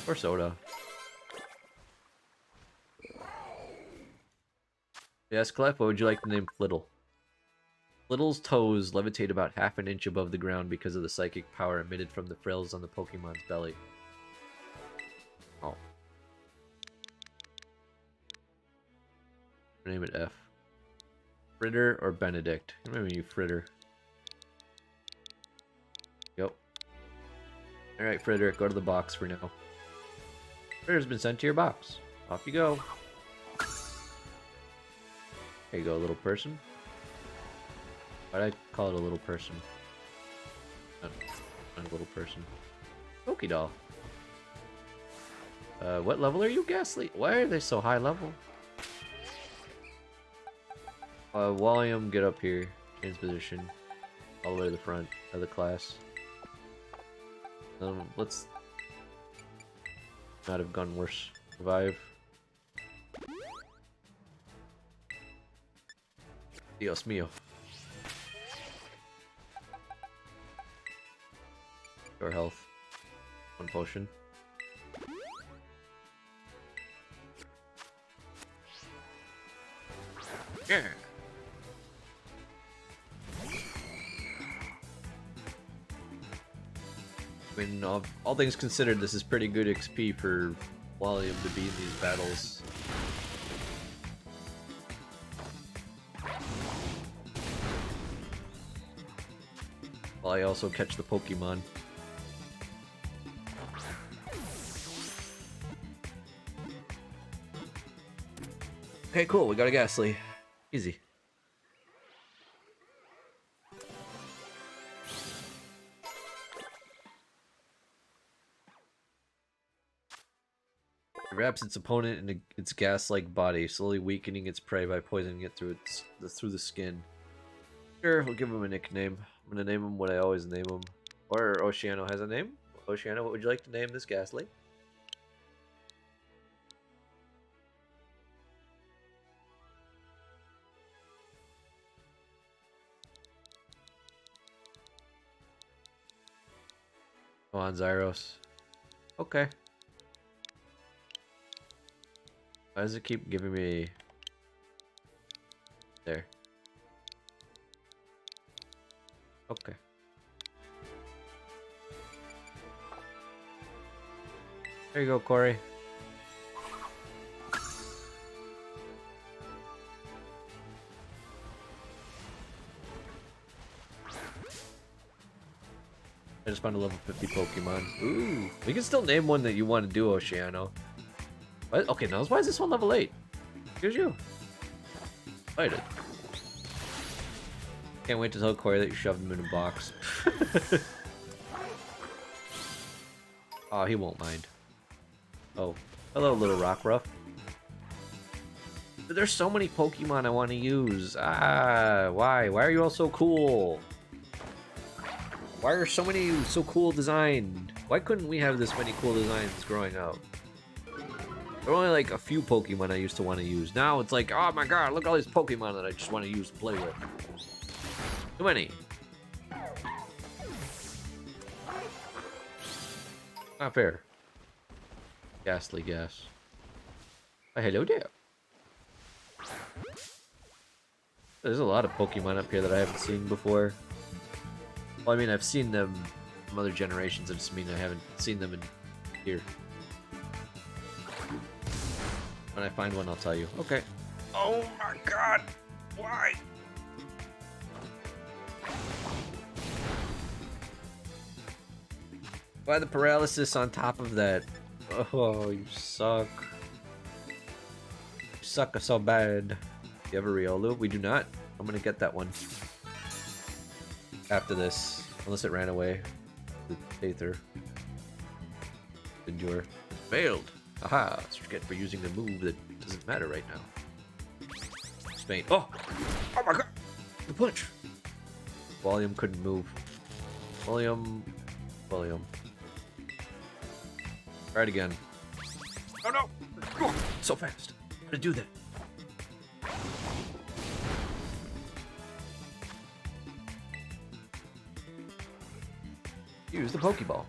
Or soda. Yes, Clef, what would you like to name Flittle? Flittle's toes levitate about half an inch above the ground because of the psychic power emitted from the frills on the Pokemon's belly. Oh. Name it F. Fritter or Benedict? Maybe you Fritter. Yep. Alright, Fritter, go to the box for now. Fritter's been sent to your box. Off you go. There you go, little person. Why'd I call it a little person? Not a little person. Pokédoll. What level are you, Ghastly? Why are they so high level? William, get up here. Change position. All the way to the front of the class. Let's not have gone worse. Revive. Dios mío. Your health. 1 potion. Yeah. I mean, all things considered, this is pretty good XP for William to be in these battles. While I also catch the Pokemon. Okay, cool, we got a Ghastly. Easy. It wraps its opponent in its gas-like body, slowly weakening its prey by poisoning it through the skin. Sure, we'll give him a nickname. I'm gonna name him what I always name him. Or Oceano has a name. Oceano, what would you like to name this Ghastly? Go on, Zyros. Okay. Why does it keep giving me... There. Okay. There you go, Corey. I just found a level 50 Pokemon. Ooh. We can still name one that you want to do, Oceano. What? Okay, now why is this one level 8? Here's you. Fight it. Can't wait to tell Corey that you shoved him in a box. Oh, he won't mind. Oh, hello, little Rockruff. But there's so many Pokemon I want to use. Ah, why? Why are you all so cool? Why are so many so cool designed? Why couldn't we have this many cool designs growing up? There were only like a few Pokemon I used to want to use. Now it's like, oh my god, look at all these Pokemon that I just want to use to play with. Too many. Not fair. Ghastly gas. Oh, hello there. There's a lot of Pokemon up here that I haven't seen before. Well, I mean, I've seen them from other generations. I just mean I haven't seen them in here. When I find one, I'll tell you. Okay. Oh my god! Why? Why the paralysis on top of that? Oh, you suck. You suck so bad. You have a Riolu? We do not. I'm gonna get that one. After this. Unless it ran away. The Aether. Endure. Failed! Aha! That's what you get for using the move that doesn't matter right now. Spain. Oh! Oh my god! The punch! Volume couldn't move. Volume. Volume. Try it again. Oh no! Oh, so fast. How to do that? Use the Pokeball.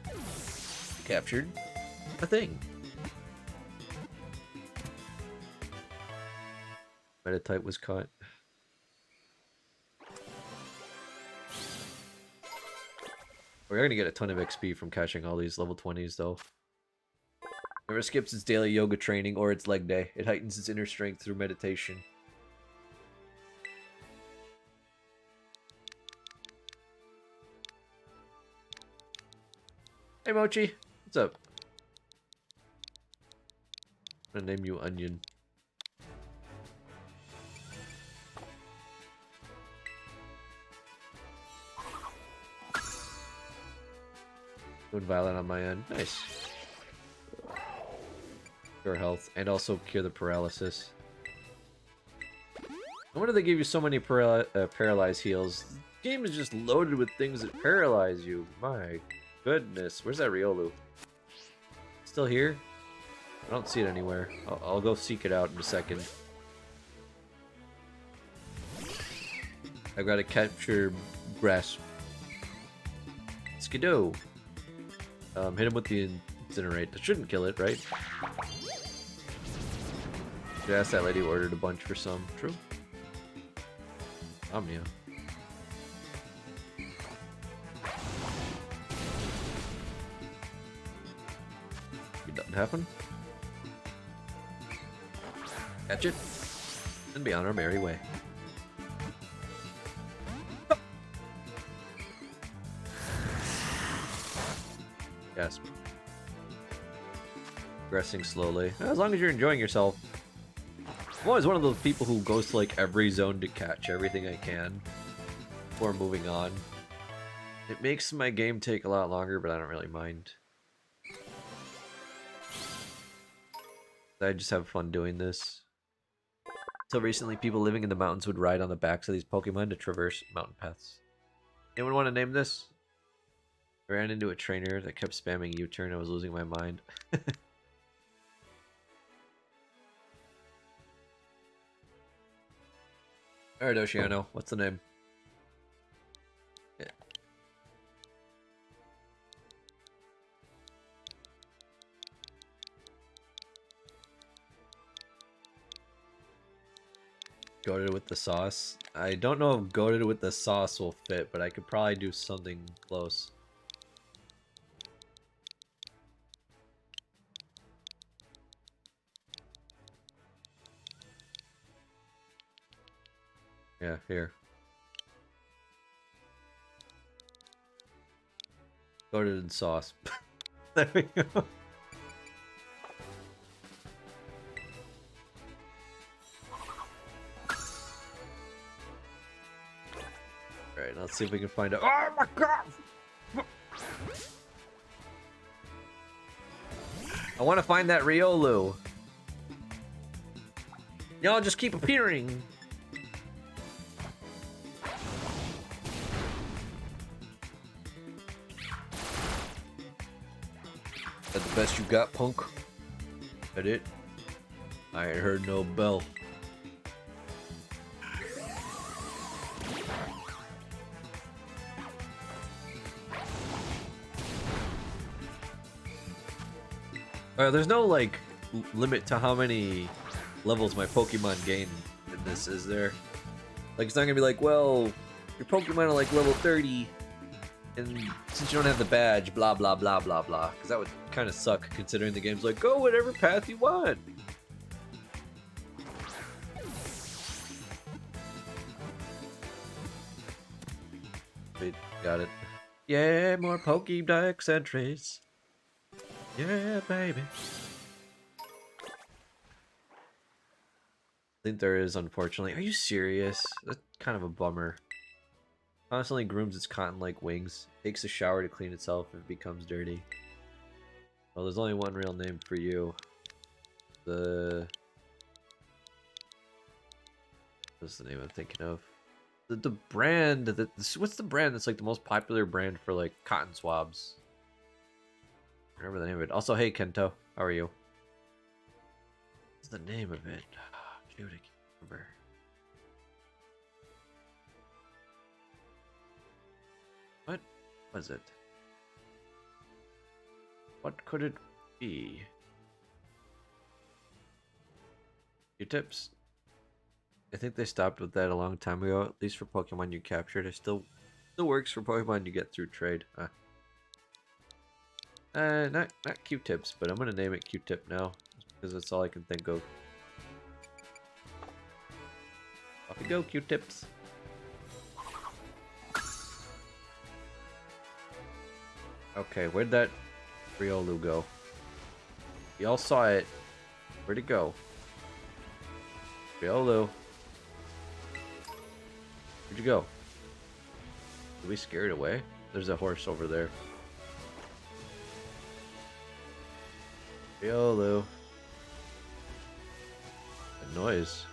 Captured a thing. Metatype was caught. We're gonna get a ton of XP from catching all these level 20s though. Never skips its daily yoga training or its leg day. It heightens its inner strength through meditation. Hey Mochi, what's up? I'm gonna name you Onion. Doing violent on my end. Nice. Cure health and also cure the paralysis. No wonder they give you so many paralyzed heals. The game is just loaded with things that paralyze you. My goodness. Where's that Riolu? Still here? I don't see it anywhere. I'll go seek it out in a second. I've got to capture Grasp. Skidoo. Hit him with the Incinerate. That shouldn't kill it, right? Should ask that lady who ordered a bunch for some. True. Omnia. It doesn't happen. Catch it. And be on our merry way. Gasp. Progressing slowly. As long as you're enjoying yourself. I'm always one of those people who goes to like every zone to catch everything I can before moving on. It makes my game take a lot longer, but I don't really mind. I just have fun doing this. Until recently, people living in the mountains would ride on the backs of these Pokemon to traverse mountain paths. Anyone want to name this? I ran into a trainer that kept spamming U-turn. I was losing my mind. Alright, Oceano, what's the name? Yeah. Goated with the sauce? I don't know if goated with the sauce will fit, but I could probably do something close. Yeah, here. Goated in sauce. There we go. Alright, let's see if we can find out. Oh my god! I want to find that Riolu. Y'all just keep appearing. That the best you got, punk? That it? I ain't heard no bell. There's no like limit to how many levels my Pokemon gain in this, is there? Like it's not gonna be like, well, your Pokemon are like level 30, and since you don't have the badge, blah blah blah blah blah. Because that would kind of suck, considering the game's like, go whatever path you want. Wait, got it. Yeah, more Pokédex entries. Yeah, baby. I think there is, unfortunately. Are you serious? That's kind of a bummer. Constantly grooms its cotton-like wings. Takes a shower to clean itself if it becomes dirty. Well, there's only one real name for you. What's the name I'm thinking of? The brand, what's the brand that's like the most popular brand for like cotton swabs? I remember the name of it. Also, hey Kento, how are you? What's the name of it? Shoot, I can't remember. What was it? What could it be? Q-tips? I think they stopped with that a long time ago, at least for Pokemon you captured. It still works for Pokemon you get through trade. Not Q-tips, but I'm gonna name it Q-tip now, because that's all I can think of. Off we go, Q-tips. Okay, where'd that Riolu go? Y'all saw it. Where'd it go? Riolu. Where'd you go? Did we scare it away? There's a horse over there. Riolu. That noise.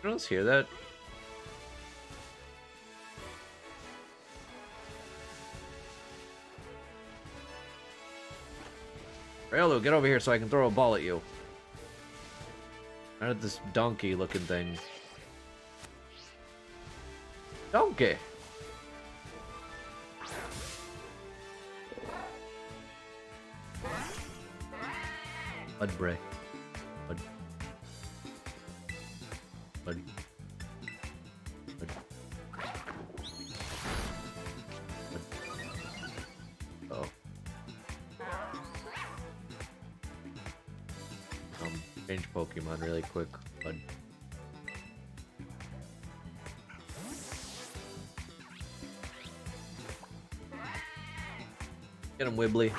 Anyone else hear that? Riolu, get over here so I can throw a ball at you. Not at this donkey looking thing. Donkey! Mudbray. Mud. Mud. Mud. Oh. Change Pokemon really quick. Mud. Get him, Wibbly.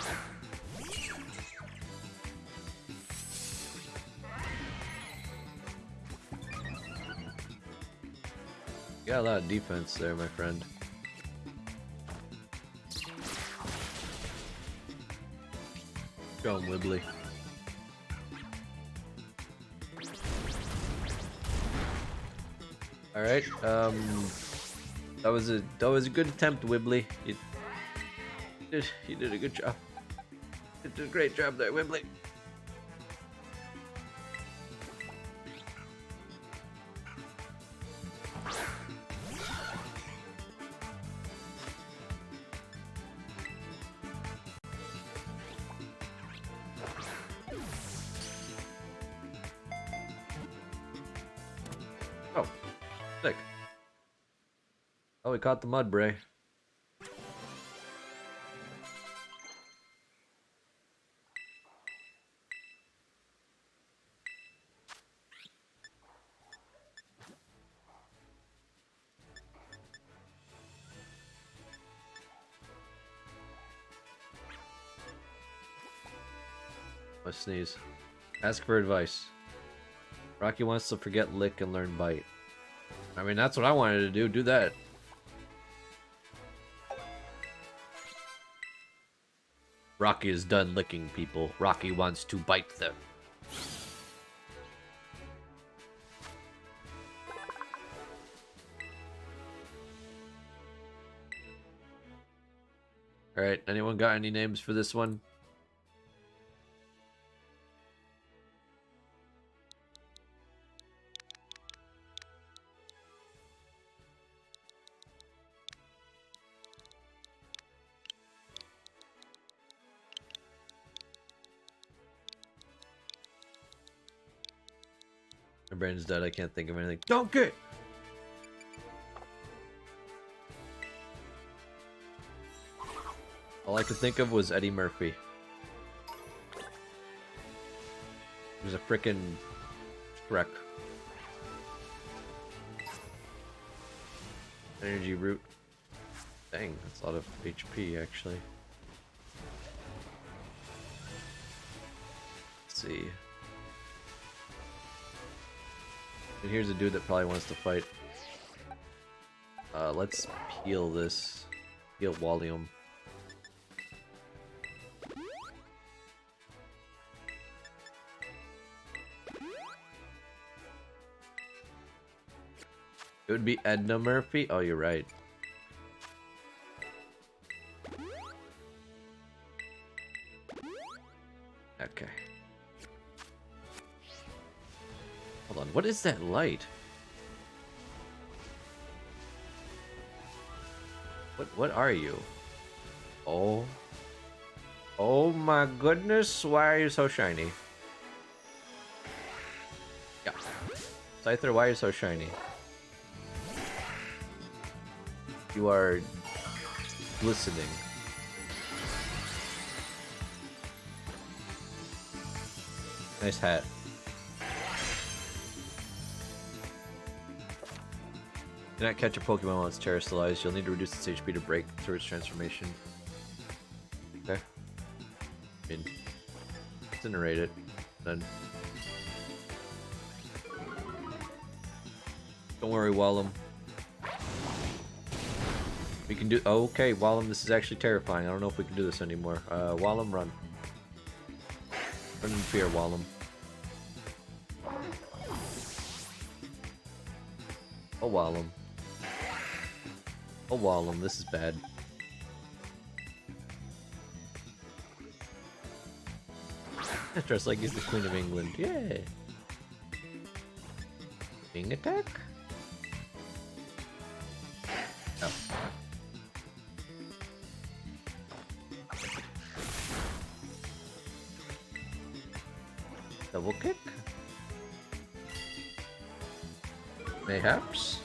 You got a lot of defense there, my friend. Go him, Wibbly. All right. That was a good attempt, Wibbly. You did a good job. You did a great job there, Wibbly. Oh, sick. Oh, we caught the Mudbray. Let's sneeze. Ask for advice. Rocky wants to forget Lick and learn Bite. I mean, that's what I wanted to do. Do that. Rocky is done licking people. Rocky wants to bite them. Alright, anyone got any names for this one? My brain's dead, I can't think of anything. Donkey! All I could think of was Eddie Murphy. He was a frickin' Shrek. Energy root. Dang, that's a lot of HP actually. Let's see. And here's a dude that probably wants to fight. Let's peel this. Peel Wallium. It would be Edna Murphy? Oh, you're right. Okay. Hold on, what is that light? What are you? Oh. Oh my goodness, why are you so shiny? Yeah. Scyther, why are you so shiny? You are glistening. Nice hat. Cannot catch a Pokemon while it's terrestrialized. You'll need to reduce its HP to break through its transformation. Okay. I mean, incinerate it. Then. Don't worry, Wallum. We can do. Oh, okay, Wallum, this is actually terrifying. I don't know if we can do this anymore. Wallum, run. Run in fear, Wallum. Oh, Wallum. Oh, Wallum, this is bad. Dressed like he's the Queen of England. Yay! Wing attack? Oh. Double kick? Mayhaps?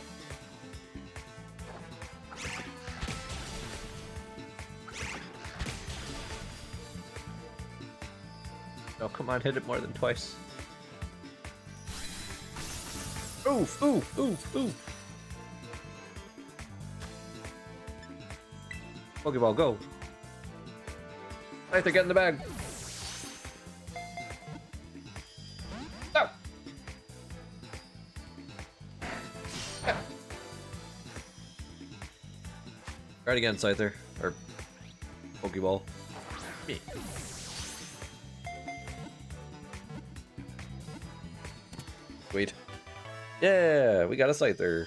Oh, come on, hit it more than twice. Oof, oof, oof, oof. Pokeball, go. Scyther, get in the bag. No. Try it again, Scyther. Or Pokeball. Me. Sweet. Yeah, we got a Scyther.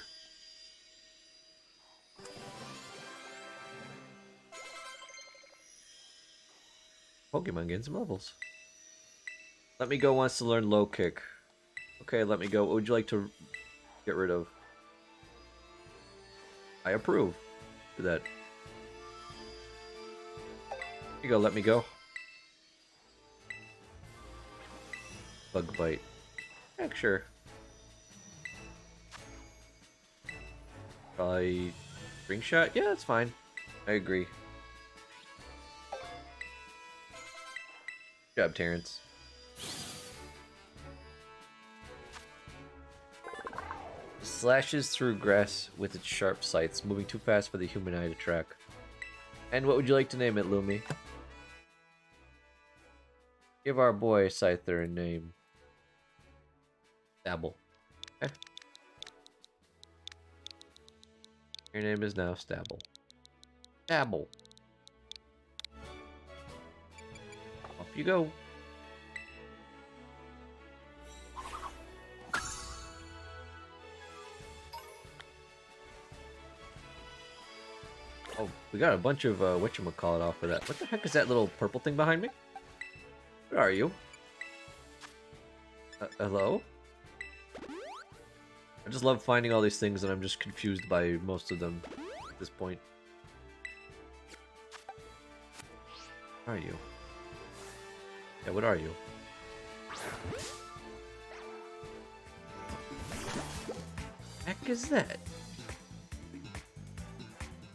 Pokemon gain some levels. Let Me Go wants to learn low kick. Okay, Let Me Go. What would you like to get rid of? I approve. Do that. Here you go, Let Me Go. Bug bite. Heck, sure. Probably ring shot? Yeah, that's fine. I agree. Good job, Terrence. Slashes through grass with its sharp sights, moving too fast for the human eye to track. And what would you like to name it, Lumi? Give our boy Scyther a name. Stabble. Okay. Your name is now Stabble. Stabble. Off you go. Oh, we got a bunch of whatchamacallit off of that. What the heck is that little purple thing behind me? Where are you? Hello? I just love finding all these things and I'm just confused by most of them at this point. Where are you? Yeah, what are you? Heck is that?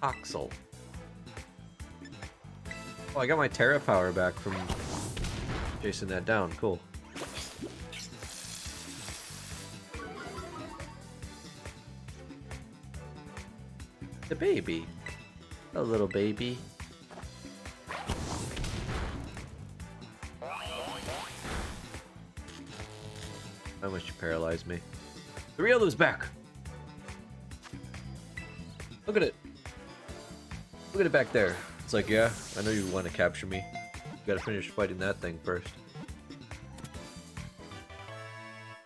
Oxel. Oh, I got my Terra power back from chasing that down. Cool. The baby. A little baby. How much you paralyzed me? The Riolu's back! Look at it! Look at it back there. It's like, yeah, I know you want to capture me. You gotta finish fighting that thing first.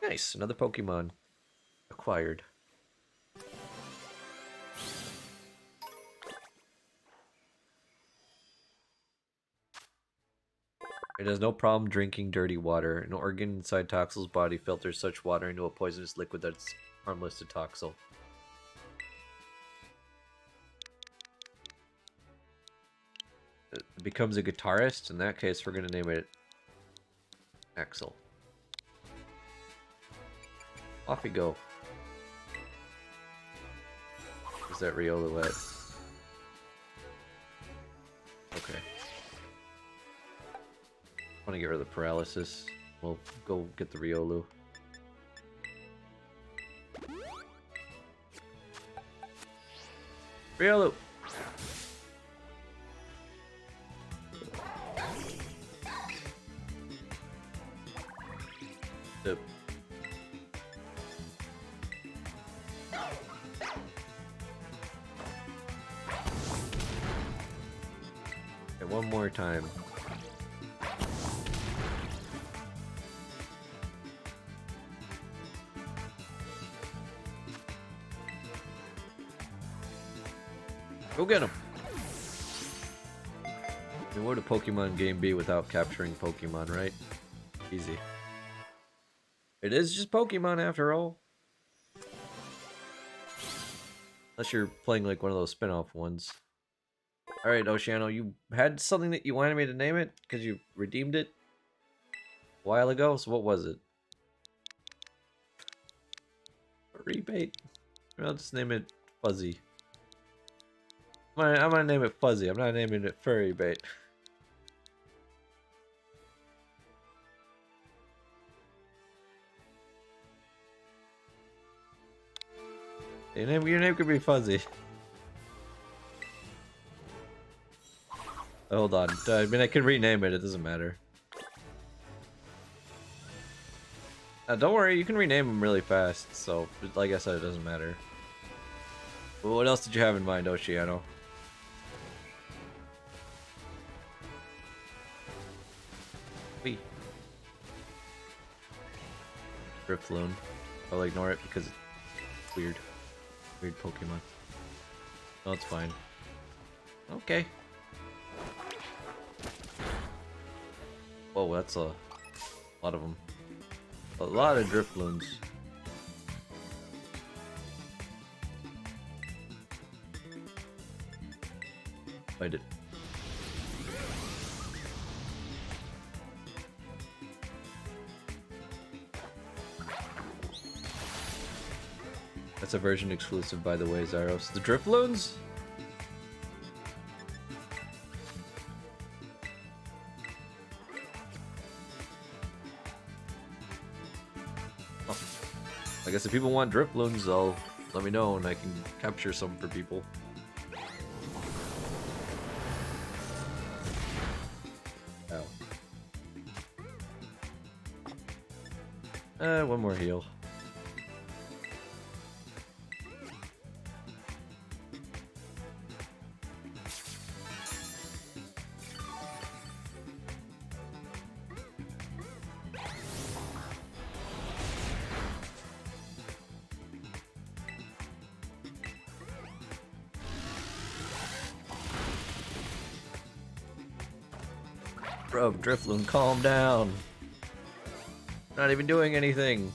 Nice, another Pokemon acquired. It has no problem drinking dirty water. An organ inside Toxel's body filters such water into a poisonous liquid that's harmless to Toxel. It becomes a guitarist. In that case, we're going to name it Axel. Off we go. Is that Riolu at? Okay. I want to get rid of the paralysis. We'll go get the Riolu. Riolu! Yep. Okay, one more time. Go get him! I mean, what would a Pokemon game be without capturing Pokemon, right? Easy. It is just Pokemon after all. Unless you're playing like one of those spin-off ones. Alright, Oceano, you had something that you wanted me to name it? Because you redeemed it a while ago? So what was it? A rebate? I'll just name it Fuzzy. I'm gonna name it Fuzzy. I'm not naming it Furry Bait. Your name could be Fuzzy. Oh, hold on. I mean, I can rename it. It doesn't matter. Don't worry. You can rename them really fast. So, like I said, it doesn't matter. Well, what else did you have in mind, Oceano? Wee. Drifloon. I'll ignore it because it's weird. Weird Pokemon. No, it's fine. Okay. Whoa, that's a lot of them. A lot of Drifloons. Fight it. That's a version exclusive, by the way, Zyros. The Drifloons? Oh. I guess if people want Drifloons, they'll let me know and I can capture some for people. Ow. One more heal. Bro, Drifloon, calm down. Not even doing anything.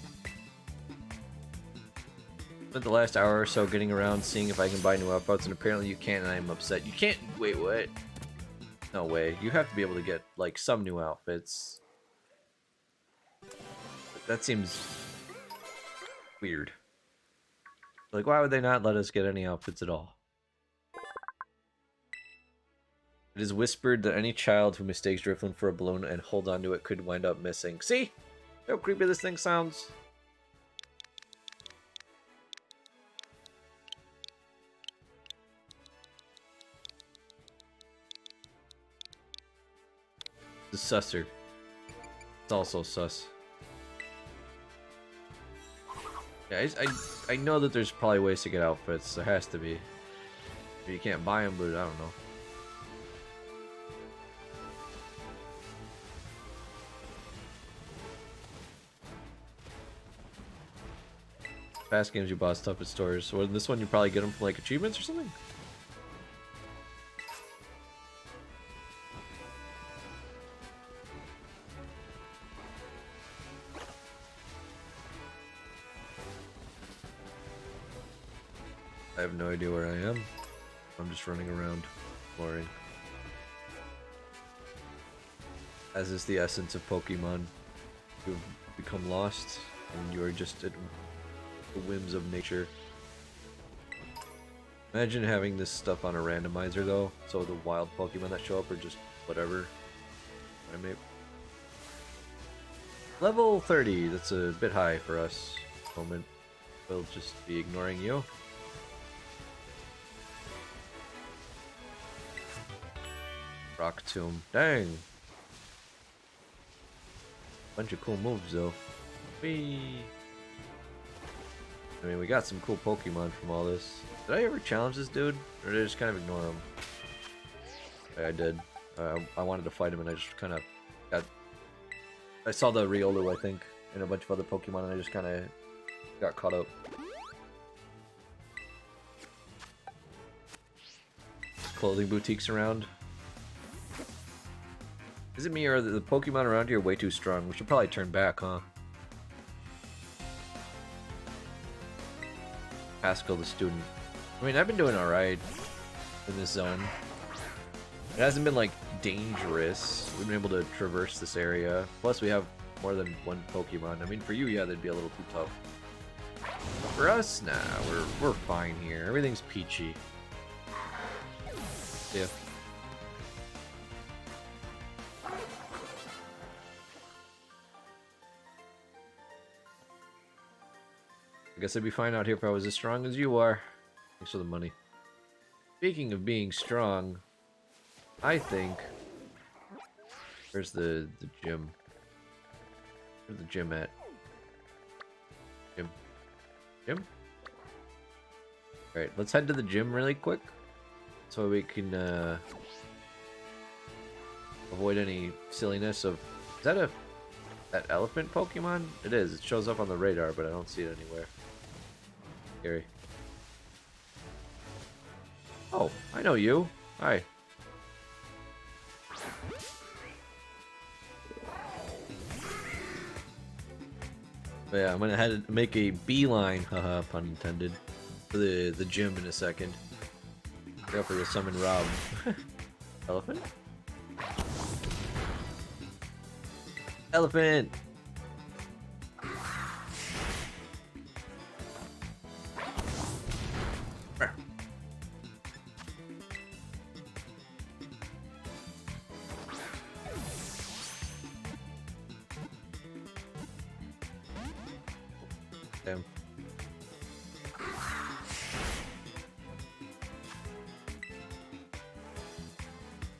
Spent the last hour or so getting around, seeing if I can buy new outfits, and apparently you can't, and I'm upset. You can't? Wait, what? No way. You have to be able to get, like, some new outfits. That seems weird. Like, why would they not let us get any outfits at all? It is whispered that any child who mistakes Drifloon for a balloon and holds onto it could wind up missing. See? How creepy this thing sounds. The susser. It's also sus. Yeah, I know that there's probably ways to get outfits. There has to be. You can't buy them, but I don't know. Fast games you bought stuff at stores. So in this one, you probably get them from like achievements or something. I have no idea where I am. I'm just running around, exploring. As is the essence of Pokemon. You've become lost, and you are just at the whims of nature. Imagine having this stuff on a randomizer though, so the wild Pokemon that show up are just whatever. Level 30, that's a bit high for us at the moment. We'll just be ignoring you. Rock Tomb. Dang! Bunch of cool moves though. Whee! I mean, we got some cool Pokemon from all this. Did I ever challenge this dude? Or did I just kind of ignore him? I did. I wanted to fight him and I just kind of got... I saw the Riolu, I think, and a bunch of other Pokemon and I just kind of got caught up. Clothing boutiques around. Is it me or the Pokemon around here way too strong? We should probably turn back, huh? Pascal the student. I mean, I've been doing alright in this zone. It hasn't been, like, dangerous. We've been able to traverse this area. Plus, we have more than one Pokemon. I mean, for you, yeah, that'd be a little too tough. But for us, nah, we're fine here. Everything's peachy. Yeah. I guess I'd be fine out here if I was as strong as you are. Thanks for the money. Speaking of being strong, I think... Where's the gym? Where's the gym at? Gym? Alright, let's head to the gym really quick. So we can avoid any silliness of... Is that that elephant Pokemon? It is. It shows up on the radar, but I don't see it anywhere. Scary. Oh, I know you. Hi. But yeah, I'm gonna make a beeline, haha, pun intended, for the gym in a second. Go for the summon Rob. Elephant? Elephant! Damn.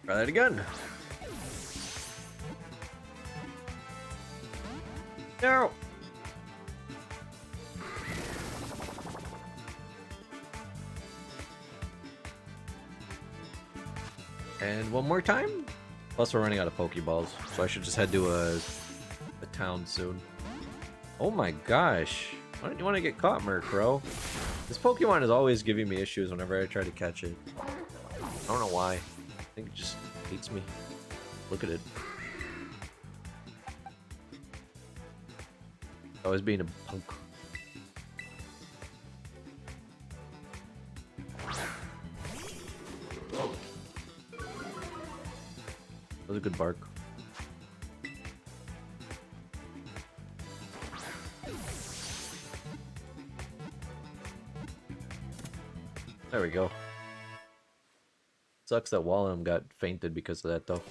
Try that again. No. And one more time. Plus, we're running out of Pokeballs, so I should just head to a town soon. Oh my gosh! Why don't you want to get caught, Murkrow? This Pokemon is always giving me issues whenever I try to catch it. I don't know why. I think it just hates me. Look at it. Always being a punk. That was a good bark. There we go. Sucks that Wallem got fainted because of that, though.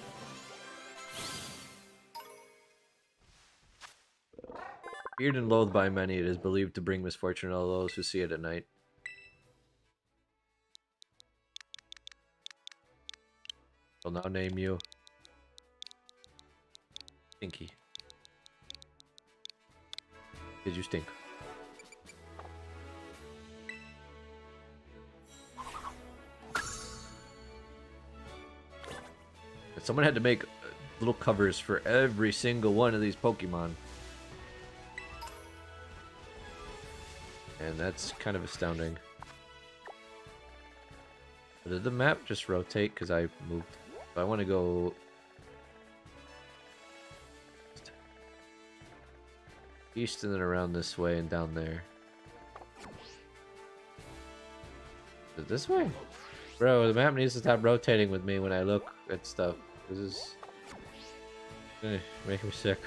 Feared and loathed by many, it is believed to bring misfortune to all those who see it at night. I'll now name you Stinky. Did you stink? Someone had to make little covers for every single one of these Pokemon. And that's kind of astounding. Did the map just rotate because I moved? I want to go east and then around this way and down there. Is it this way? Bro, the map needs to stop rotating with me when I look at stuff. This is making me sick.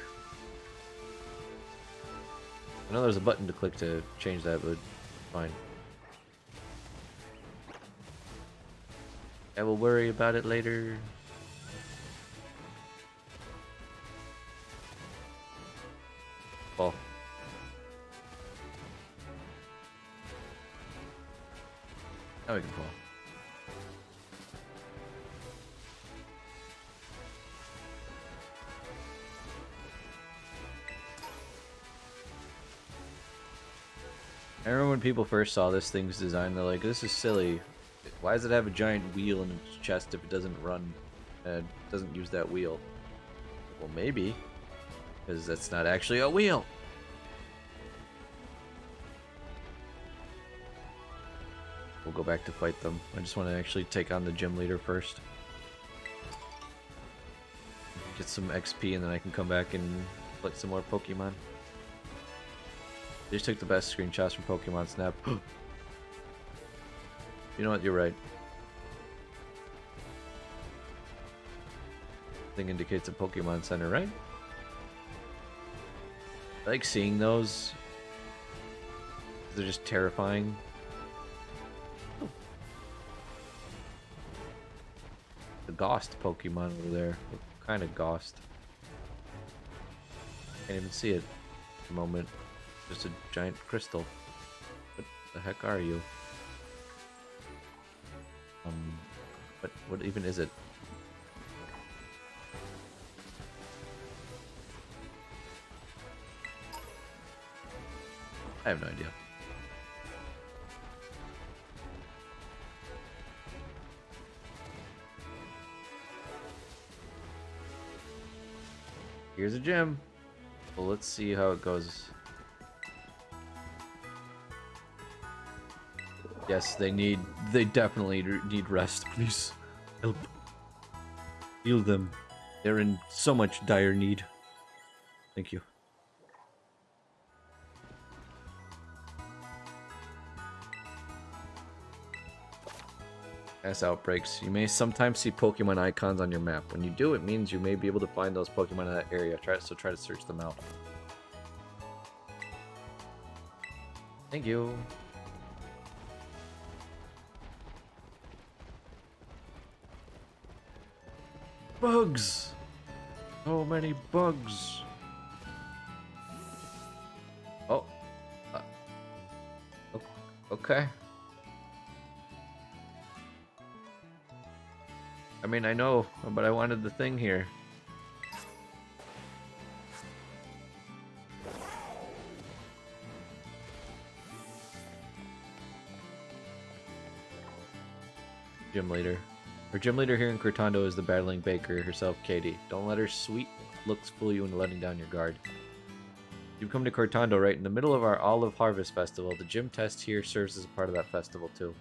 I know there's a button to click to change that, but fine. I will worry about it later. Fall. Now we can fall. I remember when people first saw this thing's design, they're like, this is silly. Why does it have a giant wheel in its chest if it doesn't run and doesn't use that wheel? Well, maybe. Because that's not actually a wheel. We'll go back to fight them. I just want to actually take on the gym leader first. Get some XP and then I can come back and collect some more Pokemon. They just took the best screenshots from Pokemon Snap. You know what? You're right. Thing indicates a Pokemon Center, right? I like seeing those. They're just terrifying. The Ghost Pokemon over there. What kind of Ghost? Can't even see it at the moment. Just a giant crystal. What the heck are you? What even is it? I have no idea. Here's a gym. Well, let's see how it goes. Yes, they definitely need rest, please. Help. Heal them. They're in so much dire need. Thank you. As outbreaks, you may sometimes see Pokemon icons on your map. When you do, it means you may be able to find those Pokemon in that area. Try to search them out. Thank you. Bugs! So many bugs. Oh. Okay. I mean, I know, but I wanted the thing here. Gym leader. Our gym leader here in Cortando is the battling baker herself, Katie. Don't let her sweet looks fool you into letting down your guard. You've come to Cortando right in the middle of our Olive Harvest Festival. The gym test here serves as a part of that festival too.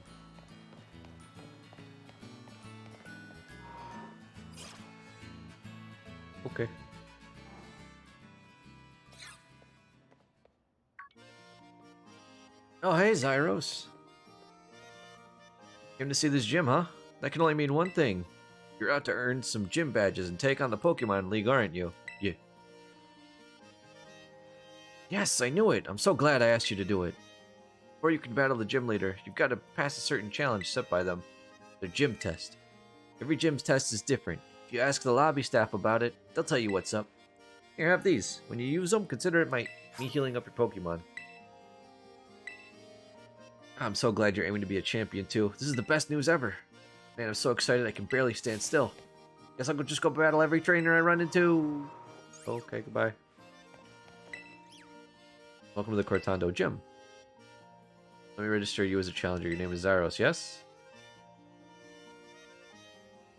Okay. Oh, hey, Zyros. Came to see this gym, huh? That can only mean one thing. You're out to earn some gym badges and take on the Pokemon League, aren't you? Yeah. Yes, I knew it. I'm so glad I asked you to do it. Before you can battle the gym leader, you've got to pass a certain challenge set by them. The gym test. Every gym's test is different. If you ask the lobby staff about it, they'll tell you what's up. Here, have these. When you use them, consider it me healing up your Pokemon. I'm so glad you're aiming to be a champion, too. This is the best news ever. Man, I'm so excited I can barely stand still. Guess I'll just go battle every trainer I run into. Okay, goodbye. Welcome to the Cortando Gym. Let me register you as a challenger. Your name is Zaros, yes?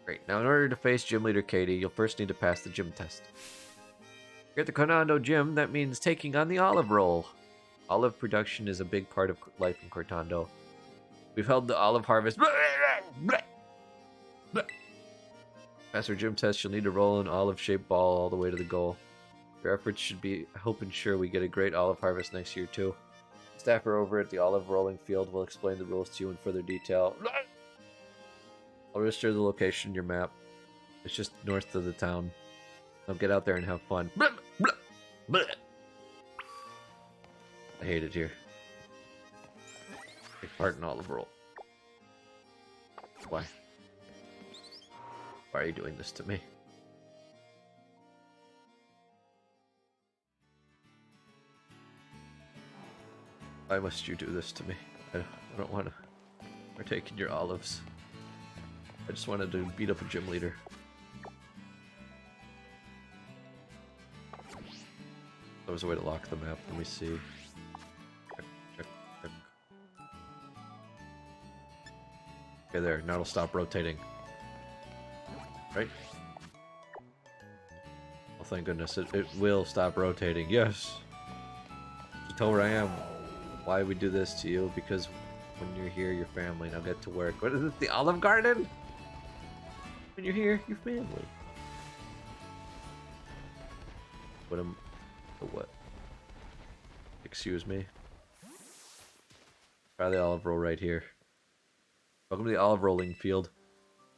Great. Now, in order to face Gym Leader Katie, you'll first need to pass the gym test. Here at the Cortando Gym, that means taking on the olive roll. Olive production is a big part of life in Cortando. We've held the olive harvest. Pass our gym test, you'll need to roll an olive-shaped ball all the way to the goal. Your efforts should be help ensure we get a great olive harvest next year, too. Staffer over at the olive rolling field will explain the rules to you in further detail. I'll register the location in your map. It's just north of the town. Now get out there and have fun. I hate it here. Take part in olive roll. Why? Why are you doing this to me? Why must you do this to me? I don't want to partake in your olives. I just wanted to beat up a gym leader. There was a way to lock the map. Let me see. Check. Okay, there. Now it'll stop rotating. Right? Oh, thank goodness. It will stop rotating. Yes! You tell where I am. Why we do this to you? Because when you're here, your family. Now get to work. What is it? The Olive Garden? When you're here, your family. What? Excuse me. Try the olive roll right here. Welcome to the olive rolling field.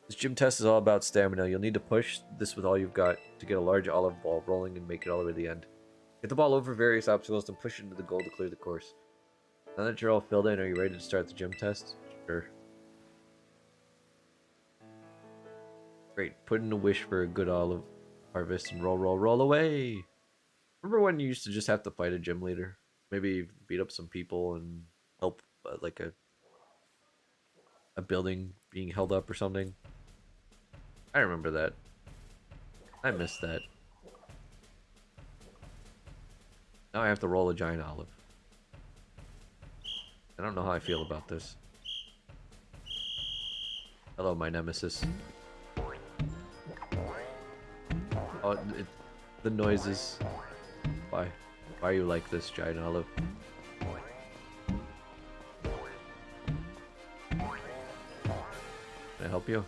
This gym test is all about stamina. You'll need to push this with all you've got to get a large olive ball rolling and make it all the way to the end. Get the ball over various obstacles and push it into the goal to clear the course. Now that you're all filled in, are you ready to start the gym test? Sure. Great. Put in a wish for a good olive harvest and roll away. Remember when you used to just have to fight a gym leader? Maybe beat up some people and help like a building being held up or something? I remember that. I miss that. Now I have to roll a giant olive. I don't know how I feel about this. Hello, my nemesis. Oh, the noises. Why? Why are you like this, giant olive? Can I help you?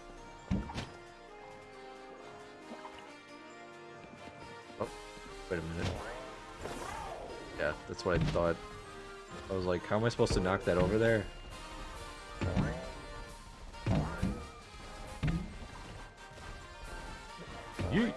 Oh, wait a minute. Yeah, that's what I thought. I was like, how am I supposed to knock that over there? Yeet!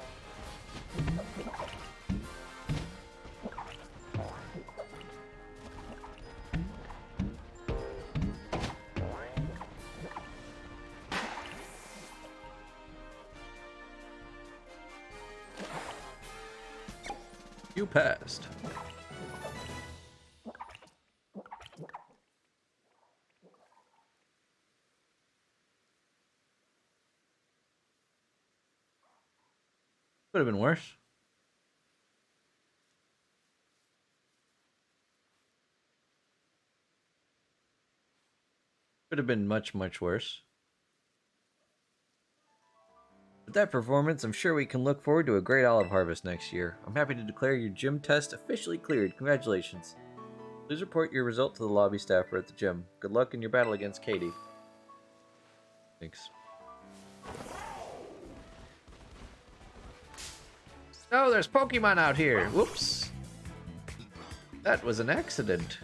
You passed. Could have been worse. Could have been much, much worse. With that performance, I'm sure we can look forward to a great olive harvest next year. I'm happy to declare your gym test officially cleared. Congratulations. Please report your result to the lobby staffer at the gym. Good luck in your battle against Katie. Thanks. Oh, there's Pokemon out here. Whoops. That was an accident.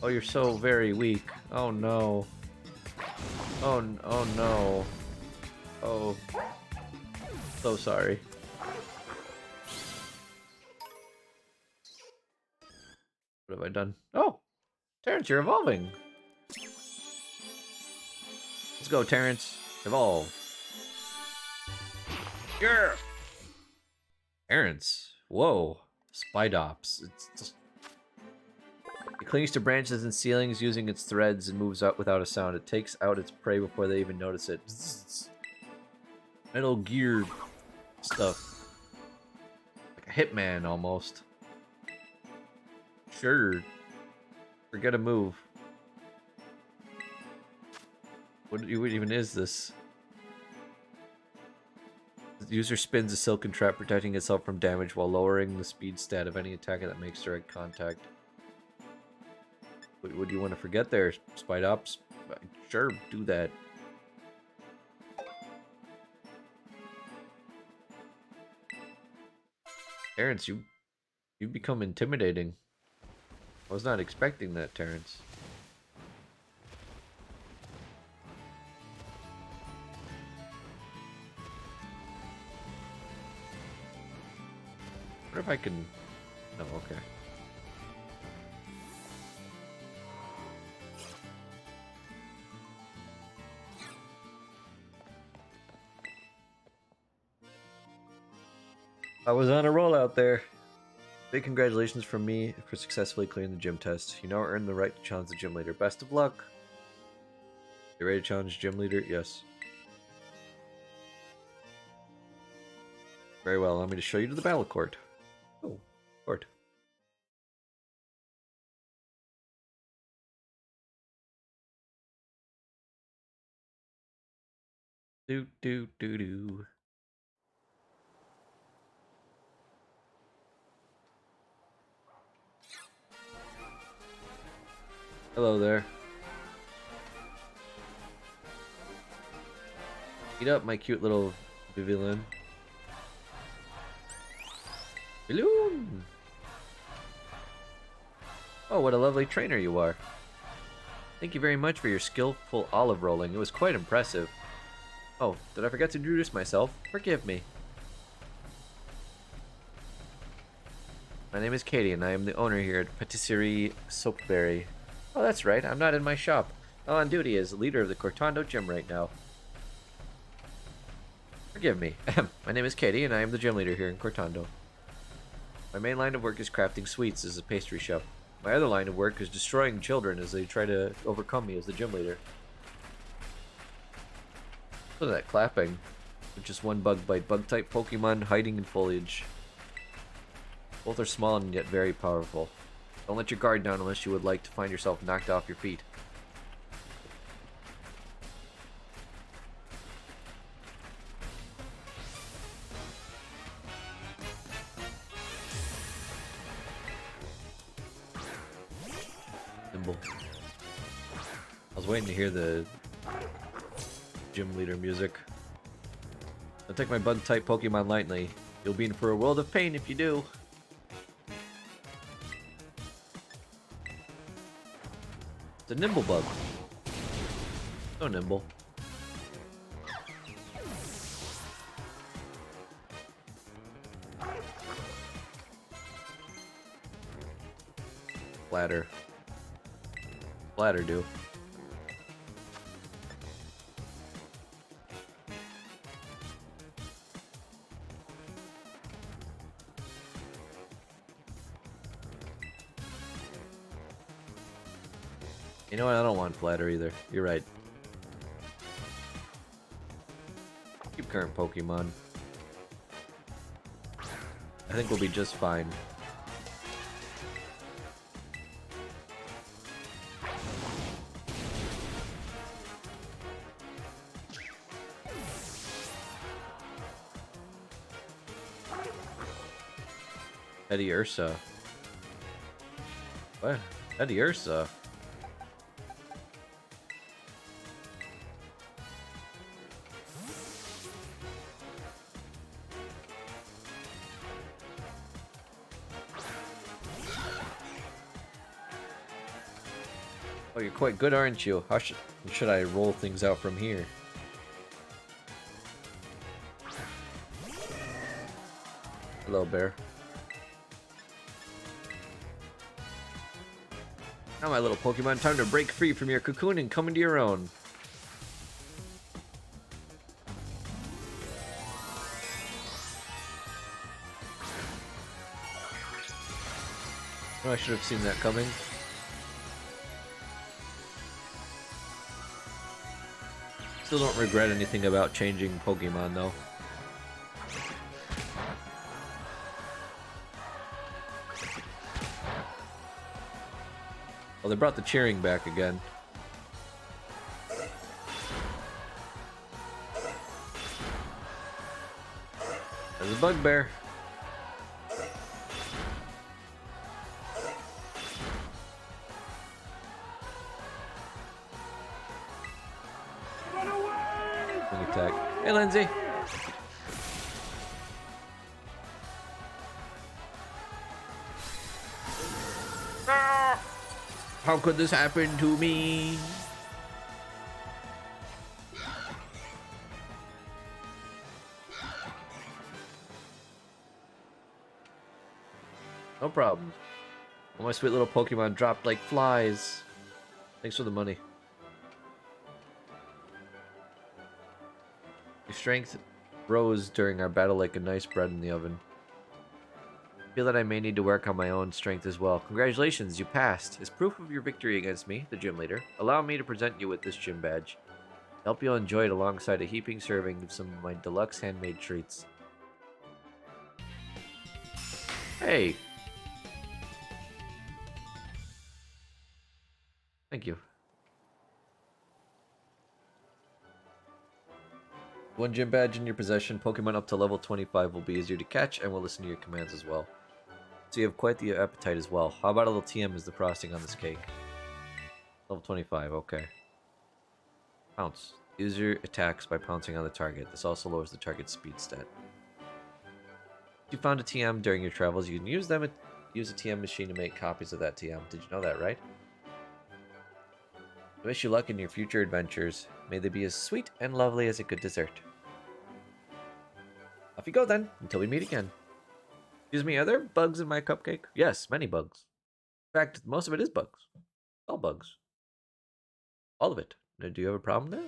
Oh, you're so very weak. Oh no. Oh no. Oh. So sorry. What have I done? Oh! Terrence, you're evolving! Let's go, Terrence. Evolve. Yeah! Terrence. Whoa. Spidops. It clings to branches and ceilings using its threads and moves up without a sound. It takes out its prey before they even notice it. Metal Gear stuff. Hitman almost. Sure. Forget a move. What even is this? The user spins a silken trap, protecting itself from damage while lowering the speed stat of any attacker that makes direct contact. What do you want to forget there, Spite Ops? Sure, do that. Terrence, you've become intimidating. I was not expecting that, Terrence. I wonder if I can... No, okay. I was on a roll out there. Big congratulations from me for successfully clearing the gym test. You now earn the right to challenge the gym leader. Best of luck. You ready to challenge gym leader? Yes. Very well. Allow me to show you to the battle court. Oh, court. Do do do do. Hello there. Eat up, my cute little Vivian. Balloon! Oh, what a lovely trainer you are. Thank you very much for your skillful olive rolling. It was quite impressive. Oh, did I forget to introduce myself? Forgive me. My name is Katie, and I am the owner here at Patisserie Soapberry. Oh, that's right. I'm not in my shop. I'm on duty as leader of the Cortando gym right now. Forgive me. My name is Katie, and I am the gym leader here in Cortando. My main line of work is crafting sweets as a pastry chef. My other line of work is destroying children as they try to overcome me as the gym leader. Look at that clapping. With just one bug-type Pokemon hiding in foliage. Both are small and yet very powerful. Don't let your guard down unless you would like to find yourself knocked off your feet. Nimble. I was waiting to hear the gym leader music. Don't take my bug-type Pokemon lightly. You'll be in for a world of pain if you do. It's a nimble bug. So nimble. Flatter. Flatter do. You know what? I don't want flatter either. You're right. Keep current Pokemon. I think we'll be just fine. Eddie Ursa. What? Eddie Ursa? Oh, you're quite good, aren't you? How should I roll things out from here? Hello, bear. Now, my little Pokemon, time to break free from your cocoon and come into your own. Oh, I should have seen that coming. Still don't regret anything about changing Pokemon, though. Well, they brought the cheering back again. There's a bugbear. Swing attack. Hey, Lindsay. How could this happen to me? No problem. All my sweet little Pokemon dropped like flies. Thanks for the money. Your strength rose during our battle like a nice bread in the oven. I feel that I may need to work on my own strength as well. Congratulations, you passed. As proof of your victory against me, the gym leader, allow me to present you with this gym badge. I hope you'll enjoy it alongside a heaping serving of some of my deluxe handmade treats. Hey! Thank you. One gym badge in your possession, Pokemon up to level 25 will be easier to catch and will listen to your commands as well. So you have quite the appetite as well. How about a little TM as the frosting on this cake? Level 25, okay. Pounce. User attacks by pouncing on the target. This also lowers the target's speed stat. If you found a TM during your travels, you can use a TM machine to make copies of that TM. Did you know that, right? I wish you luck in your future adventures. May they be as sweet and lovely as a good dessert. Off you go then, until we meet again. Excuse me, are there bugs in my cupcake? Yes, many bugs. In fact, most of it is bugs. All bugs. All of it. Now, do you have a problem there?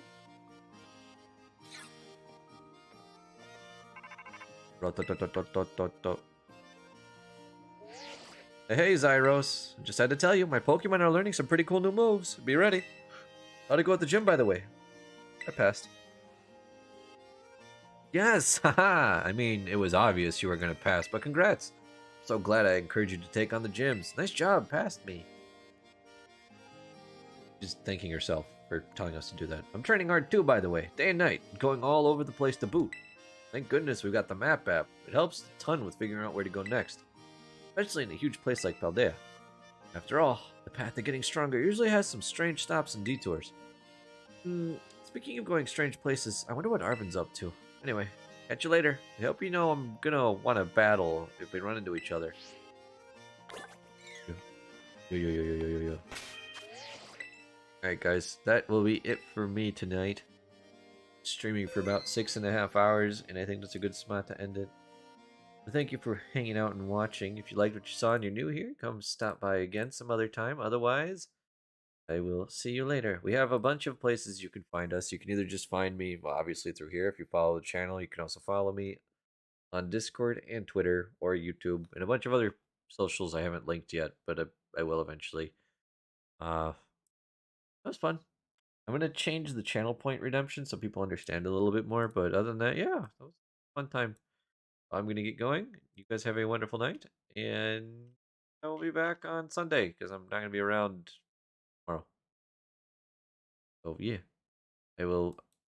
Hey, Zyros. Just had to tell you, my Pokemon are learning some pretty cool new moves. Be ready. How'd it go at the gym, by the way? I passed. Yes, haha. I mean, it was obvious you were going to pass, but congrats. So glad I encouraged you to take on the gyms. Nice job, passed me. She's thanking herself for telling us to do that. I'm training hard too, by the way. Day and night, going all over the place to boot. Thank goodness we've got the map app. It helps a ton with figuring out where to go next. Especially in a huge place like Paldea. After all, the path to getting stronger usually has some strange stops and detours. Speaking of going strange places, I wonder what Arvin's up to. Anyway, catch you later. I hope you know I'm gonna want to battle if we run into each other. Yo. Alright guys, that will be it for me tonight. Streaming for about 6.5 hours, and I think that's a good spot to end it. But thank you for hanging out and watching. If you liked what you saw and you're new here, come stop by again some other time. Otherwise, I will see you later. We have a bunch of places you can find us. You can either just find me, well, obviously through here. If you follow the channel, you can also follow me on Discord and Twitter or YouTube and a bunch of other socials I haven't linked yet, but I will eventually. That was fun. I'm going to change the channel point redemption so people understand a little bit more, but other than that, yeah, that was a fun time. I'm going to get going. You guys have a wonderful night, and I will be back on Sunday because I'm not going to be around tomorrow. So, yeah, I will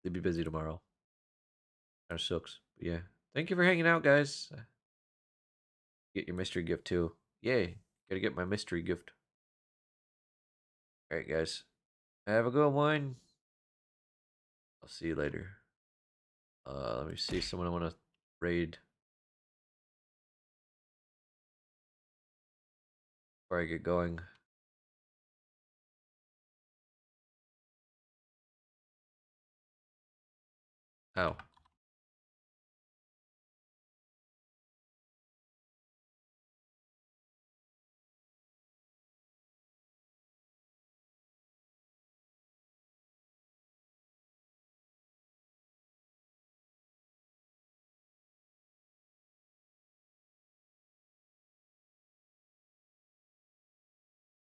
be busy tomorrow. Kind of sucks. But yeah, thank you for hanging out, guys. Get your mystery gift, too. Yay, gotta get my mystery gift. Alright, guys. Have a good one. I'll see you later. Let me see someone I want to raid before I get going. Oh.